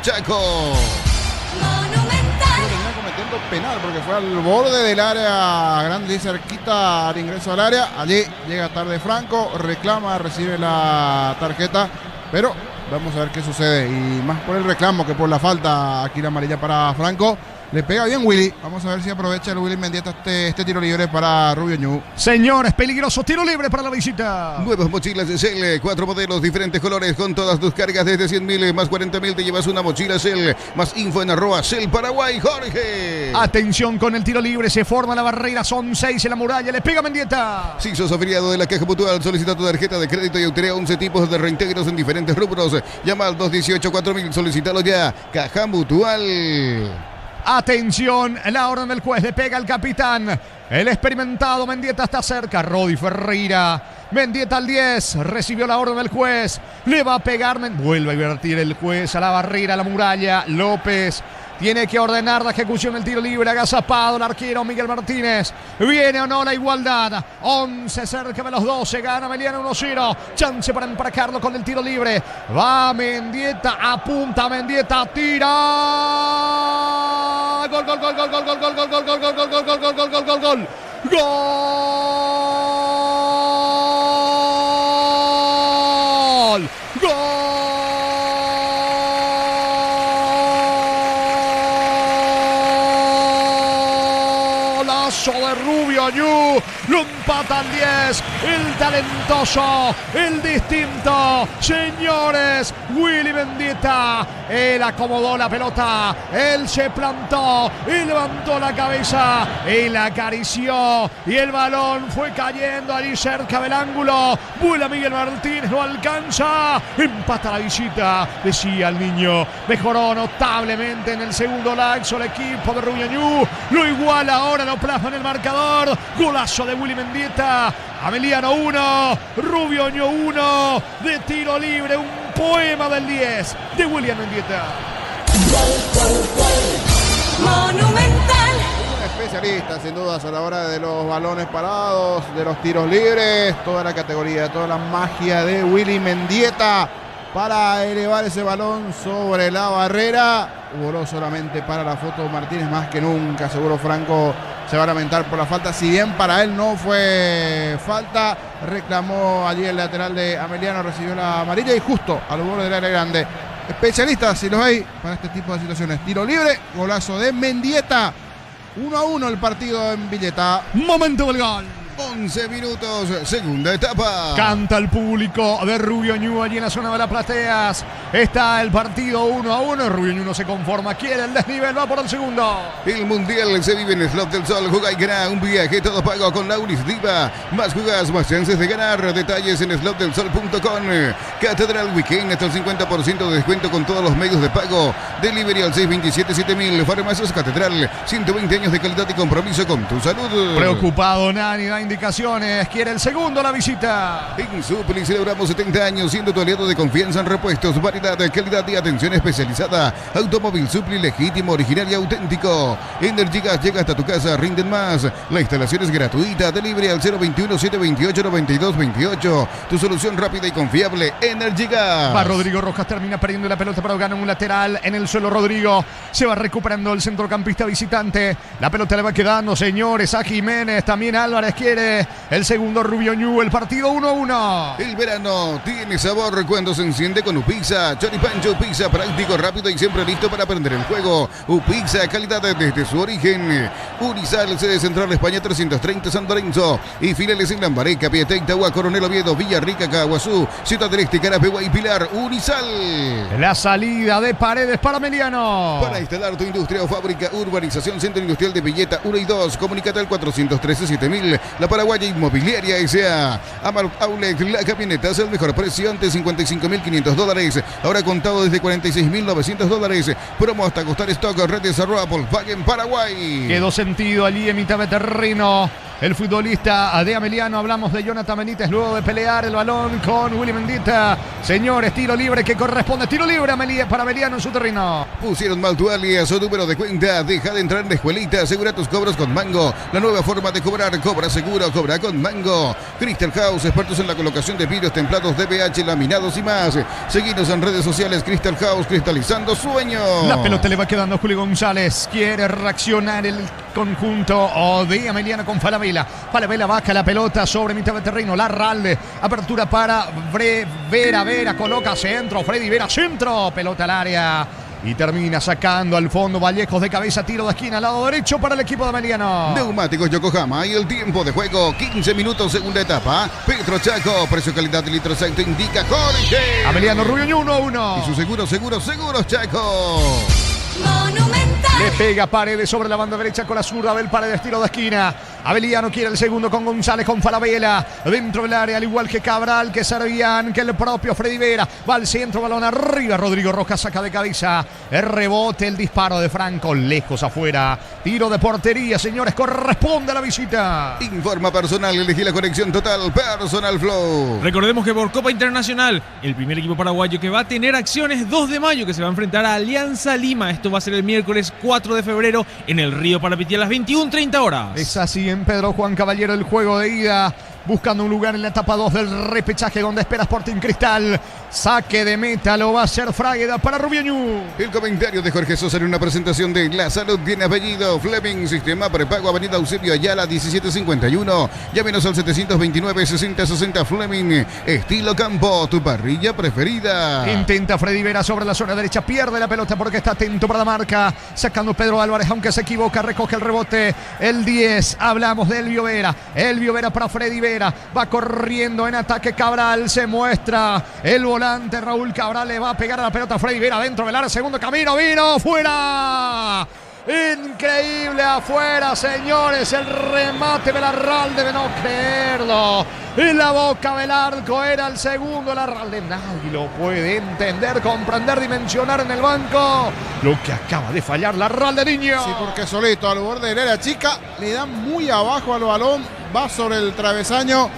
Chaco. Cometiendo penal porque fue al borde del área grande y cerquita al ingreso al área. Allí llega tarde Franco, reclama, recibe la tarjeta, pero vamos a ver qué sucede. Y más por el reclamo que por la falta. Aquí la amarilla para Franco. Le pega bien Willy. Vamos a ver si aprovecha el Willy Mendieta este tiro libre para Rubio Ñu. Señores, peligroso tiro libre para la visita. Nuevas mochilas de Shell, 4 modelos, diferentes colores, con todas tus cargas desde 100.000 más 40.000 te llevas una mochila Shell. Más info en @Shell Paraguay, Jorge. Atención con el tiro libre, se forma la barrera, son 6 en la muralla, le pega Mendieta. Si sos afiliado de la Caja Mutual, solicita tu tarjeta de crédito y obtén 11 tipos de reintegros en diferentes rubros. Llama al 218-4000, solicítalo ya. Caja Mutual. Atención, la orden del juez, le pega al capitán. El experimentado Mendieta está cerca. Rodi Ferreira. Mendieta al 10. Recibió la orden del juez. Le va a pegar. Vuelve a invertir el juez a la barrera, a la muralla. López tiene que ordenar la ejecución del tiro libre. Agazapado el arquero Miguel Martínez. ¿Viene o no la igualdad? 11 cerca de los 12. Gana Meliano 1-0. Chance para emparejarlo con el tiro libre. Va Mendieta. Apunta Mendieta. Tira. Gol, gol, gol, gol, gol, gol, gol, gol, gol, gol, gol, gol, gol, gol, gol, gol, gol, gol, gol. Gol. Golazo de Rubio Ñu. Lo empata al 10. El talentoso, el distinto. Señores, Willy Mendieta. Él acomodó la pelota. Él se plantó. Él levantó la cabeza. Él acarició. Y el balón fue cayendo allí cerca del ángulo. Vuela Miguel Martínez. No alcanza. Empata la visita. Decía el niño. Mejoró notablemente en el segundo lapso el equipo de Rubio Ñu. Lo iguala ahora. Lo plasma en el marcador. Golazo de Willy Mendieta. Ameliano 1, Rubio Ñu 1, de tiro libre, un poema del 10 de William Mendieta. Monumental. Un especialista sin dudas a la hora de los balones parados, de los tiros libres, toda la categoría, toda la magia de Willy Mendieta para elevar ese balón sobre la barrera. Voló solamente para la foto Martínez más que nunca. Seguro Franco se va a lamentar por la falta. Si bien para él no fue falta, reclamó allí el lateral de Ameliano, recibió la amarilla y justo al borde del área grande. Especialistas, si los hay, para este tipo de situaciones. Tiro libre, golazo de Mendieta. 1-1 el partido en Villeta. Momento del gol. 11 minutos, segunda etapa. Canta el público de Rubio Ñu allí en la zona de las plateas. Está el partido 1-1. Rubio Ñu no se conforma, quiere el desnivel, va por el segundo. El mundial se vive en Slot del Sol. Juega y gana un viaje todo pago con Lauris Diva. Más jugas, más chances de ganar. Detalles en slotdelsol.com. Catedral Weekend hasta el 50% de descuento con todos los medios de pago. Delivery al 627-7000. Farmacias Catedral. 120 años de calidad y compromiso con tu salud. Preocupado Nani, da indicaciones. Quiere el segundo la visita. En Supli celebramos 70 años siendo tu aliado de confianza en repuestos, variedad, calidad y atención especializada. Automóvil Supli legítimo, original y auténtico. Energy Gas llega hasta tu casa, rinden más. La instalación es gratuita. Delivery al 021-728-9228. Tu solución rápida y confiable, Energy Gas. Va Rodrigo Rojas, termina perdiendo la pelota para ganar un lateral en el suelo. Rodrigo se va recuperando el centrocampista visitante. La pelota le va quedando, señores, a Jiménez. También Álvarez quiere el segundo. Rubio Ñu, el partido 1-1. El verano tiene sabor cuando se enciende con Upizza. Choripancho Upizza, práctico, rápido y siempre listo para aprender el juego. Upizza, calidad desde su origen. Urizal, sede central España 330 San Lorenzo. Y filiales en Lambaré, Capiatá, Itagua, Coronel Oviedo, Villarrica, Caguazú, Ciudad del Este. Este, Carapegua y Pilar, Unisal. La salida de Paredes para Meliano. Para instalar tu industria o fábrica, urbanización, Centro Industrial de Villeta 1 y 2. Comunicate al 413-7000. La Paraguaya Inmobiliaria S.A. Amar Outlet, la camioneta es el mejor precio antes $55.500. Ahora contado desde $46.900. Promo hasta costar stock. Redes @ Volkswagen Paraguay. Quedó sentido allí en mitad de terreno el futbolista de Ameliano. Hablamos de Jonathan Benítez luego de pelear el balón con Willy Mendieta. Señores, tiro libre que corresponde. Tiro libre para Ameliano en su terreno. Pusieron mal tu alias o número de cuenta. Deja de entrar en la escuelita. Asegura tus cobros con Mango. La nueva forma de cobrar. Cobra seguro. Cobra con Mango. Crystal House. Expertos en la colocación de vidrios templados, DBH, laminados y más. Seguinos en redes sociales. Crystal House. Cristalizando sueños. La pelota le va quedando a Julio González. Quiere reaccionar el conjunto de Ameliano con Falabella. Falabella baja la pelota sobre mitad de terreno. Larralde. Apertura para Vera. Coloca centro. Freddy Vera. Centro. Pelota al área. Y termina sacando al fondo Vallejos de cabeza. Tiro de esquina al lado derecho para el equipo de Ameliano. Neumáticos Yokohama. Y el tiempo de juego. 15 minutos, segunda etapa. Petro Chaco. Precio calidad de litro exacto indica Jorge. Ameliano Rubio 1-1. Y su seguros Chaco. Le pega Paredes sobre la banda derecha con la zurda. Abel Paredes, tiro de esquina. Abeliano quiere el segundo con González, con Falabella. Dentro del área, al igual que Cabral, que Servian, que el propio Freddy Vera. Va al centro, balón arriba. Rodrigo Rojas saca de cabeza. El rebote, el disparo de Franco. Lejos afuera. Tiro de portería, señores. Corresponde a la visita. Informa Personal. Elegí la conexión total. Personal Flow. Recordemos que por Copa Internacional, el primer equipo paraguayo que va a tener acciones 2 de mayo, que se va a enfrentar a Alianza Lima. Esto va a ser el miércoles 4 de febrero en el Río Parapetí a las 21:30 horas. Es así en Pedro Juan Caballero el juego de ida. Buscando un lugar en la etapa 2 del repechaje donde espera Sporting Cristal. Saque de meta, lo va a hacer Fragueda para Rubiañú. El comentario de Jorge Sosa en una presentación de La Salud tiene apellido. Fleming, sistema prepago, Avenida Eusebio Ayala, 1751. Llámenos al 729-6060 Fleming. Estilo campo, tu parrilla preferida. Intenta Freddy Vera sobre la zona derecha. Pierde la pelota porque está atento para la marca. Sacando Pedro Álvarez, aunque se equivoca, recoge el rebote. El 10, hablamos de Elvio Vera. Elvio Vera para Freddy Vera. Va corriendo en ataque Cabral. Se muestra el volante Raúl Cabral. Le va a pegar a la pelota Freddy Vera dentro del área. Segundo camino. Vino fuera. Increíble afuera, señores. El remate de Larralde de no creerlo. En la boca del arco era el segundo. Larralde, nadie lo puede entender, comprender, dimensionar en el banco. Lo que acaba de fallar Larralde, niño. Sí, porque solito al borde del área chica. Le dan muy abajo al balón. Va sobre el travesaño.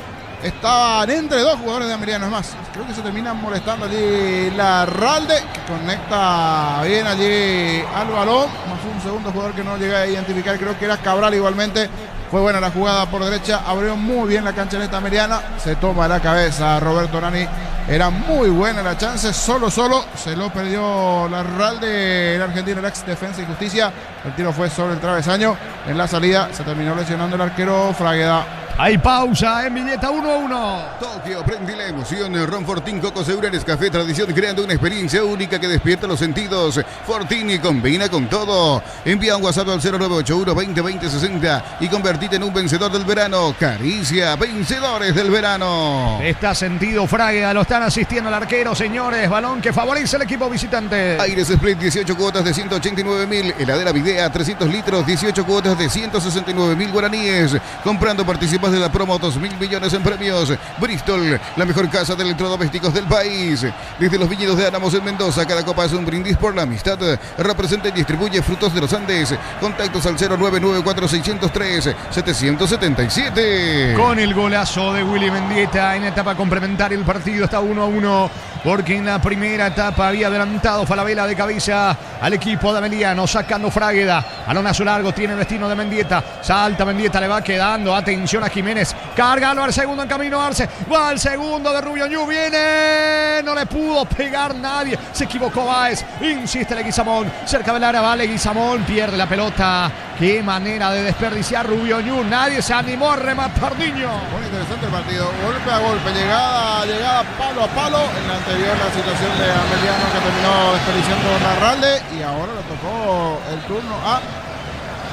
Estaban entre dos jugadores de Ameliano. Es más, creo que se terminan molestando allí Larralde, que conecta bien allí al balón. Más un segundo jugador que no llegué a identificar, creo que era Cabral igualmente. Fue buena la jugada por derecha, abrió muy bien la cancha en esta Ameliana. Se toma la cabeza Roberto Nani. Era muy buena la chance, solo se lo perdió Larralde, el argentino, el ex Defensa y Justicia. El tiro fue sobre el travesaño. En la salida se terminó lesionando el arquero Fragueda. Hay pausa en Villeta 1-1. Tokio, prende la emoción. Ron Fortín, Coco Segura, Nescafé Tradición, creando una experiencia única que despierta los sentidos. Fortín combina con todo. Envía un WhatsApp al 0981-2020-60 y convertite en un vencedor del verano. Caricia, vencedores del verano. Está sentido Fraga, lo están asistiendo al arquero, señores. Balón que favorece al equipo visitante. Aires Split, 18 cuotas de 189.000. Heladera Videa, 300 litros, 18 cuotas de 169.000 guaraníes. Comprando participas de la promo, 2.000 millones en premios. Bristol, la mejor casa de electrodomésticos del país. Desde los viñedos de Álamos en Mendoza, cada copa es un brindis por la amistad. Representa y distribuye Frutos de los Andes. Contactos al 099-4603-777. Con el golazo de Willy Mendieta en etapa complementaria, el partido está 1-1. Porque en la primera etapa había adelantado Falabella de cabeza al equipo de Ameliano, sacando Fragueda. Balonazo largo, tiene el destino de Mendieta. Salta Mendieta, le va quedando. Atención a Jiménez. Cárgalo al segundo en camino a Arce. Va al segundo de Rubiañú. Viene. No le pudo pegar nadie. Se equivocó Báez. Insiste Leguizamón. Cerca del área va Leguizamón. Pierde la pelota. Qué manera de desperdiciar Rubiañú. Nadie se animó a rematar, niño. Muy interesante el partido. Golpe a golpe. Llegada palo a palo. En la anterior la situación de Ameliano que terminó desperdiciando Larralde. Y ahora le tocó el turno a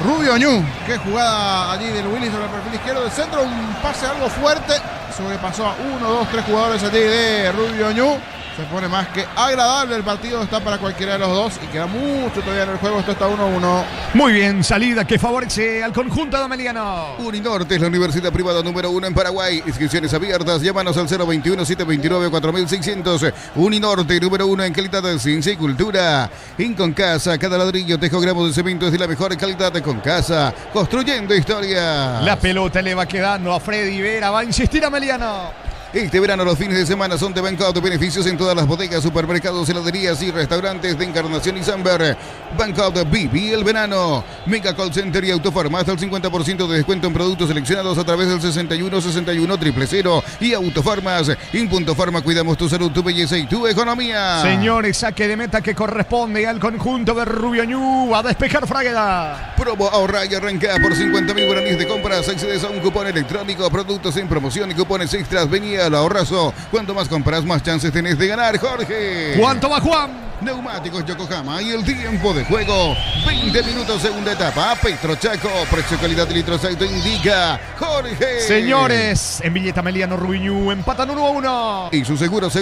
Rubiañú. Qué jugada allí del Willy sobre el perfil izquierdo del centro. Un pase algo fuerte. sobrepasó a 1, 2, 3 jugadores allí de Rubio Ñu. Se pone más que agradable el partido, está para cualquiera de los dos y queda mucho todavía en el juego, esto está 1-1. Muy bien, salida que favorece al conjunto de Ameliano. Uninorte es la universidad privada número 1 en Paraguay. Inscripciones abiertas, llámanos al 021-729-4600. Uninorte, número 1 en calidad de ciencia y cultura. Inconcasa, cada ladrillo, tejo, gramos de cemento es de la mejor calidad de Concasa. Construyendo historia. La pelota le va quedando a Freddy Vera, va a insistir Ameliano. Este verano los fines de semana son de Bancout, beneficios en todas las bodegas, supermercados, heladerías y restaurantes de Encarnación y Samber. Bancout, viví el verano. Mega Call Center y Autofarma hasta el 50% de descuento en productos seleccionados a través del 6161-000 y Autofarmas. En Punto Farma cuidamos tu salud, tu belleza y tu economía. Señores, saque de meta que corresponde al conjunto de Rubio Ñu a despejar Fragueda. Promo ahorra y arranca por 50.000 guaraníes de compras. Accedes a un cupón electrónico, productos en promoción y cupones extras. Venía al ahorrazo. Cuanto más compras, más chances tenés de ganar, Jorge. ¿Cuánto va, Juan? Neumáticos Yokohama y el tiempo de juego. 20 minutos, segunda etapa. Petro Chaco, precio, calidad de litros auto indica Jorge. Señores, en Villeta Ameliano Rubio Ñu empatan 1-1. Y su seguros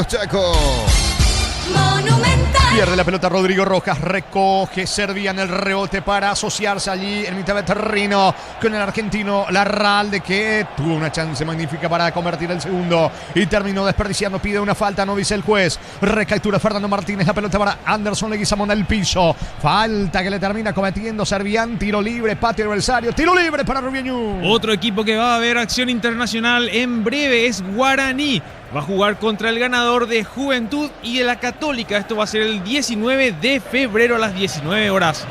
Chaco. Monumental. Pierde la pelota Rodrigo Rojas, recoge, servía en el rebote para asociarse allí en mitad de terreno con el argentino Larralde, que tuvo una chance magnífica para convertir el segundo y terminó desperdiciando, pide una falta, no dice el juez. Recaptura Fernando Martínez, la pelota para Anderson Leguizamón al piso. Falta que le termina cometiendo Servián, tiro libre, patio adversario, tiro libre para Rubio Ñu. Otro equipo que va a ver acción internacional en breve es Guaraní. Va a jugar contra el ganador de Juventud y de la Católica. Esto va a ser el 19 de febrero a las 19 horas.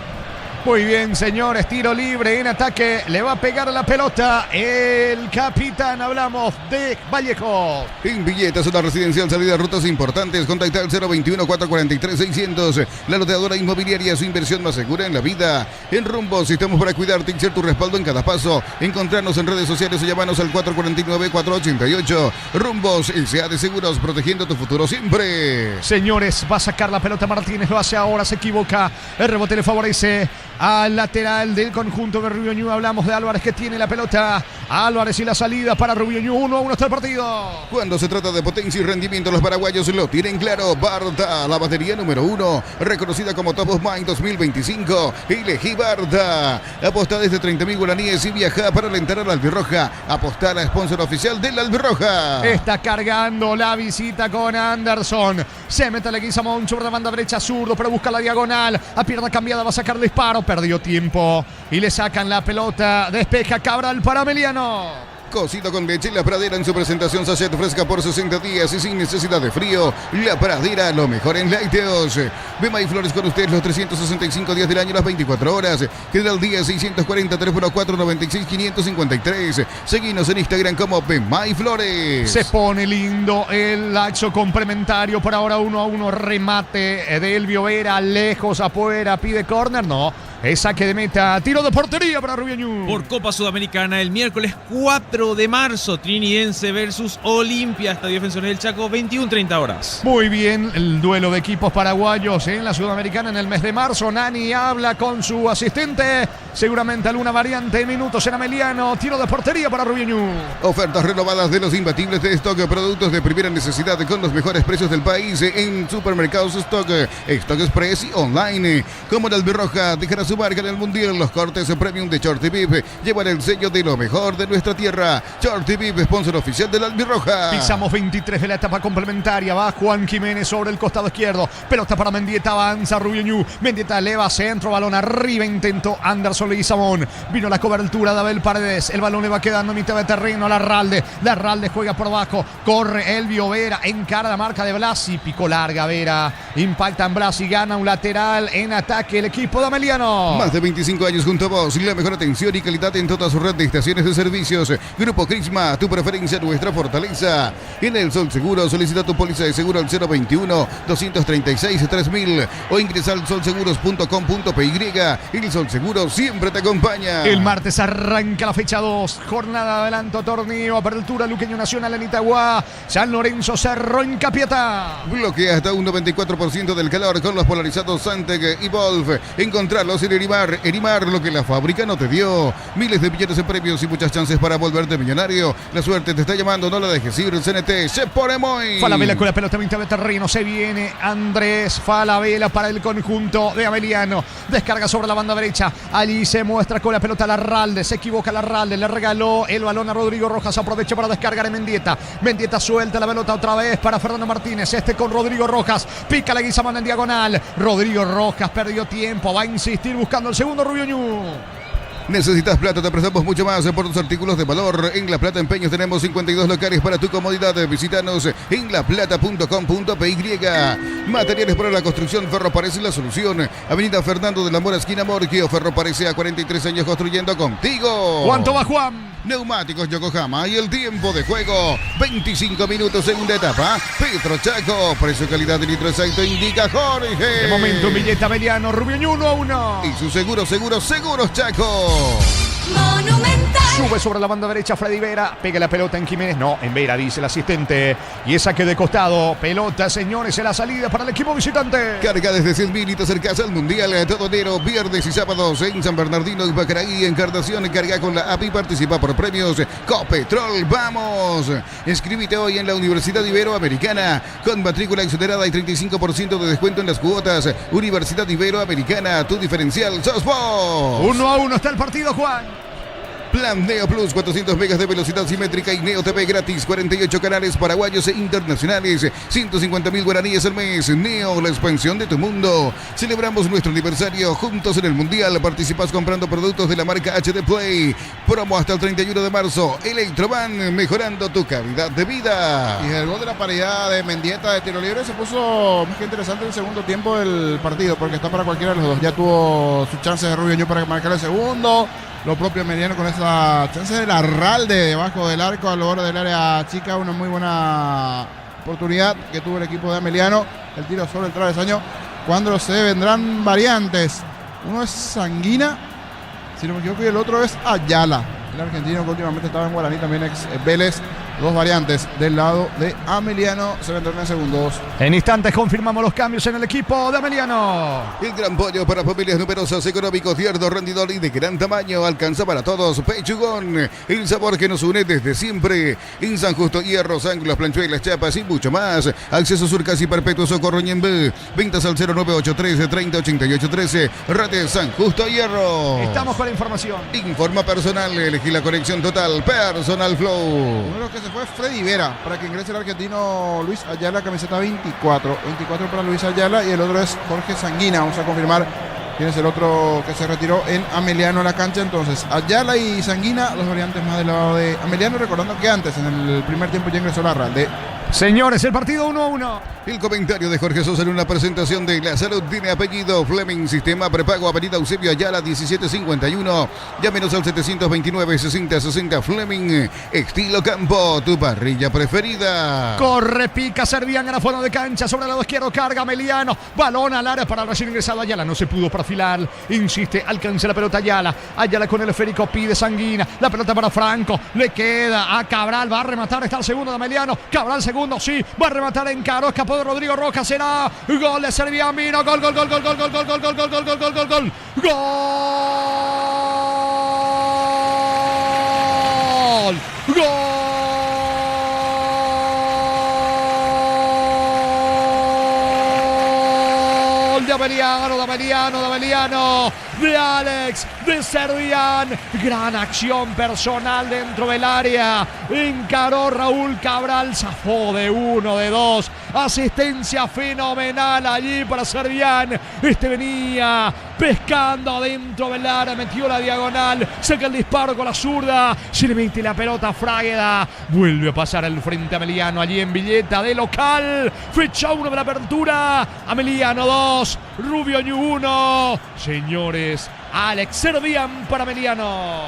Muy bien, señores, tiro libre en ataque, le va a pegar la pelota el capitán, hablamos de Vallejo. En Villeta, zona residencial, salida de rutas importantes, contacta al 021-443-600. La loteadora inmobiliaria, su inversión más segura en la vida. En Rumbos, estamos para cuidarte y ser tu respaldo en cada paso. Encontrarnos en redes sociales o llamarnos al 449-488. Rumbos, S.A. de Seguros, protegiendo tu futuro siempre. Señores, va a sacar la pelota Martínez, lo hace ahora, se equivoca, el rebote le favorece al lateral del conjunto de Rubio Ñu. Hablamos de Álvarez, que tiene la pelota. Álvarez y la salida para Rubio Ñu. 1-1 está el partido. Cuando se trata de potencia y rendimiento, los paraguayos lo tienen claro. Barda, la batería número 1, reconocida como Top of Mind 2025. Elegí Barda. Aposta desde 30.000 guaraníes y viaja para alentar a la Albirroja. Aposta a la sponsor oficial de la Albirroja. Está cargando la visita con Anderson. Se mete Leguizamón sobre la banda derecha, zurdo, pero busca la diagonal. A pierna cambiada va a sacar el disparo. Perdió tiempo y le sacan la pelota. Despeja Cabral para Ameliano. Cocido con leche, La Pradera en su presentación sachet fresca por 60 días y sin necesidad de frío. La Pradera, lo mejor en lácteos. Bema y Flores con usted los 365 días del año, las 24 horas. General Díaz 640, teléfono 496-553. Seguinos en Instagram como Bema y Flores. Se pone lindo el laxo complementario. Por ahora 1-1, remate de Elvio Vera, lejos afuera, pide córner, no. Es saque de meta, tiro de portería para Rubio Ñu. Por Copa Sudamericana, el miércoles 4 de marzo, Trinidense versus Olimpia, Estadio Defensores del Chaco, 21:30 horas. Muy bien, el duelo de equipos paraguayos en la Sudamericana en el mes de marzo. Nani habla con su asistente, seguramente alguna variante en minutos en Ameliano. Tiro de portería para Rubio Ñu. Ofertas renovadas de los imbatibles de Stock, productos de primera necesidad con los mejores precios del país en supermercados Stock, Stock Express y online. Como la Albirroja, dejará su marca en el Mundial. Los cortes premium de Shorty Beef llevan el sello de lo mejor de nuestra tierra. Shorty Beef, sponsor oficial de la Albirroja. Pisamos 23 de la etapa complementaria. Va Juan Jiménez sobre el costado izquierdo. Pelota para Mendieta, avanza Rubio Ñu. Mendieta eleva centro, balón arriba, intentó Anderson Leguizamón. Vino la cobertura de Abel Paredes. El balón le va quedando a mitad de terreno a Larralde. Larralde juega por abajo. Corre Elvio Vera, encara la marca de Blasi. Picó larga Vera. Impacta en Blasi, gana un lateral en ataque el equipo de Ameliano. Más de 25 años junto a vos. La mejor atención y calidad en toda su red de estaciones de servicios. Grupo Crisma, tu preferencia, nuestra fortaleza. En el Sol Seguro, solicita tu póliza de seguro al 021-236-3000 o ingresa al solseguros.com.py. El Sol Seguro, siempre siempre te acompaña. El martes arranca la fecha 2, jornada de adelanto, torneo, apertura, Luqueño Nacional en Itagua, San Lorenzo, Cerro en Capiatá. Bloquea hasta un 94% del calor con los polarizados Santec y Wolf. Encontrarlos en Erimar, lo que la fábrica no te dio. Miles de billetes en premios y muchas chances para volverte millonario. La suerte te está llamando, no la dejes ir. CNT se pone muy. Falabella con la pelota mitad de terreno, se viene Andrés Falabella para el conjunto de Ameliano. Descarga sobre la banda derecha, allí se muestra con la pelota Larralde, se equivoca Larralde, le regaló el balón a Rodrigo Rojas, aprovecha para descargar en Mendieta. Mendieta suelta la pelota otra vez para Fernando Martínez, con Rodrigo Rojas, pica la guisamana en diagonal. Rodrigo Rojas perdió tiempo, va a insistir buscando el segundo Rubio Ñu. Necesitas plata, te prestamos mucho más por tus artículos de valor. En La Plata Empeños tenemos 52 locales para tu comodidad. Visítanos en laplata.com.py. Materiales para la construcción, Ferro Parece la solución. Avenida Fernando de la Mora, esquina Morquio. Ferro Parece a 43 años construyendo contigo. ¿Cuánto va, Juan? Neumáticos Yokohama y el tiempo de juego 25 minutos segunda etapa. Petro Chaco, precio calidad de litro exacto indica Jorge. De momento billete Ameliano, Rubio Ñu 1-1. Y su seguros Chaco. Monumental. Sube sobre la banda derecha Freddy Vera, pega la pelota en Jiménez, no, en Vera, dice el asistente. Y esa que de costado, pelota, señores, en la salida para el equipo visitante. Carga desde 100.000 y te acercas al Mundial todo enero, viernes y sábados en San Bernardino y Pacaraí. Encarnación, carga con la API, participa por premios Copetrol. ¡Vamos! Inscríbete hoy en la Universidad Iberoamericana con matrícula exonerada y 35% de descuento en las cuotas. Universidad Iberoamericana, tu diferencial sos vos. 1-1 está el partido, Juan. Plan Neo Plus, 400 megas de velocidad simétrica y Neo TV gratis, 48 canales paraguayos e internacionales, 150.000 guaraníes al mes. Neo, la expansión de tu mundo. Celebramos nuestro aniversario juntos en el Mundial. Participas comprando productos de la marca HD Play. Promo hasta el 31 de marzo. Electroban, mejorando tu calidad de vida. Y el gol de la paridad de Mendieta de tiro libre se puso más que interesante en el segundo tiempo del partido, porque está para cualquiera de los dos. Ya tuvo sus chances de Rubio Ñu para marcar el segundo. Lo propio Emiliano con esa chance de Larralde debajo del arco a lo largo del área chica. Una muy buena oportunidad que tuvo el equipo de Emiliano. El tiro sobre el travesaño. Cuando se vendrán variantes. Uno es Sanguina, si no me equivoco, y el otro es Ayala, el argentino que últimamente estaba en Guaraní, también ex Vélez. Dos variantes del lado de Ameliano. Se vendrán en segundos. En instantes confirmamos los cambios en el equipo de Ameliano. El gran pollo para familias numerosas, económico, tierno, rendidor y de gran tamaño. Alcanza para todos. Pechugón, el sabor que nos une desde siempre. En San Justo, hierros, ángulos, planchuelas, chapas y mucho más. Acceso Sur casi perpetuo, Socorro Ñembé. Ventas al 0983 308813. Rate San Justo, hierro. Estamos con la información. Informa personal, elegí la conexión total. Personal Flow. Uno que se fue Freddy Vera para que ingrese el argentino Luis Ayala, camiseta 24. 24 para Luis Ayala y el otro es Jorge Sanguina. Vamos a confirmar quién es el otro que se retiró en Ameliano a la cancha. Entonces, Ayala y Sanguina, los variantes más del lado de Ameliano, recordando que antes, en el primer tiempo, ya ingresó Larralde. Señores, el partido 1-1. El comentario de Jorge Sosa en una presentación de La Salud tiene apellido Fleming, sistema prepago, avenida Eusebio Ayala 1751. Llámenos al 729-6060 Fleming. Estilo campo, tu parrilla preferida. Corre, pica, Servián a la fuera de cancha, sobre el lado izquierdo, carga Ameliano. Balón al área para el recién ingresado Ayala, no se pudo perfilar. Insiste, alcanza la pelota Ayala. Ayala con el esférico, pide Sanguina. La pelota para Franco, le queda a Cabral, va a rematar, está el segundo de Ameliano. Cabral segundo. Sí, va a rematar en caro, escapó de Rodrigo Rojas, será gol de Servián, vino, gol, gol, gol, gol, gol, gol, gol, gol, gol, gol, gol, gol, gol, gol, gol, gol, gol de Ameliano, de Alex, de Servián. Gran acción personal dentro del área. Encaró Raúl Cabral, zafó de uno, de dos. Asistencia fenomenal allí para Servián. Venía pescando dentro del área, metió la diagonal, saca el disparo con la zurda, se le mete la pelota a Fragueda, vuelve a pasar el frente a Ameliano allí en Villeta de local. Fecha 1 de la apertura. Ameliano 2, Rubio Ñu 1. Señores, Alex Servián para Ameliano.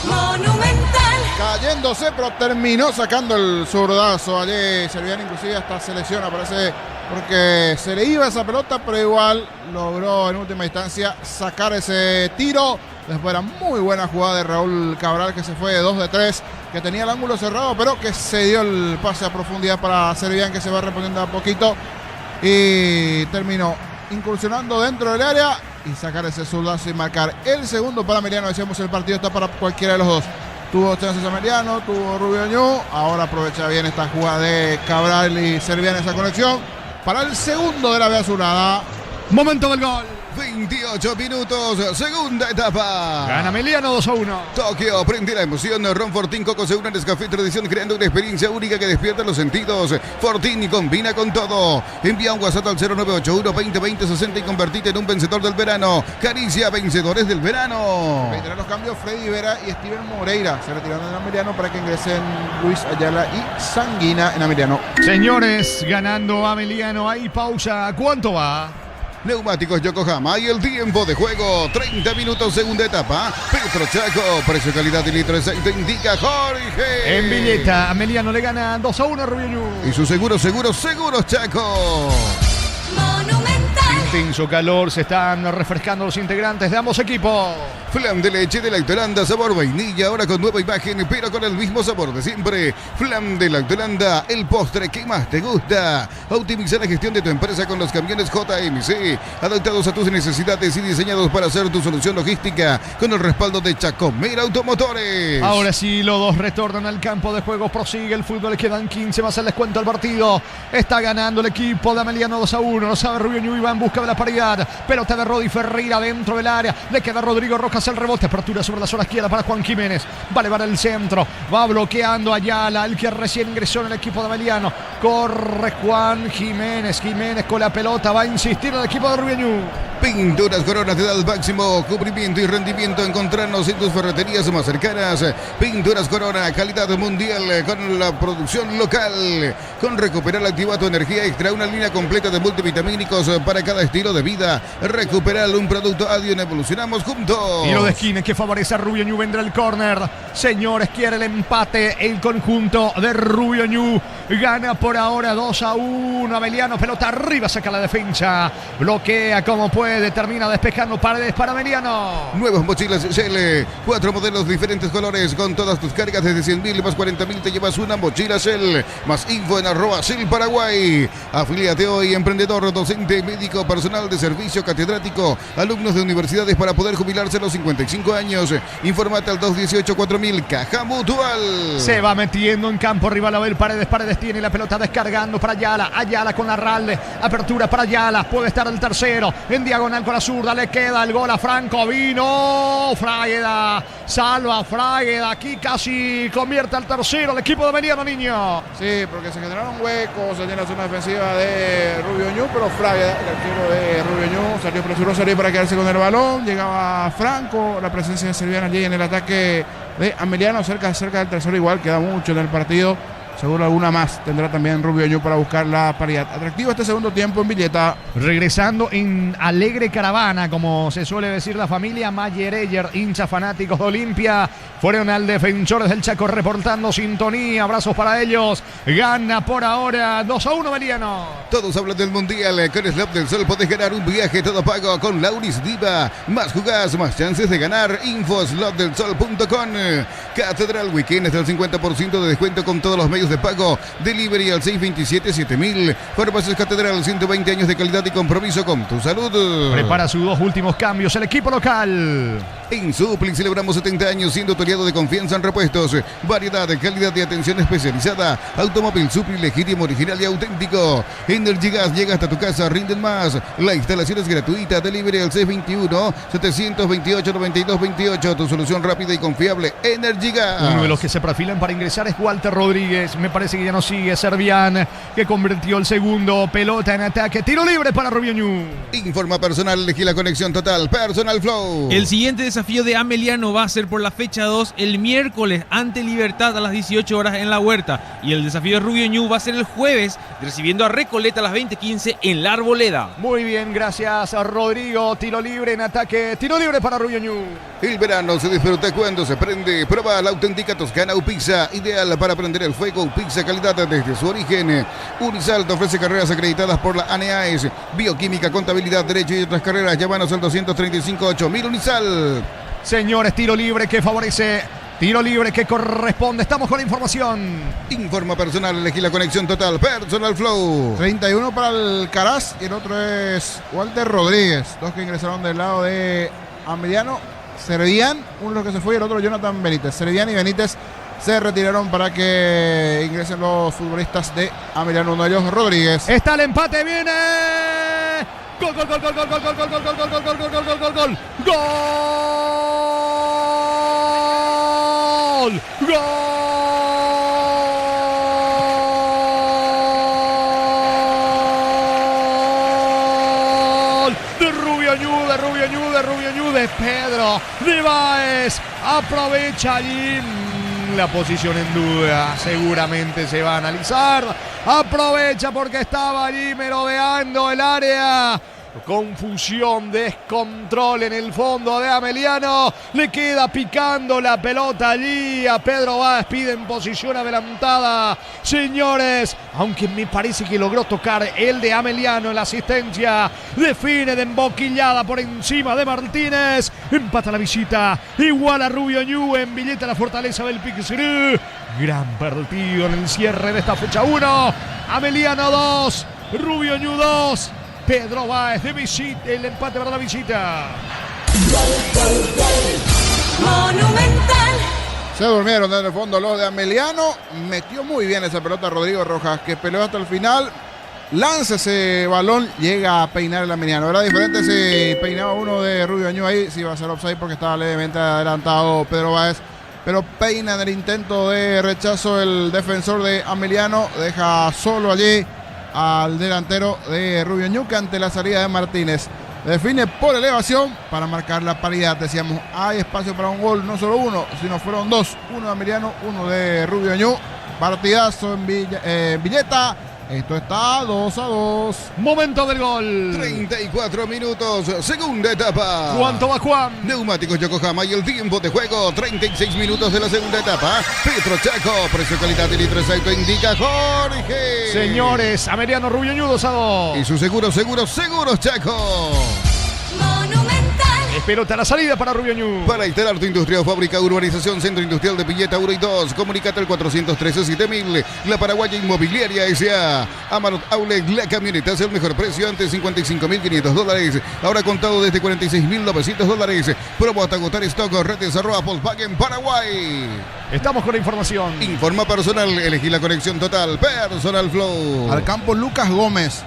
Monumental. Cayéndose, pero terminó sacando el zurdazo. Allí Servián inclusive hasta se lesiona, parece porque se le iba esa pelota, pero igual logró en última instancia sacar ese tiro. Después era muy buena jugada de Raúl Cabral, que se fue de 2 de 3, que tenía el ángulo cerrado, pero que se dio el pase a profundidad para Servián, que se va respondiendo a poquito y terminó incursionando dentro del área y sacar ese zurdazo y marcar el segundo para Emiliano. Decíamos, el partido está para cualquiera de los dos. Tuvo chances Emiliano, tuvo Rubio Ñu, ahora aprovecha bien esta jugada de Cabral y Servián, esa conexión para el segundo de la B azulada. Momento del gol. 28 minutos, segunda etapa. Gana Emiliano 2-1. Tokio, prende la emoción. Ron Fortín Coco se une al Nescafé Tradición, creando una experiencia única que despierta los sentidos. Fortín combina con todo. Envía un WhatsApp al 0981-2020-60 y convertite en un vencedor del verano. Caricia, vencedores del verano. Vendrán los cambios Freddy Vera y Steven Moreira. Se retiran en Emiliano para que ingresen Luis Ayala y Sanguina en Emiliano. Señores, ganando Emiliano. Hay pausa. ¿Cuánto va? Neumáticos Yokohama y el tiempo de juego, 30 minutos, segunda etapa. Petro Chaco, precio, calidad y litro de aceite, indica Jorge. En Villeta, Emiliano le gana 2-1 a Rubio Ñu. Y su seguros Chaco. Intenso calor, se están refrescando los integrantes de ambos equipos. Flan de leche de Lactolanda, sabor vainilla, ahora con nueva imagen, pero con el mismo sabor de siempre. Flan de Lactolanda, el postre que más te gusta. Optimiza la gestión de tu empresa con los camiones JMC, adaptados a tus necesidades y diseñados para hacer tu solución logística, con el respaldo de Chacomera Automotores. Ahora sí, los dos retornan al campo de juego, prosigue el fútbol, quedan 15 más el descuento del partido. Está ganando el equipo de Emiliano 2-1, lo sabe Rubio Ñu y va en busca de la paridad. Pelota de Rodi Ferreira dentro del área, le queda Rodrigo Rojas el rebote, apertura sobre la zona izquierda para Juan Jiménez, va a elevar el centro, va bloqueando Ayala, el que recién ingresó en el equipo de Emiliano. Corre Juan Jiménez con la pelota, va a insistir el equipo de Rubio Ñu. Pinturas Corona te da el máximo cubrimiento y rendimiento. Encontrarnos en tus ferreterías más cercanas. Pinturas Corona, calidad mundial con la producción local. Con Recuperar activa tu energía extra, una línea completa de multivitamínicos para cada estilo de vida. Recuperar un producto Adion, evolucionamos juntos. Tiro de esquina que favorece a Rubio Ñu, vendrá el córner. Señores, quiere el empate el conjunto de Rubio Ñu. Gana por ahora 2-1. Emiliano, pelota arriba, saca la defensa. Bloquea como puede, termina despejando Paredes para Emiliano. Nuevas mochilas Shell, 4 modelos diferentes colores, con todas tus cargas desde 100.000 más 40.000 te llevas una mochila Shell. Más info en @Shell Paraguay. Afíliate hoy, emprendedor, docente, médico, personal de servicio, catedrático, alumnos de universidades para poder jubilarse a los 55 años. Informate al 218-4000, Caja Mutual. Se va metiendo en campo rival Abel Paredes. Paredes tiene la pelota descargando para Ayala. Ayala con Arralde. Apertura para Ayala. Puede estar el tercero. En diagonal con la zurda. Le queda el gol a Franco. Vino Fragueda. Salva Fragueda. Aquí casi convierte al tercero el equipo de Emiliano, niño. Sí, porque se generaron huecos allí en la zona defensiva de Rubio Ñu, pero Fragueda, el arquero de Rubio Ñu, salió presuroso para quedarse con el balón. Llegaba Franco. La presencia de Servián allí en el ataque de Emiliano, cerca del tercero, igual queda mucho en el partido. Seguro alguna más tendrá también Rubio Ñu para buscar la paridad. Atractivo este segundo tiempo en Villeta. Regresando en alegre caravana, como se suele decir la familia Mayereyer, hinchas fanáticos de Olimpia, fueron al Defensores del Chaco reportando sintonía. Abrazos para ellos. Gana por ahora 2-1 Emiliano. Todos hablan del Mundial. Con Slot del Sol podés ganar un viaje todo pago con Lauris Diva. Más jugás, más chances de ganar. Info slotdelsol.com. Catedral Weekend hasta el 50% de descuento con todos los medios de pago. Delivery al 627-7000. Farmacias Catedral, 120 años de calidad y compromiso con tu salud. Prepara sus dos últimos cambios el equipo local. En Supli celebramos 70 años siendo tu aliado de confianza en repuestos. Variedad, calidad y atención especializada. Automóvil Supli legítimo, original y auténtico. Energy Gas llega hasta tu casa, rinden más. La instalación es gratuita. Delivery al 621-728-9228. Tu solución rápida y confiable. Energy Gas. Uno de los que se perfilan para ingresar es Walter Rodríguez. Me parece que ya no sigue. Servián, que convirtió el segundo. Pelota en ataque. Tiro libre para Rubio Ñu. Informa personal. Elegí la conexión total. Personal Flow. El siguiente desafío de Emiliano va a ser por la fecha 2 el miércoles ante Libertad a las 18 horas en La Huerta. Y el desafío de Rubio Ñu va a ser el jueves recibiendo a Recoleta a las 20:15 en La Arboleda. Muy bien, gracias a Rodrigo. Tiro libre en ataque. Tiro libre para Rubio Ñu. El verano se disfruta cuando se prende. Prueba la auténtica Toscana o Pizza. Ideal para prender el fuego Flow, pizza calidad desde su origen. Unisal te ofrece carreras acreditadas por la ANEAES, bioquímica, contabilidad, derecho y otras carreras. Llámanos al 235-8000 Unisal. Señores, tiro libre que favorece, tiro libre que corresponde. Estamos con la información. Informa personal, elegí la conexión total. Personal Flow. 31 para el Caraz y el otro es Walter Rodríguez. Dos que ingresaron del lado de Ameliano. Servián, uno que se fue y el otro Jonathan Benítez. Servián y Benítez se retiraron para que ingresen los futbolistas de Ameliano, uno de ellos Rodríguez. Está el empate, viene. Gol, gol, gol, gol, gol, gol, gol, gol, gol, gol, gol, gol, gol, gol, gol, gol, gol. Gol. Gol. De Rubio Ñu, de Pedro de Báez. Aprovecha allí la posición en duda. Seguramente se va a analizar. Aprovecha porque estaba allí merodeando el área. Confusión, descontrol en el fondo de Ameliano. Le queda picando la pelota allí a Pedro Báez. Pide en posición adelantada. Señores, aunque me parece que logró tocar el de Ameliano en la asistencia. Define de emboquillada por encima de Martínez. Empata la visita. Igual a Rubio Ñu en Villeta, la fortaleza del Piquecerú. Gran partido en el cierre de esta fecha 1. Ameliano 2, Rubio Ñu 2. Pedro Báez de visita, el empate para la visita. Monumental. Se durmieron en el fondo los de Ameliano. Metió muy bien esa pelota Rodrigo Rojas, que peleó hasta el final. Lanza ese balón, llega a peinar el Ameliano. Era diferente si peinaba uno de Rubio Ñu ahí, si iba a ser offside porque estaba levemente adelantado Pedro Báez. Pero peina en el intento de rechazo el defensor de Ameliano. Deja solo allí al delantero de Rubio Ñu, que ante la salida de Martínez define por elevación para marcar la paridad. Decíamos, hay espacio para un gol, no solo uno, sino fueron dos, uno de Ameliano, uno de Rubio Ñu. Partidazo en Villeta. Esto está 2-2. Momento del gol. 34 minutos, segunda etapa. ¿Cuánto va Juan? Neumáticos Yokohama y el tiempo de juego, 36 minutos de la segunda etapa. Petro Chaco, precio, calidad y litro exacto, indica Jorge. Señores, Ameliano, Rubio Ñu 2-2. Y su seguros Chaco. Es pelota a la salida para Rubio Ñu. Para instalar tu industria o fábrica, urbanización, centro industrial de Villeta 1 y 2. Comunicate al 413-7000. La Paraguaya Inmobiliaria S.A. Amarot Outlet, la camioneta es el mejor precio, antes $55.500. Ahora contado desde $46.900. Promo hasta agotar stock. Redes @Volkswagen Paraguay. Estamos con la información. Informa personal, elegí la conexión total. Personal Flow. Al campo Lucas Gómez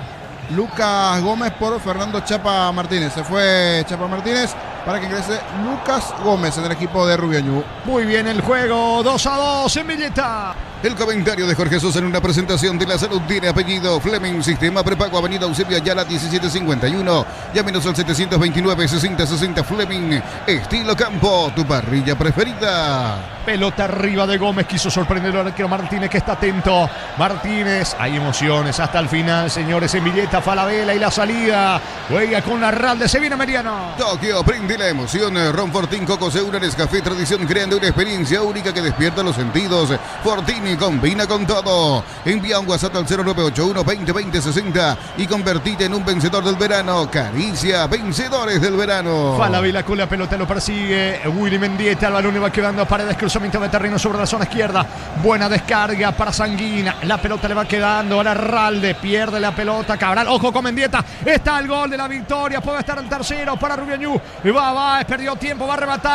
por Fernando Chapa Martínez. Se fue Chapa Martínez para que ingrese Lucas Gómez en el equipo de Rubio Ñu. Muy bien el juego, 2-2 en Villeta. El comentario de Jorge Sosa en una presentación de La Salud tiene apellido Fleming, sistema prepago, avenida Eusebio Ayala 1751. Llámenos al 729-6060 Fleming. Estilo campo, tu parrilla preferida. Pelota arriba de Gómez, quiso sorprender al arquero Martínez, que está atento. Martínez, hay emociones hasta el final, señores, en Villeta. Falabella y la salida. Juega con la Ralde, se viene Mariano. Tokio, prende la emoción. Ron Fortín, Coco Segura, Nescafé Tradición, creando una experiencia única que despierta los sentidos. Fortín combina con todo. Envía un WhatsApp al 0981-2020-60 y convertite en un vencedor del verano. Caricia, vencedores del verano. Falabella con la pelota, lo persigue Willy Mendieta. El balón le va quedando a Paredes, cruzamiento de terreno sobre la zona izquierda. Buena descarga para Sanguina. La pelota le va quedando a la Ralde. Pierde la pelota Cabral. Ojo con Mendieta. Está el gol de la victoria. Puede estar el tercero para Rubio Ñu. Va, perdió tiempo, va a rematar.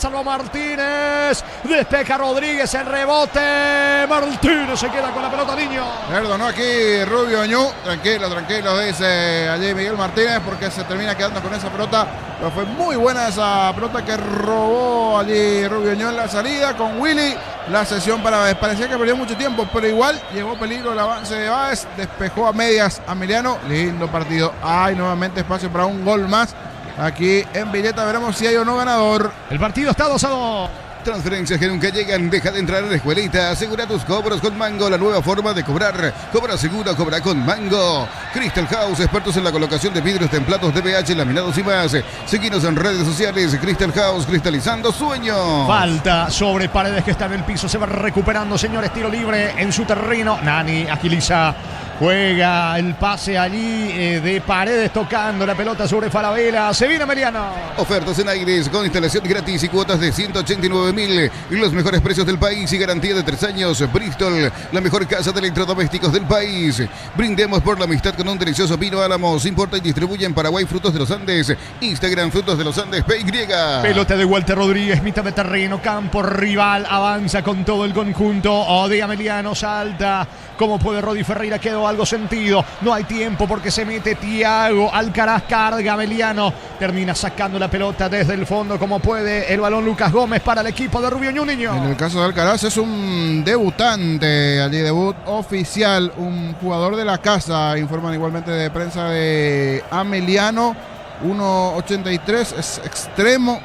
Salvo Martínez. Despeja Rodríguez, el rebote. Martínez se queda con la pelota, niño. Perdonó aquí Rubio Ñu. Tranquilo, dice allí Miguel Martínez, porque se termina quedando con esa pelota. Pero fue muy buena esa pelota que robó allí Rubio Ñu en la salida con Willy. La sesión para Báez. Parecía que perdió mucho tiempo, pero igual llegó peligro el avance de Báez. Despejó a medias a Emiliano. Lindo partido. Hay nuevamente espacio para un gol más aquí en Villeta. Veremos si hay o no ganador. El partido está 2-2. Transferencias que nunca llegan, deja de entrar en la escuelita. Asegura tus cobros con Mango, la nueva forma de cobrar. Cobra seguro, cobra con Mango. Crystal House, expertos en la colocación de vidrios templados, DBH, laminados y más. Seguinos en redes sociales. Crystal House, cristalizando sueños. Falta sobre Paredes, que está en el piso, se va recuperando, señores. Tiro libre en su terreno. Nani agiliza. Juega el pase allí de Paredes, tocando la pelota sobre Falabella. Se viene Emiliano. Ofertas en Aires con instalación gratis y cuotas de 189.000 y los mejores precios del país y garantía de 3 años. Bristol, la mejor casa de electrodomésticos del país. Brindemos por la amistad con un delicioso vino Álamos. Importa y distribuye en Paraguay Frutos de los Andes. Instagram Frutos de los Andes PY. Pelota de Walter Rodríguez, mitad de terreno, campo rival, avanza con todo el conjunto de Emiliano, salta. ¿Cómo puede Rodi Ferreira? Quedó algo sentido. No hay tiempo porque se mete Thiago Alcaraz, carga Emiliano. Termina sacando la pelota desde el fondo como puede. El balón Lucas Gómez para el equipo de Rubio Ñu, niño. En el caso de Alcaraz es un debutante, allí debut oficial, un jugador de la casa, informan igualmente de prensa de Emiliano. 1.83, es extremo,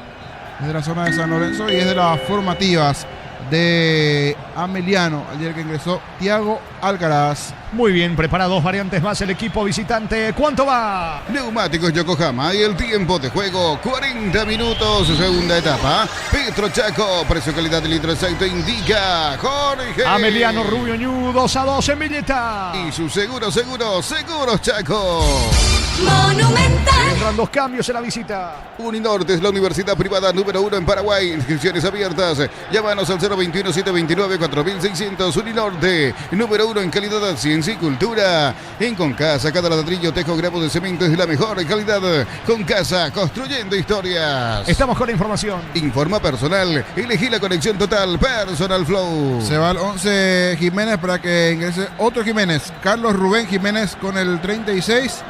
es de la zona de San Lorenzo y es de las formativas de Emiliano, ayer que ingresó Thiago Alcaraz. Muy bien, prepara 2 variantes más el equipo visitante. ¿Cuánto va? Neumáticos Yokohama y el tiempo de juego 40 minutos, segunda etapa. Petro Chaco, precio calidad de litro de aceite indica Jorge. Emiliano Rubio Ñu, 2-2 en Villeta. Y su seguros Chaco. Monumental. Entran 2 cambios en la visita. Uninorte es la universidad privada número 1 en Paraguay. Inscripciones abiertas. Llámanos al 021-729-4600. Uninorte, número 1 en calidad, ciencia y cultura. En Concasa, cada ladrillo, tejo, gramo de cemento es de la mejor calidad. Concasa, construyendo historias. Estamos con la información. Informa personal. Elegí la conexión total. Personal Flow. Se va al 11 Jiménez para que ingrese otro Jiménez. Carlos Rubén Jiménez con el 36.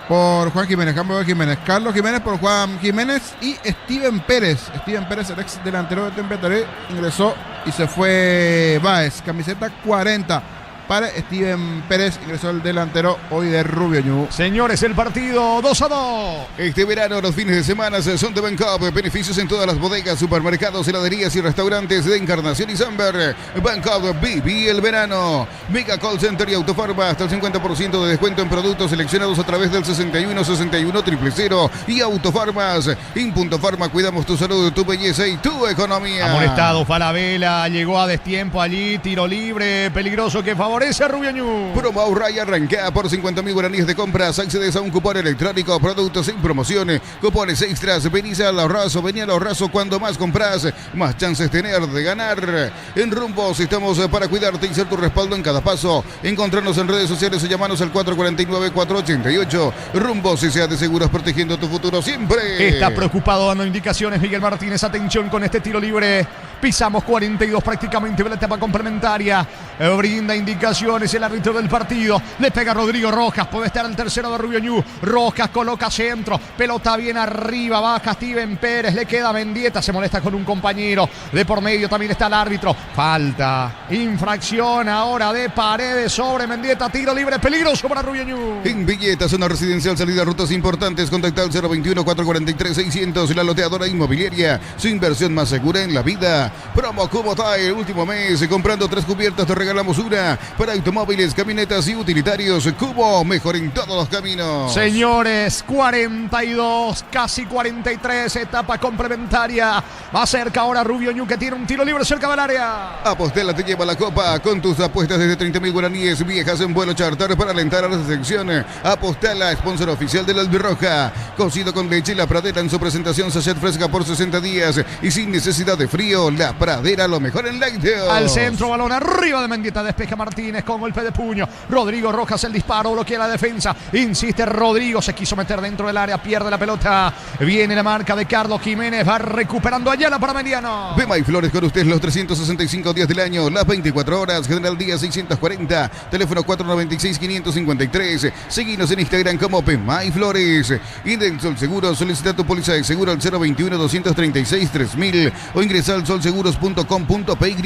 Por Juan Jiménez, cambio de Jiménez. Carlos Jiménez por Juan Jiménez y Steven Pérez. Steven Pérez, el ex delantero de Tempetaré, ingresó y se fue Báez. Camiseta 40 para Steven Pérez, ingresó el delantero hoy de Rubio Ñu. Señores, el partido 2-2. Este verano, los fines de semana son de Bancoop. Beneficios en todas las bodegas, supermercados, heladerías y restaurantes de Encarnación y Samber. Bancoop, viví el verano. Mega Call Center y Autofarma, hasta el 50% de descuento en productos seleccionados a través del 61-61-000 y Autofarmas. En Punto Farma cuidamos tu salud, tu belleza y tu economía. Amonestado Falabella, llegó a destiempo allí, tiro libre, peligroso que favorece a Rubio Ñu. Promo ahorra y arranca por 50.000 guaraníes de compras. Accedes a un cupón electrónico, productos sin promociones, cupones extras. Venís al ahorrazo, vení al ahorrazo. Cuando más compras, más chances tener de ganar. En Rumbos estamos para cuidarte y ser tu respaldo en cada paso. Encontrarnos en redes sociales o llamanos al 449-488. Rumbos S.A. de Seguros, protegiendo tu futuro siempre. Está preocupado dando indicaciones Miguel Martínez. Atención con este tiro libre. Pisamos 42 prácticamente de la etapa complementaria. Brinda indicaciones el árbitro del partido. Le pega Rodrigo Rojas. Puede estar el tercero de Rubio Ñu. Rojas coloca centro. Pelota bien arriba. Baja Steven Pérez. Le queda Mendieta. Se molesta con un compañero. De por medio también está el árbitro. Falta. Infracción ahora de Paredes sobre Mendieta. Tiro libre peligroso para Rubio Ñu. En Villeta, zona residencial, salida a rutas importantes. Contacta al 021-443-600. La loteadora inmobiliaria. Su inversión más segura en la vida. Promo Cubo Tire, último mes. Comprando 3 cubiertas te regalamos una. Para automóviles, camionetas y utilitarios. Cubo, mejor en todos los caminos. Señores, 42, casi 43, etapa complementaria. Va cerca ahora Rubio Ñu, que tiene un tiro libre cerca del área. Apostela te lleva la copa con tus apuestas desde 30.000 guaraníes. Viajas en vuelo charter para alentar a la selección. Apostela, sponsor oficial de la Albirroja. Cocido con leche, La Pradera en su presentación sachet fresca por 60 días. Y sin necesidad de frío, La Pradera, lo mejor en lácteos. Al centro, balón arriba de Mendieta, despeja Martínez con golpe de puño. Rodrigo Rojas, el disparo, bloquea la defensa. Insiste Rodrigo, se quiso meter dentro del área, pierde la pelota. Viene la marca de Carlos Jiménez, va recuperando Ayala para Mediano. Bema y Flores con usted los 365 días del año, las 24 horas, General Díaz 640, teléfono 496-553. Seguinos en Instagram como Bema y Flores. Y del Sol Seguro, solicita tu póliza de seguro al 021-236-3000 o ingresa al solseguros.com.py.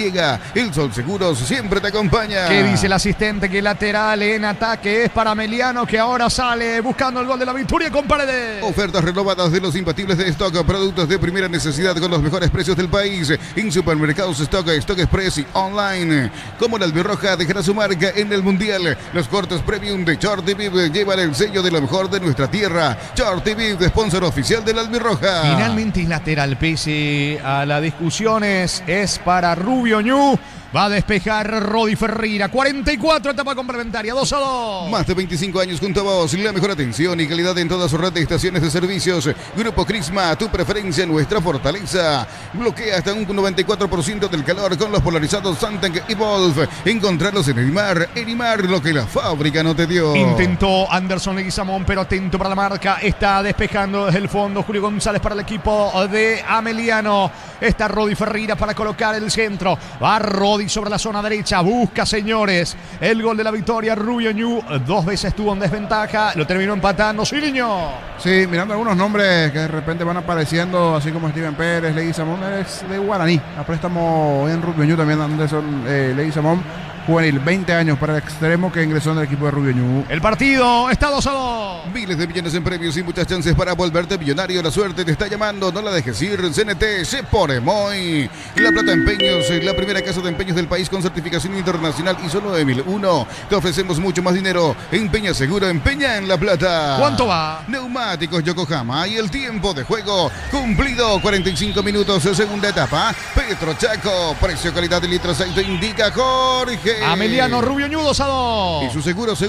El Sol Seguros siempre te acompaña. Qué dice el asistente que el lateral en ataque es para Ameliano, que ahora sale buscando el gol de la victoria con Paredes. Ofertas renovadas de los imbatibles de Stock, productos de primera necesidad con los mejores precios del país. En supermercados Stock, Stock Express y online. Como la albirroja dejará su marca en el Mundial. Los cortes premium de Short TV llevan el sello de lo mejor de nuestra tierra. Short TV, sponsor oficial de la albirroja. Finalmente es lateral, pese a las discusiones, es para Rubio Ñu. Va a despejar Rodi Ferreira. 44, etapa complementaria, 2-2. Más de 25 años junto a vos. La mejor atención y calidad en toda su red de estaciones de servicios. Grupo Crisma, tu preferencia, nuestra fortaleza. Bloquea hasta un 94% del calor con los polarizados Santec y Wolf. Encontrarlos en Erimar. Erimar, lo que la fábrica no te dio. Intentó Anderson Leguizamón, pero atento para la marca. Está despejando desde el fondo Julio González para el equipo de Ameliano. Está Rodi Ferreira para colocar el centro. Va Rodi sobre la zona derecha, busca, señores, el gol de la victoria. Rubio Ñu 2 veces estuvo en desventaja, lo terminó empatando Siriño. Sí, mirando algunos nombres que de repente van apareciendo, así como Steven Pérez, Leguizamón es de Guaraní, a préstamo en Rubio Ñu también Anderson Leguizamón, juvenil, 20 años para el extremo que ingresó en el equipo de Rubio Ñu. El partido está 2-2. Miles de millones en premios y muchas chances para volverte millonario. La suerte te está llamando, no la dejes ir. CNT se pone muy. La Plata Empeños, la primera casa de empeños del país con certificación internacional ISO 9001. Te ofrecemos mucho más dinero. Empeña seguro, empeña en La Plata. ¿Cuánto va? Neumáticos Yokohama y el tiempo de juego cumplido. 45 minutos, segunda etapa. Petro Chaco, precio calidad de litro aceite indica Jorge. Ameliano Rubio Ñu 2-2. Y su seguros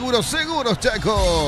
Chaco.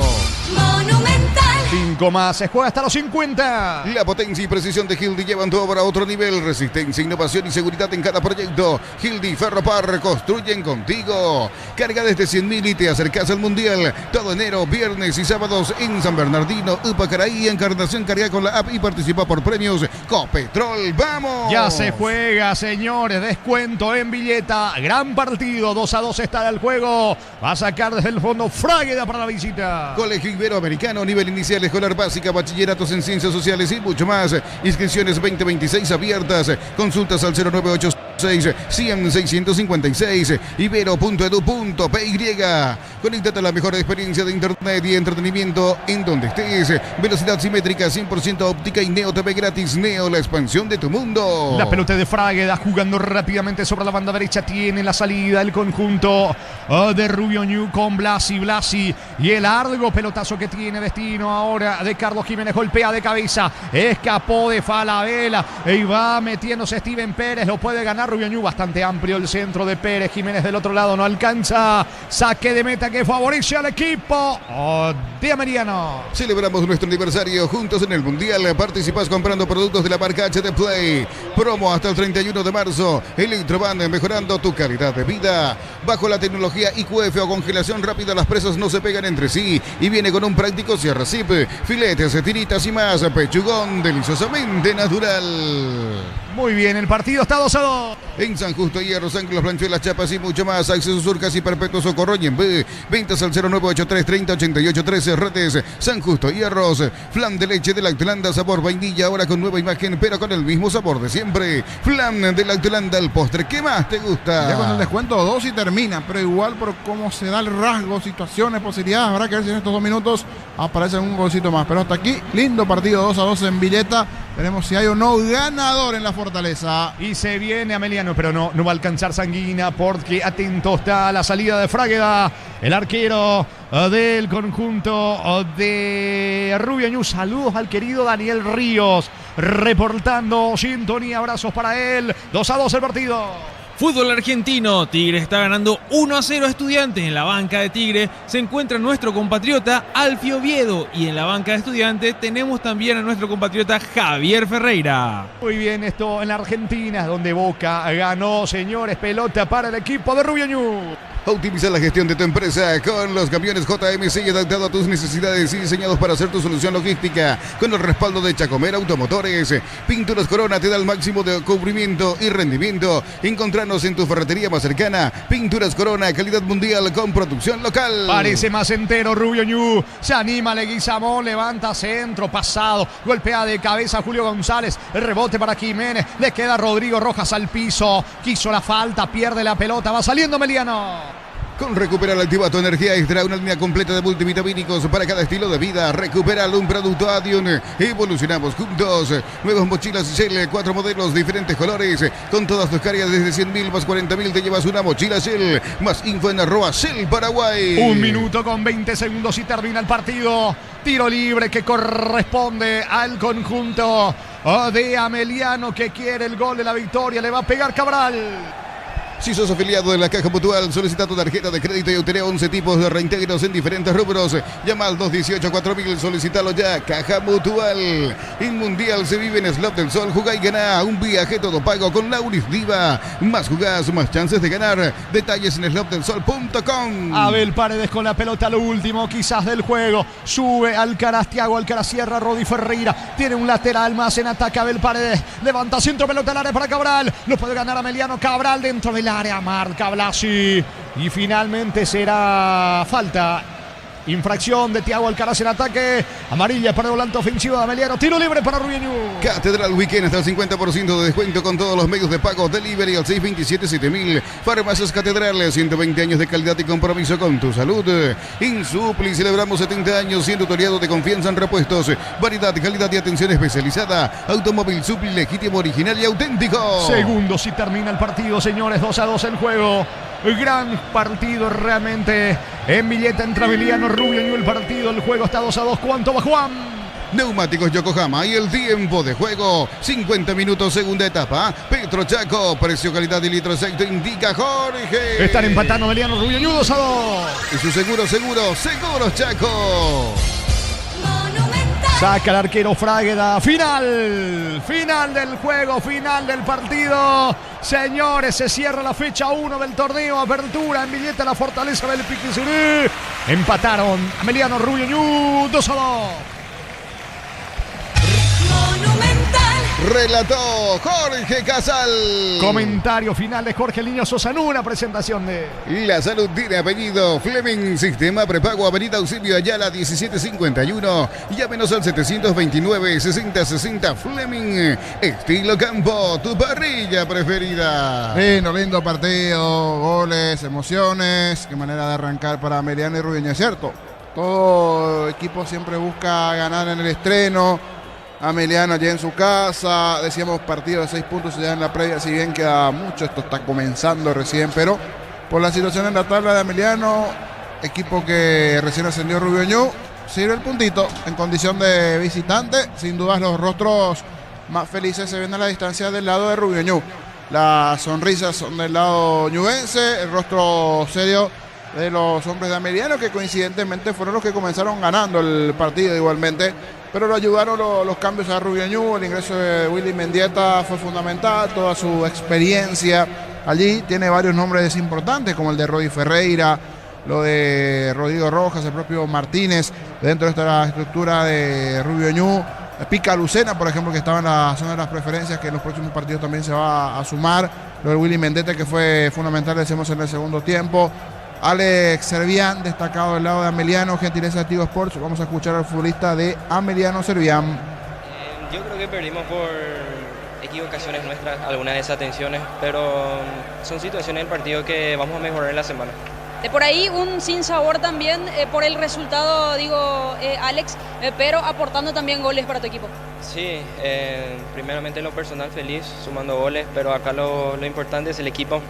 Monumental. 5 más, se juega hasta los 50. La potencia y precisión de Hildy llevan todo para otro nivel. Resistencia, innovación y seguridad en cada proyecto. Hildy Ferropar, construyen contigo. Carga desde 100.000 y te acercas al Mundial. Todo enero, viernes y sábados en San Bernardino, Upacaraí y Encarnación. Carga con la app y participa por premios Copetrol. ¡Vamos! Ya se juega, señores. Descuento en billeta. Gran partido. 2-2 está el juego. Va a sacar desde el fondo Frágueda para la visita. Colegio Iberoamericano, nivel inicial, escolar básica, bachilleratos en ciencias sociales y mucho más. Inscripciones 2026 abiertas. Consultas al 0986-100-656. Ibero.edu.py. Conéctate a la mejor experiencia de internet y entretenimiento en donde estés. Velocidad simétrica, 100% óptica y Neo TV gratis. Neo, la expansión de tu mundo. La pelota de Frágueda jugando rápidamente sobre la banda derecha. Tiene la salida el conjunto de Rubio Ñu con Blasi y el largo pelotazo que tiene destino ahora de Carlos Jiménez. Golpea de cabeza, escapó de Falabella y va metiéndose Steven Pérez. Lo puede ganar Rubio Ñu, bastante amplio el centro de Pérez. Jiménez del otro lado no alcanza. Saque de meta que favorece al equipo de Ameliano. Celebramos nuestro aniversario juntos en el Mundial. Participas comprando productos de la marca HD Play. Promo hasta el 31 de marzo. Electroban, mejorando tu calidad de vida. Bajo la tecnología IQF o congelación rápida, las presas no se pegan entre sí y viene con un práctico cierre zip, filetes, tiritas y más. Pechugón deliciosamente natural. Muy bien, el partido está 2-2. En San Justo Hierros, ángulos, planchuelas, chapas y mucho más. Acceso Surcas y Perpetuo Socorro y en B. Ventas al 0983 30 88 13. Redes San Justo Hierros. Flan de leche de Lactolanda, sabor vainilla, ahora con nueva imagen, pero con el mismo sabor de siempre. Flan de Lactolanda, el postre que más te gusta. Ya con el descuento 2 y termina, pero igual por cómo se da el rasgo, situaciones, posibilidades, habrá que ver si en estos 2 minutos aparece un golcito más. Pero hasta aquí, lindo partido 2-2 en Villeta. Veremos si hay o no ganador en la Fortaleza. Y se viene Ameliano, pero no va a alcanzar Sanguina porque atento está a la salida de Frágueda, el arquero del conjunto de Rubio Ñu. Saludos al querido Daniel Ríos, reportando sintonía, abrazos para él. 2-2 el partido. Fútbol argentino, Tigre está ganando 1-0 a Estudiantes. En la banca de Tigre se encuentra nuestro compatriota Alfio Oviedo y en la banca de Estudiantes tenemos también a nuestro compatriota Javier Ferreira. Muy bien, esto en la Argentina, donde Boca ganó, señores, pelota para el equipo de Rubio Ñu. Optimiza la gestión de tu empresa con los camiones JMC adaptados a tus necesidades y diseñados para hacer tu solución logística con el respaldo de Chacomer Automotores. Pinturas Corona te da el máximo de cubrimiento y rendimiento. Encontranos en tu ferretería más cercana. Pinturas Corona, calidad mundial con producción local. Parece más entero Rubio Ñu. Se anima Leguizamón, levanta centro, pasado, golpea de cabeza Julio González. El rebote para Jiménez. Le queda Rodrigo Rojas al piso. Quiso la falta, pierde la pelota. Va saliendo Ameliano. Con Recuperal activa tu energía extra, una línea completa de multivitamínicos para cada estilo de vida. Recuperal, un producto Adion. Evolucionamos juntos. Nuevas mochilas Shell, 4 modelos, diferentes colores. Con todas tus cargas desde 100.000 más 40.000 te llevas una mochila Shell. Más info en @Shell Paraguay. 1 minuto con 20 segundos y termina el partido. Tiro libre que corresponde al conjunto de Ameliano, que quiere el gol de la victoria. Le va a pegar Cabral. Si sos afiliado de la Caja Mutual, solicita tu tarjeta de crédito y obtener 11 tipos de reintegros en diferentes rubros. Llama al 218-4000, solicítalo ya. Caja Mutual. El Mundial se vive en Slot del Sol. Jugá y ganá un viaje todo pago con Lauris Diva. Más jugás, más chances de ganar. Detalles en slotdelsol.com. Abel Paredes con la pelota, lo último quizás del juego. Sube Alcaraz, Thiago Alcaraz, cierra Rodi Ferreira. Tiene un lateral más en ataque Abel Paredes. Levanta centro, pelota al área para Cabral. Lo puede ganar Ameliano. Cabral dentro del área, marca Blasi. Y finalmente será falta. Infracción de Thiago Alcaraz en ataque. Amarilla para el volante ofensivo de Ameliano. Tiro libre para Rubiñú. Catedral Weekend hasta el 50% de descuento con todos los medios de pago. Delivery al 627-7000. Farmacias Catedrales, 120 años de calidad y compromiso con tu salud. Insupli, celebramos 70 años siendo tu aliado de confianza en repuestos. Variedad, calidad y atención especializada. Automóvil Supli, legítimo, original y auténtico. Segundos y termina el partido, señores. 2-2 el juego. Gran partido realmente en Villeta entre Ameliano Rubiñú. El partido, el juego está 2-2. ¿Cuánto va, Juan? Neumáticos Yokohama y el tiempo de juego 50 minutos, segunda etapa. Petro Chaco, precio, calidad y litro exacto indica Jorge. Están empatando Ameliano Rubiñú 2-2. Y su Seguros Chaco. Saca el arquero Fragueda. Final del juego, final del partido. Señores, se cierra la fecha 1 del torneo Apertura en Villeta, la fortaleza del Piquisurí. Empataron Ameliano Rubiñú 2-2. Relató Jorge Casal. Comentario final de Jorge Liño Sosa en una presentación de La Salud tiene apellido Fleming. Sistema prepago Avenida Eusebio Ayala 1751. Llámenos al 729-6060 Fleming. Estilo campo, tu parrilla preferida. Lindo partido, goles, emociones. Qué manera de arrancar para Ameliano y Rubiñú, ¿cierto? Todo equipo siempre busca ganar en el estreno. Ameliano allá en su casa, decíamos partido de 6 puntos ya en la previa, si bien queda mucho, esto está comenzando recién, pero por la situación en la tabla de Ameliano, equipo que recién ascendió Rubiñú, sirve el puntito en condición de visitante. Sin dudas los rostros más felices se ven a la distancia del lado de Rubiñú. Las sonrisas son del lado ñubense, el rostro serio de los hombres de Ameliano, que coincidentemente fueron los que comenzaron ganando el partido igualmente, pero lo ayudaron los cambios a Rubiñú. El ingreso de Willy Mendieta fue fundamental, toda su experiencia allí. Tiene varios nombres importantes como el de Rodi Ferreira, lo de Rodrigo Rojas, el propio Martínez dentro de esta estructura de Rubiñú. Pica Lucena, por ejemplo, que estaba en la zona de las preferencias, que en los próximos partidos también se va a sumar. Lo de Willy Mendieta, que fue fundamental, decimos, en el segundo tiempo. Alex Servián, destacado del lado de Ameliano, gentileza de Tigo Sports. Vamos a escuchar al futbolista de Ameliano, Servián. Yo creo que perdimos por equivocaciones nuestras, algunas desatenciones, pero son situaciones del partido que vamos a mejorar en la semana. De por ahí un sinsabor también por el resultado, Alex, pero aportando también goles para tu equipo. Sí, primeramente en lo personal feliz, sumando goles, pero acá lo importante es el equipo.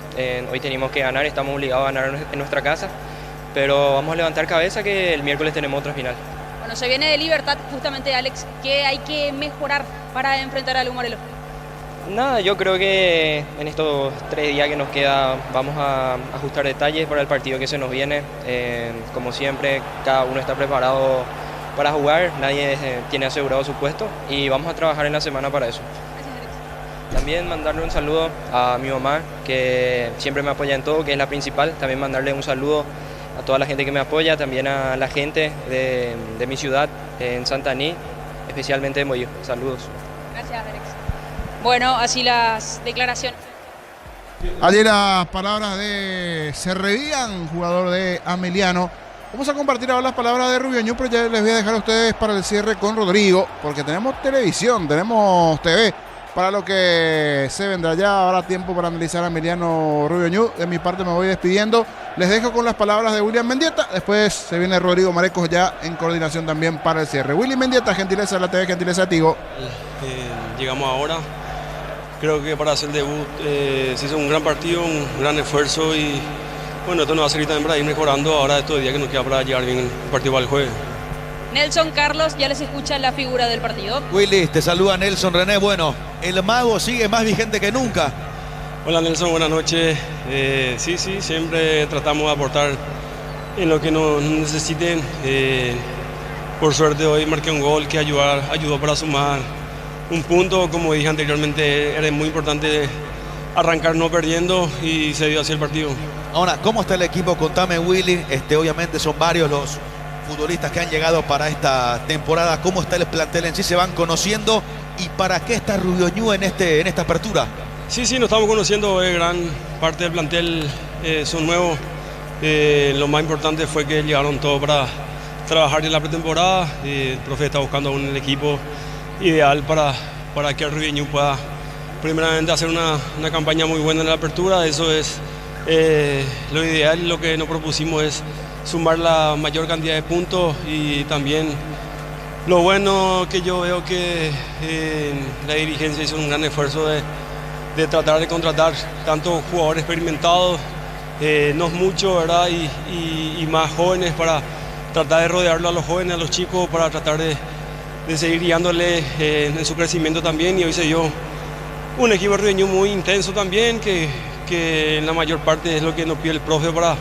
Hoy tenemos que ganar, estamos obligados a ganar en nuestra casa, pero vamos a levantar cabeza que el miércoles tenemos otra final. Bueno, se viene de Libertad justamente, Alex. ¿Qué hay que mejorar para enfrentar al Humarelo? Nada, yo creo que en estos 3 días que nos queda vamos a ajustar detalles para el partido que se nos viene. Como siempre, cada uno está preparado para jugar, nadie tiene asegurado su puesto y vamos a trabajar en la semana para eso. También mandarle un saludo a mi mamá, que siempre me apoya en todo, que es la principal. También mandarle un saludo a toda la gente que me apoya, también a la gente de mi ciudad, en Santa Aní, especialmente de Molló. Saludos. Gracias, Alex. Bueno, así las declaraciones. Allí las palabras de Cerrevían, jugador de Ameliano. Vamos a compartir ahora las palabras de Rubiñú, pero ya les voy a dejar a ustedes para el cierre con Rodrigo, porque tenemos televisión, tenemos TV para lo que se vendrá. Ya habrá tiempo para analizar a Emiliano Rubio Ñu. De mi parte me voy despidiendo. Les dejo con las palabras de William Mendieta. Después se viene Rodrigo Marecos ya en coordinación también para el cierre. William Mendieta, gentileza de la TV, gentileza de Tigo. Llegamos ahora. Creo que para hacer el debut se hizo un gran partido, un gran esfuerzo y bueno, esto nos va a servir también para ir mejorando ahora estos días que nos queda para llegar bien el partido para el jueves. Nelson, Carlos, ya les escucha la figura del partido. Willy, te saluda Nelson René. Bueno, el mago sigue más vigente que nunca. Hola Nelson, buenas noches. Sí, siempre tratamos de aportar en lo que nos necesiten. Por suerte hoy marqué un gol que ayudó para sumar un punto. Como dije anteriormente, era muy importante arrancar no perdiendo y se dio así el partido. Ahora, ¿cómo está el equipo? Contame, Willy. Obviamente son varios los futbolistas que han llegado para esta temporada. ¿Cómo está el plantel en sí? ¿Se van conociendo? ¿Y para qué está Rubio Ñu en esta apertura? Sí, nos estamos conociendo. Gran parte del plantel son nuevos. Lo más importante fue que llegaron todos para trabajar en la pretemporada. El profe está buscando un equipo ideal para que Rubio Ñu pueda primeramente hacer una campaña muy buena en la apertura. Eso es lo ideal. Lo que nos propusimos es sumar la mayor cantidad de puntos y también lo bueno que yo veo que la dirigencia hizo un gran esfuerzo de tratar de contratar tanto jugadores experimentados, no mucho, ¿verdad? Y más jóvenes para tratar de rodearlo a los jóvenes, a los chicos, para tratar de seguir guiándole en su crecimiento también. Y hoy se dio un equipo de Rubio Ñu muy intenso también, que en la mayor parte es lo que nos pide el profe para